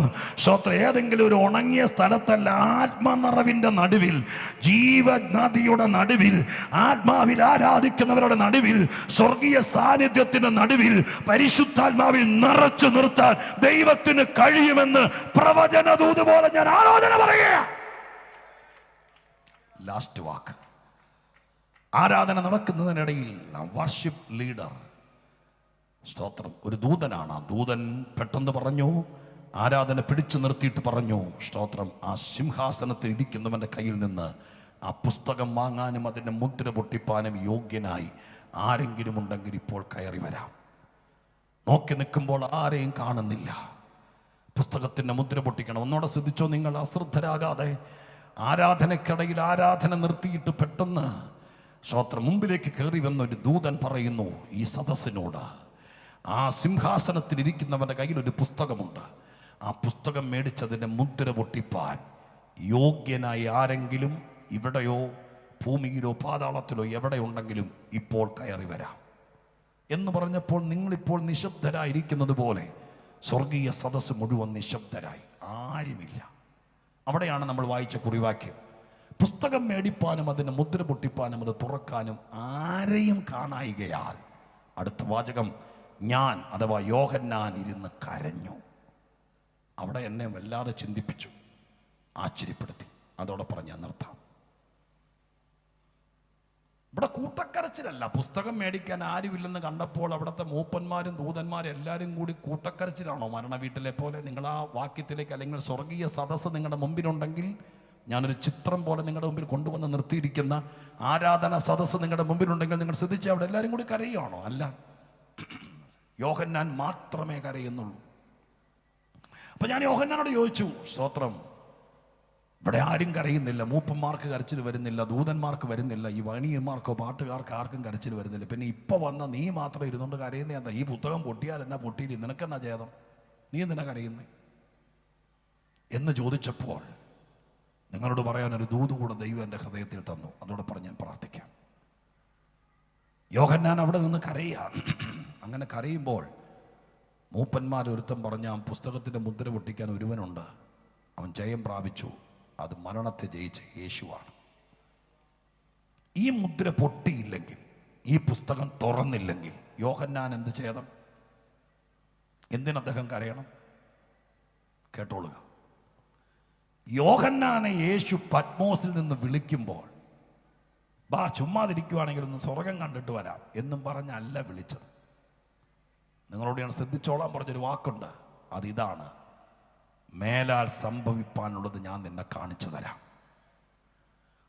ഏതെങ്കിലും ഒരു ഉണങ്ങിയ സ്ഥലത്തല്ല, ആത്മനിറവിന്റെ നടുവിൽ, ജീവനദിയുടെ നടുവിൽ, ആത്മാവിൽ ആരാധിക്കുന്നവരുടെ നടുവിൽ, സ്വർഗീയ സാന്നിധ്യത്തിന്റെ നടുവിൽ പരിശുദ്ധാത്മാവിൽ നിറച്ചു നിർത്താൻ ദൈവത്തിന് കഴിയുമെന്ന് പ്രവചനദൂത് പോലെ ഞാൻ ആലോചന പറയുക. ലാസ്റ്റ് വാക്ക്. ആരാധന നടക്കുന്നതിനിടയിൽ വർഷിപ്പ് ലീഡർ, സ്തോത്രം, ഒരു ദൂതനാണ്. ആ ദൂതൻ പെട്ടെന്ന് പറഞ്ഞു, ആരാധന പിടിച്ചു നിർത്തിയിട്ട് പറഞ്ഞു, സ്തോത്രം, ആ സിംഹാസനത്തിൽ ഇരിക്കുന്നവൻ്റെ കയ്യിൽ നിന്ന് ആ പുസ്തകം വാങ്ങാനും അതിൻ്റെ മുദ്ര പൊട്ടിപ്പാനും യോഗ്യനായി ആരെങ്കിലും ഉണ്ടെങ്കിൽ ഇപ്പോൾ കയറി വരാം. നോക്കി നിൽക്കുമ്പോൾ ആരെയും കാണുന്നില്ല. പുസ്തകത്തിൻ്റെ മുദ്ര പൊട്ടിക്കണം. ഒന്നോടെ ശ്രദ്ധിച്ചോ നിങ്ങൾ, അശ്രദ്ധരാകാതെ. ആരാധനയ്ക്കിടയിൽ ആരാധന നിർത്തിയിട്ട് പെട്ടെന്ന് സ്തോത്രം മുമ്പിലേക്ക് കയറി വന്ന ഒരു ദൂതൻ പറയുന്നു ഈ സദസ്സിനോട്, ആ സിംഹാസനത്തിൽ ഇരിക്കുന്നവൻ്റെ കയ്യിൽ ഒരു പുസ്തകമുണ്ട്. ആ പുസ്തകം മേടിച്ചതിൻ്റെ മുദ്ര പൊട്ടിപ്പാൻ യോഗ്യനായി ആരെങ്കിലും ഇവിടെയോ ഭൂമിയിലോ പാതാളത്തിലോ എവിടെ ഉണ്ടെങ്കിലും ഇപ്പോൾ കയറി വരാം എന്ന് പറഞ്ഞപ്പോൾ നിങ്ങളിപ്പോൾ നിശബ്ദരായിരിക്കുന്നത് പോലെ സ്വർഗീയ സദസ്സ് മുഴുവൻ നിശബ്ദരായി. ആരുമില്ല. അവിടെയാണ് നമ്മൾ വായിച്ച കുറിവാക്യം. പുസ്തകം മേടിപ്പാനും അതിന് മുദ്ര പൊട്ടിപ്പാനും അത് തുറക്കാനും ആരെയും കാണായികയാൽ അടുത്ത വാചകം, ഞാൻ അഥവാ യോഹന്നാൻ ഇരുന്ന് കരഞ്ഞു. അവിടെ എന്നെ വല്ലാതെ ചിന്തിപ്പിച്ചു, ആശ്ചര്യപ്പെടുത്തി. അതോടെ പറഞ്ഞ് ഞാൻ നിർത്താം. ഇവിടെ കൂട്ടക്കരച്ചിലല്ല. പുസ്തകം മേടിക്കാൻ ആരുമില്ലെന്ന് കണ്ടപ്പോൾ അവിടുത്തെ മൂപ്പന്മാരും ദൂതന്മാരും എല്ലാവരും കൂടി കൂട്ടക്കരച്ചിലാണോ? മരണ വീട്ടിലെ പോലെ. നിങ്ങൾ ആ വാക്യത്തിലേക്ക്, അല്ലെങ്കിൽ സ്വർഗീയ സദസ്സ് നിങ്ങളുടെ മുമ്പിലുണ്ടെങ്കിൽ, ഞാനൊരു ചിത്രം പോലെ നിങ്ങളുടെ മുമ്പിൽ കൊണ്ടുവന്ന് നിർത്തിയിരിക്കുന്ന ആരാധന സദസ്സ് നിങ്ങളുടെ മുമ്പിലുണ്ടെങ്കിൽ നിങ്ങൾ ശ്രദ്ധിച്ചാൽ അവിടെ എല്ലാവരും കൂടി കരയുകയാണോ? അല്ല, യോഹന്നാൻ മാത്രമേ കരയുന്നുള്ളൂ. അപ്പൊ ഞാൻ യോഹന്നാനോട് ചോദിച്ചു, സ്തോത്രം, ഇവിടെ ആരും കരയുന്നില്ല, മൂപ്പന്മാർക്ക് കരച്ചിൽ വരുന്നില്ല, ദൂതന്മാർക്ക് വരുന്നില്ല, ഈ വണിയന്മാർക്കോ പാട്ടുകാർക്ക് ആർക്കും കരച്ചിൽ വരുന്നില്ല, പിന്നെ ഇപ്പൊ വന്ന നീ മാത്രം ഇരുന്നുകൊണ്ട് കരയുന്ന എന്താ? ഈ പുസ്തകം പൊട്ടിയാൽ എന്നാ പൊട്ടിയില്ല, നിനക്കെന്നാ ഛേദം, നീ എന്തിനാ കരയുന്നേ എന്ന് ചോദിച്ചപ്പോൾ നിങ്ങളോട് പറയാൻ ഒരു ദൂത് കൂടെ ദൈവം എൻ്റെ ഹൃദയത്തിൽ തന്നു. അതോടെ പറഞ്ഞ് ഞാൻ പ്രാർത്ഥിക്കാം. യോഹന്നാൻ അവിടെ നിന്ന് കരയുക. അങ്ങനെ കരയുമ്പോൾ മൂപ്പന്മാർ ഒരുത്തൻ പറഞ്ഞ ആ പുസ്തകത്തിൻ്റെ മുദ്ര പൊട്ടിക്കാൻ ഒരുവനുണ്ട്, അവൻ ജയം പ്രാപിച്ചു. അത് മരണത്തെ ജയിച്ച യേശുവാണ്. ഈ മുദ്ര പൊട്ടിയില്ലെങ്കിൽ, ഈ പുസ്തകം തുറന്നില്ലെങ്കിൽ യോഹന്നാൻ എന്ത് ചെയ്യണം? എന്തിന് അദ്ദേഹം കരയണം? കേട്ടോളുക. യോഹന്നാനെ യേശു പത്മോസിൽ നിന്ന് വിളിക്കുമ്പോൾ, ബാ ചുമ്മാതിരിക്കുവാണെങ്കിൽ ഒന്ന് സ്വർഗം കണ്ടിട്ട് വരാം എന്നും പറഞ്ഞല്ല വിളിച്ചത്. നിങ്ങളോട് ഞാൻ ശ്രദ്ധിച്ചോളാൻ പറഞ്ഞൊരു വാക്കുണ്ട്, അതിതാണ്, മേലാൽ സംഭവിപ്പാനുള്ളത് ഞാൻ നിന്നെ കാണിച്ചു തരാം.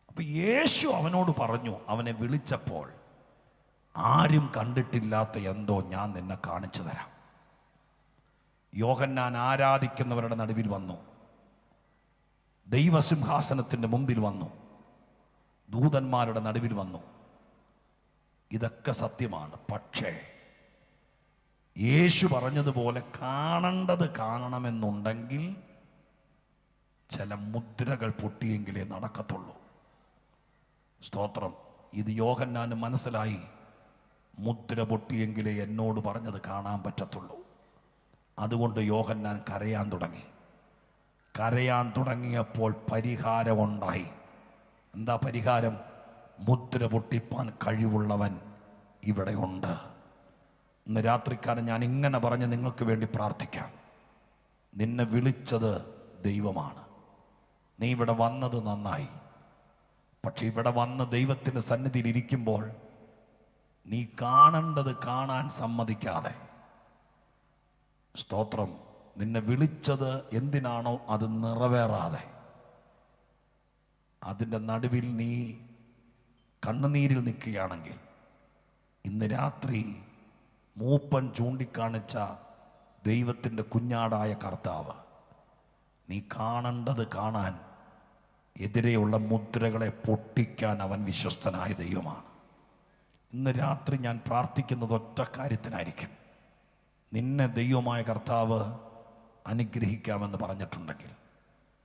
അപ്പൊ യേശു അവനോട് പറഞ്ഞു, അവനെ വിളിച്ചപ്പോൾ, ആരും കണ്ടിട്ടില്ലാത്ത എന്തോ ഞാൻ നിന്നെ കാണിച്ചു തരാം. യോഹന്നാൻ ആരാധിക്കുന്നവരുടെ നടുവിൽ വന്നു, ദൈവസിംഹാസനത്തിൻ്റെ മുമ്പിൽ വന്നു, ദൂതന്മാരുടെ നടുവിൽ വന്നു. ഇതൊക്കെ സത്യമാണ്. പക്ഷേ യേശു പറഞ്ഞതുപോലെ കാണേണ്ടത് കാണണമെന്നുണ്ടെങ്കിൽ ചില മുദ്രകൾ പൊട്ടിയെങ്കിലേ നടക്കത്തുള്ളൂ. സ്തോത്രം. ഇത് യോഹന്നാന് മനസ്സിലായി. മുദ്ര പൊട്ടിയെങ്കിലേ എന്നോട് പറഞ്ഞത് കാണാൻ പറ്റത്തുള്ളൂ. അതുകൊണ്ട് യോഹന്നാൻ കരയാൻ തുടങ്ങി. കരയാൻ തുടങ്ങിയപ്പോൾ പരിഹാരമുണ്ടായി. എന്താ പരിഹാരം? മുദ്ര പൊട്ടിപ്പാൻ കഴിവുള്ളവൻ ഇവിടെ ഉണ്ട്. ഇന്ന് രാത്രിക്കാലം ഞാൻ ഇങ്ങനെ പറഞ്ഞ് നിങ്ങൾക്ക് വേണ്ടി പ്രാർത്ഥിക്കാം. നിന്നെ വിളിച്ചത് ദൈവമാണ്. നീ ഇവിടെ വന്നത് നന്നായി. പക്ഷെ ഇവിടെ വന്ന് ദൈവത്തിൻ്റെ സന്നിധിയിൽ ഇരിക്കുമ്പോൾ നീ കാണേണ്ടത് കാണാൻ സമ്മതിക്കാതെ, സ്തോത്രം, നിന്നെ വിളിച്ചത് എന്തിനാണോ അത് നിറവേറാതെ, അതിൻ്റെ നടുവിൽ നീ കണ്ണുനീരിൽ നിൽക്കുകയാണെങ്കിൽ, ഇന്ന് രാത്രി മൂപ്പൻ ചൂണ്ടിക്കാണിച്ച ദൈവത്തിൻ്റെ കുഞ്ഞാടായ കർത്താവ്, നീ കാണേണ്ടത് കാണാൻ, എതിരെയുള്ള മുദ്രകളെ പൊട്ടിക്കാൻ അവൻ വിശ്വസ്തനായ ദൈവമാണ്. ഇന്ന് രാത്രി ഞാൻ പ്രാർത്ഥിക്കുന്നത് ഒറ്റ കാര്യത്തിനായിരിക്കും. നിന്നെ ദൈവമായ കർത്താവ് അനുഗ്രഹിക്കാമെന്ന് പറഞ്ഞിട്ടുണ്ടെങ്കിൽ,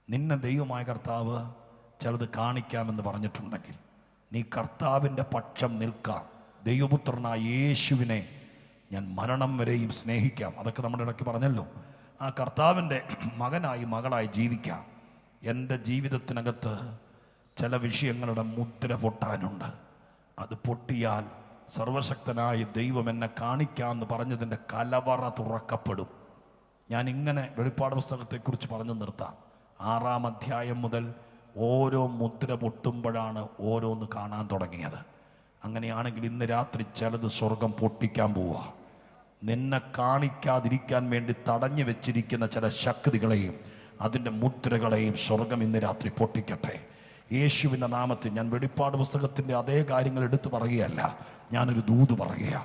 നിന്നെ ദൈവമായ കർത്താവ് ചിലത് കാണിക്കാമെന്ന് പറഞ്ഞിട്ടുണ്ടെങ്കിൽ, നീ കർത്താവിൻ്റെ പക്ഷം നിൽക്കാം. ദൈവപുത്രനായ യേശുവിനെ ഞാൻ മരണം വരെയും സ്നേഹിക്കാം. അതൊക്കെ നമ്മുടെ ഇടയ്ക്ക് പറഞ്ഞല്ലോ. ആ കർത്താവിൻ്റെ മകനായി മകളായി ജീവിക്കാം. എൻ്റെ ജീവിതത്തിനകത്ത് ചില വിഷയങ്ങളുടെ മുദ്ര പൊട്ടാനുണ്ട്. അത് പൊട്ടിയാൽ സർവശക്തനായ ദൈവം എന്നെ കാണിക്കാമെന്ന് പറഞ്ഞതിൻ്റെ കലവറ തുറക്കപ്പെടും. ഞാൻ ഇങ്ങനെ വെളിപ്പാട് പുസ്തകത്തെക്കുറിച്ച് പറഞ്ഞു നിർത്താം. 6-ാം അധ്യായം മുതൽ ഓരോ മുദ്ര പൊട്ടുമ്പോഴാണ് ഓരോന്ന് കാണാൻ തുടങ്ങിയത്. അങ്ങനെയാണെങ്കിൽ ഇന്ന് രാത്രി ചിലത് സ്വർഗം പൊട്ടിക്കാൻ പോവുക. നിന്നെ കാണിക്കാതിരിക്കാൻ വേണ്ടി തടഞ്ഞു വെച്ചിരിക്കുന്ന ചില ശക്തികളെയും അതിൻ്റെ മുദ്രകളെയും സ്വർഗം ഇന്ന് രാത്രി പൊട്ടിക്കട്ടെ. യേശുവിൻ്റെ നാമത്തിൽ ഞാൻ വെളിപ്പാട് പുസ്തകത്തിൻ്റെ അതേ കാര്യങ്ങൾ എടുത്തു പറയുകയല്ല, ഞാനൊരു ദൂത് പറയുക.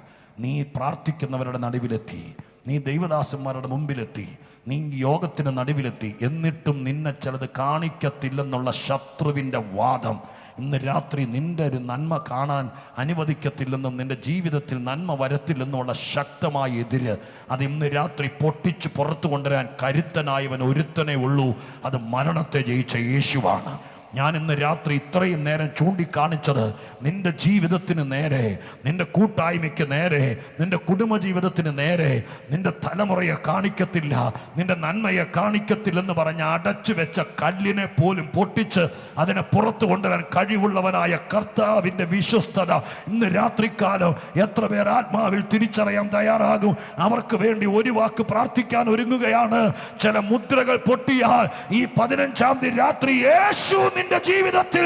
നീ പ്രാർത്ഥിക്കുന്നവരുടെ നടുവിലെത്തി, നീ ദൈവദാസന്മാരുടെ മുമ്പിലെത്തി, നീ യോഗത്തിന് നടുവിലെത്തി, എന്നിട്ടും നിന്നെ ചിലത് കാണിക്കത്തില്ലെന്നുള്ള ശത്രുവിൻ്റെ വാദം ഇന്ന് രാത്രി നിന്റെ ഒരു നന്മ കാണാൻ അനുവദിക്കത്തില്ലെന്നും നിന്റെ ജീവിതത്തിൽ നന്മ വരത്തില്ലെന്നുള്ള ശക്തമായ എതിര്, അത് ഇന്ന് രാത്രി പൊട്ടിച്ച് പുറത്തു കൊണ്ടുവരാൻ കരുത്തനായവൻ ഒരുത്തനേ ഉള്ളൂ. അത് മരണത്തെ ജയിച്ച യേശുവാണ്. ഞാൻ ഇന്ന് രാത്രി ഇത്രയും നേരം ചൂണ്ടിക്കാണിച്ചത് നിന്റെ ജീവിതത്തിന് നേരെ, നിന്റെ കൂട്ടായ്മയ്ക്ക് നേരെ, നിന്റെ കുടുംബജീവിതത്തിന് നേരെ, നിന്റെ തലമുറയെ കാണിക്കത്തില്ല, നിന്റെ നന്മയെ കാണിക്കത്തില്ലെന്ന് പറഞ്ഞ് അടച്ചു വെച്ച കല്ലിനെ പോലും പൊട്ടിച്ച് അതിനെ പുറത്തു കൊണ്ടുവരാൻ കഴിവുള്ളവനായ കർത്താവിൻ്റെ വിശ്വസ്തത ഇന്ന് രാത്രികാലം എത്ര പേർ ആത്മാവിൽ തിരിച്ചറിയാൻ തയ്യാറാകും? അവർക്ക് വേണ്ടി ഒരു വാക്ക് പ്രാർത്ഥിക്കാൻ ഒരുങ്ങുകയാണ്. ചില മുദ്രകൾ പൊട്ടിയാൽ ഈ 15-ാം തീയതി രാത്രി യേശു നിന്റെ ജീവിതത്തിൽ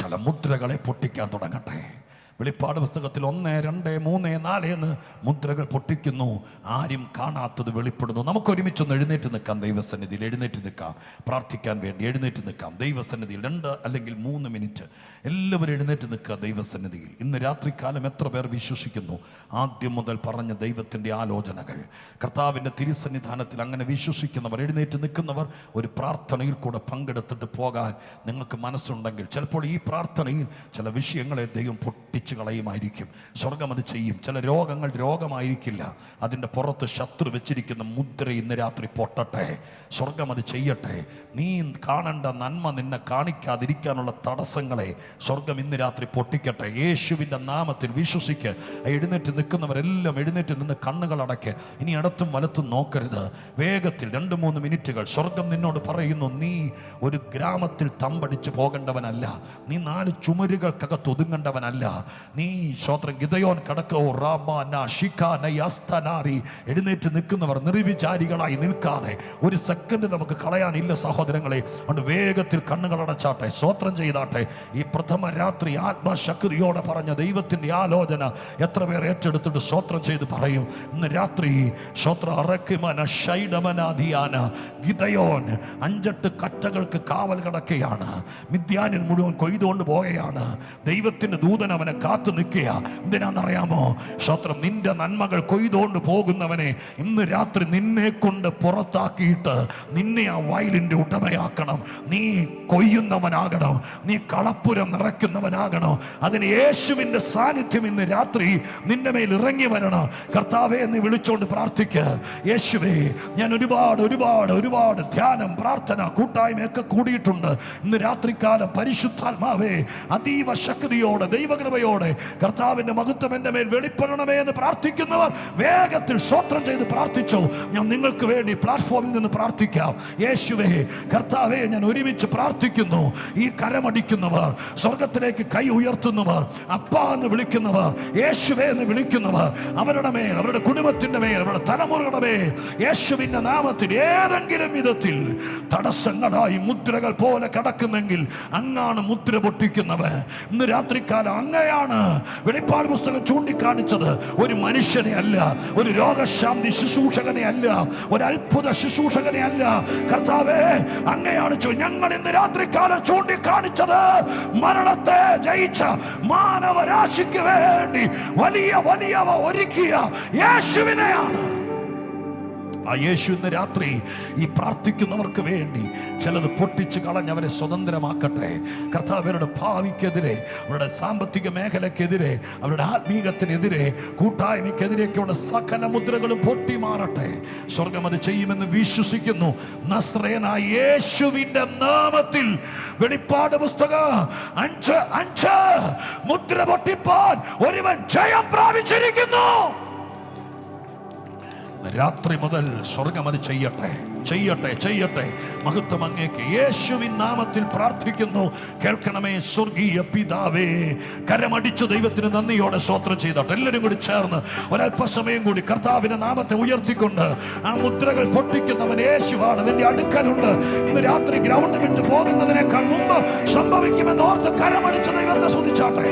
ചില മുദ്രകളെ പൊട്ടിക്കാൻ തുടങ്ങട്ടെ. വെളിപ്പാട് പുസ്തകത്തിൽ 1, 2, 3, 4 എന്ന് മുദ്രകൾ പൊട്ടിക്കുന്നു. ആരും കാണാത്തത് വെളിപ്പെടുന്നു. നമുക്ക് ഒരുമിച്ചൊന്ന് എഴുന്നേറ്റ് നിൽക്കാം. ദൈവസന്നിധിയിൽ എഴുന്നേറ്റ് നിൽക്കാം. പ്രാർത്ഥിക്കാൻ വേണ്ടി എഴുന്നേറ്റ് നിൽക്കാം. ദൈവസന്നിധിയിൽ 2 അല്ലെങ്കിൽ 3 മിനിറ്റ് എല്ലാവരും എഴുന്നേറ്റ് നിൽക്കുക. ദൈവസന്നിധിയിൽ ഇന്ന് രാത്രികാലം എത്ര പേർ വിശ്വസിക്കുന്നു? ആദ്യം മുതൽ പറഞ്ഞ ദൈവത്തിൻ്റെ ആലോചനകൾ, കർത്താവിൻ്റെ തിരുസന്നിധാനത്തിൽ അങ്ങനെ വിശ്വസിക്കുന്നവർ, എഴുന്നേറ്റ് നിൽക്കുന്നവർ, ഒരു പ്രാർത്ഥനയിൽ കൂടെ പങ്കെടുത്തിട്ട് പോകാൻ നിങ്ങൾക്ക് മനസ്സുണ്ടെങ്കിൽ, ചിലപ്പോൾ ഈ പ്രാർത്ഥനയിൽ ചില വിഷയങ്ങളെ ദൈവം പൊട്ടിച്ച് കളയുമായിരിക്കും. സ്വർഗം അത് ചെയ്യും. ചില രോഗങ്ങൾ രോഗമായിരിക്കില്ല, അതിൻ്റെ പുറത്ത് ശത്രു വെച്ചിരിക്കുന്ന മുദ്ര ഇന്ന് രാത്രി പൊട്ടട്ടെ. സ്വർഗം അത് ചെയ്യട്ടെ. നീ കാണേണ്ട നന്മ നിന്നെ കാണിക്കാതിരിക്കാനുള്ള തടസ്സങ്ങളെ സ്വർഗം ഇന്ന് രാത്രി പൊട്ടിക്കട്ടെ. യേശുവിൻ്റെ നാമത്തിൽ വിശ്വസിക്ക്. എഴുന്നേറ്റ് നിൽക്കുന്നവരെല്ലാം എഴുന്നേറ്റ് നിന്ന് കണ്ണുകൾ അടയ്ക്ക്. ഇനി ഇടത്തും വലത്തും നോക്കരുത്. വേഗത്തിൽ 2-3 മിനിറ്റുകൾ സ്വർഗം നിന്നോട് പറയുന്നു, നീ ഒരു ഗ്രാമത്തിൽ തമ്പടിച്ച് പോകേണ്ടവനല്ല, നീ 4 ചുമരുകൾക്കകത്ത് ഒതുങ്ങേണ്ടവനല്ല, നീ സ്തോത്രം ഗിദയോൻ കടക്കോ റാമാന ഷിഖാന യസ്തനാരി എഴുന്നേറ്റ് നിൽക്കുന്നവർ നിർവിചാരികളായി നിൽക്കാതെ ഒരു സെക്കൻഡ് നമുക്ക് കളയാനില്ല സഹോദരങ്ങളെ. അതുകൊണ്ട് വേഗത്തിൽ കണ്ണുകളടച്ചാട്ടെ, സ്തോത്രം ചെയ്താട്ടെ. ഈ പ്രഥമ രാത്രി ആത്മശക്തിയോടെ പറഞ്ഞ ദൈവത്തിൻ്റെ ആലോചന എത്ര പേർ ഏറ്റെടുത്തിട്ട് സ്തോത്രം ചെയ്ത് പറയും? ഇന്ന് രാത്രി ഗിദയോൻ 5 കറ്റകൾക്ക് കാവൽ കിടക്കുകയാണ്. മിദ്യാനിൽ മുഴുവൻ കൊയ്തുകൊണ്ട് പോവുകയാണ്. ദൈവത്തിന്റെ ദൂതൻ അവനെ കാത്തു നിൽക്കുക. എന്തിനാണെന്നറിയാമോ? സ്തോത്രം, നിന്റെ നന്മകൾ കൊയ്തുകൊണ്ട് പോകുന്നവനെ ഇന്ന് രാത്രി നിന്നെ കൊണ്ട് പുറത്താക്കിയിട്ട് നിന്നെ ആ വയലിന്റെ ഉടമയാക്കണം. നീ കൊയ്യുന്നവനാകണം, നീ കളപ്പുരം നിറയ്ക്കുന്നവനാകണം. അതിന് യേശുവിന്റെ സാന്നിധ്യം ഇന്ന് രാത്രി നിന്റെ മേൽ ഇറങ്ങി വരണം. കർത്താവേ എന്ന് വിളിച്ചോണ്ട് പ്രാർത്ഥിക്കുക. യേശുവേ, ഞാൻ ഒരുപാട് ധ്യാനം, പ്രാർത്ഥന, കൂട്ടായ്മയൊക്കെ കൂടിയിട്ടുണ്ട്. ഇന്ന് രാത്രികാലം പരിശുദ്ധാത്മാവേ അതീവ ശക്തിയോടെ ദൈവകൃപയോടെ കർത്താവിന്റെ മഹത്വം എന്റെ മേൽ വെളിപ്പെടണമേ എന്ന് പ്രാർത്ഥിക്കുന്നവർ വേഗത്തിൽ സ്തോത്രം ചെയ്ത് പ്രാർത്ഥിച്ചു. ഞാൻ നിങ്ങൾക്ക് വേണ്ടി പ്ലാറ്റ്ഫോമിൽ നിന്ന് പ്രാർത്ഥിക്കാം. യേശുവേ, കർത്താവേ, ഞാൻ ഒരുമിച്ച് പ്രാർത്ഥിക്കുന്നു. ഈ കരമടിക്കുന്നവർ, സ്വർഗത്തിലേക്ക് കൈ ഉയർത്തുന്നവർ, അപ്പാ എന്ന് വിളിക്കുന്നവർ, യേശുവേ എന്ന് വിളിക്കുന്നവർ, അവരുടെ മേൽ, അവരുടെ കുടുംബത്തിന്റെ മേൽ, അവരുടെ തലമുറയുടെ മേൽ യേശുവിന്റെ നാമത്തിൽ ഏതെങ്കിലും വിധത്തിൽ തടസ്സങ്ങളായി മുദ്രകൾ പോലെ കിടക്കുന്നെങ്കിൽ അങ്ങാണ് മുദ്ര പൊട്ടിക്കുന്നവൻ. ഇന്ന് രാത്രികാലം അങ്ങയാണ് വെളിപ്പാട് പുസ്തകം ചൂണ്ടിക്കാണിച്ചത്. ഒരു മനുഷ്യനെ അല്ല, ഒരു രോഗശാന്തി ശുശ്രൂഷകനെ അല്ല, ഒരു അത്ഭുത ശുശ്രൂഷകനെ അല്ല. കർത്താവേ, അങ്ങയാണ് ഞങ്ങൾ ഇന്ന് രാത്രികാലം ചൂണ്ടിക്കാണിച്ചത്. മരണത്തെ ജയിച്ച മാനവരാശിക്ക് വേണ്ടി വലിയവ ഒരുക്കിയ യേശുവിനെയാണ്. ആ യേശു ഇന്ന് രാത്രി ഈ പ്രാർത്ഥിക്കുന്നവർക്ക് വേണ്ടി ചിലത് പൊട്ടിച്ച് കളഞ്ഞവരെ സ്വതന്ത്രമാക്കട്ടെ. കർത്താവരുടെ ഭാവിക്കെതിരെ, അവരുടെ സാമ്പത്തിക മേഖലക്കെതിരെ, അവരുടെ ആത്മീകത്തിനെതിരെ, കൂട്ടായ്മയ്ക്കെതിരെയൊക്കെയുള്ള സകല മുദ്രകളും പൊട്ടി മാറട്ടെ. സ്വർഗം അത് ചെയ്യുമെന്ന് വിശ്വസിക്കുന്നു. നസ്രയനായ യേശുവിന്റെ നാമത്തിൽ വെളിപ്പാട് പുസ്തകം 5:5 മുദ്ര പൊട്ടിപ്പാൻ ഒരുവൻ ജയം പ്രാപിച്ചിരിക്കുന്നു. രാത്രി മുതൽ സ്വർഗം അത് ചെയ്യട്ടെ. മഹത്വം അങ്ങേക്ക്. യേശുവിൻ നാമത്തിൽ പ്രാർത്ഥിക്കുന്നു. കേൾക്കണമേ സ്വർഗീയ പിതാവേ. കരമടിച്ചു ദൈവത്തിന് നന്ദിയോടെ സ്തോത്രം ചെയ്തോട്ടെ. എല്ലാവരും കൂടി ചേർന്ന് ഒരല്പസമയം കൂടി കർത്താവിന്റെ നാമത്തെ ഉയർത്തിക്കൊണ്ട് ആ മുദ്രകൾ പൊട്ടിക്കുന്നവൻ യേശുവാണ്. നിന്റെ അടുക്കലുണ്ട്. ഇന്ന് രാത്രി ഗ്രൗണ്ട് വിട്ട് പോകുന്നതിനേക്കാൾ മുമ്പ് സംഭവിക്കുമെന്ന് ഓർത്ത് കരമടിച്ച ദൈവത്തെ സ്തുതിച്ചാട്ടെ.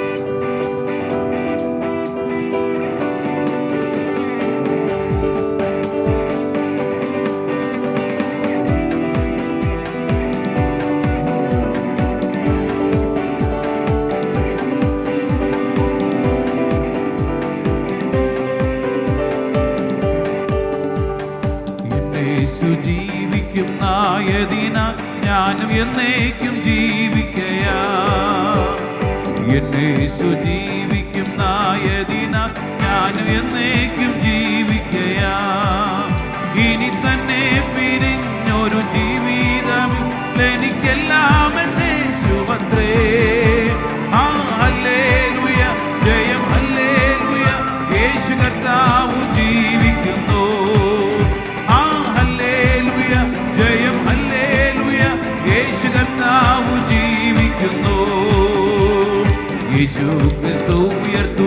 ഞാനും എന്നേക്കും ജീവിക്കയാ. എന്നേശു ജീവിക്കും നായതിനാ ഞാനും എന്നേക്കും ജീവിക്കയാ. ഇനി തന്നെ പിരിഞ്ഞൊരു ജീവിതം എനിക്കെല്ലാം എന്നേശുവത്രേ. ആ ഹല്ലേലൂയ, ജയം ഹല്ലേലൂയ, യേശു കർത്താവ് ജീവിക്കുന്നു. ആ ഹല്ലേലൂയ, ജയം ഹല്ലേലൂയ, യേശു കർത്താവ് ജീവിക്കുന്നു. യേശു ക്രിസ്തു ഉയർത്തു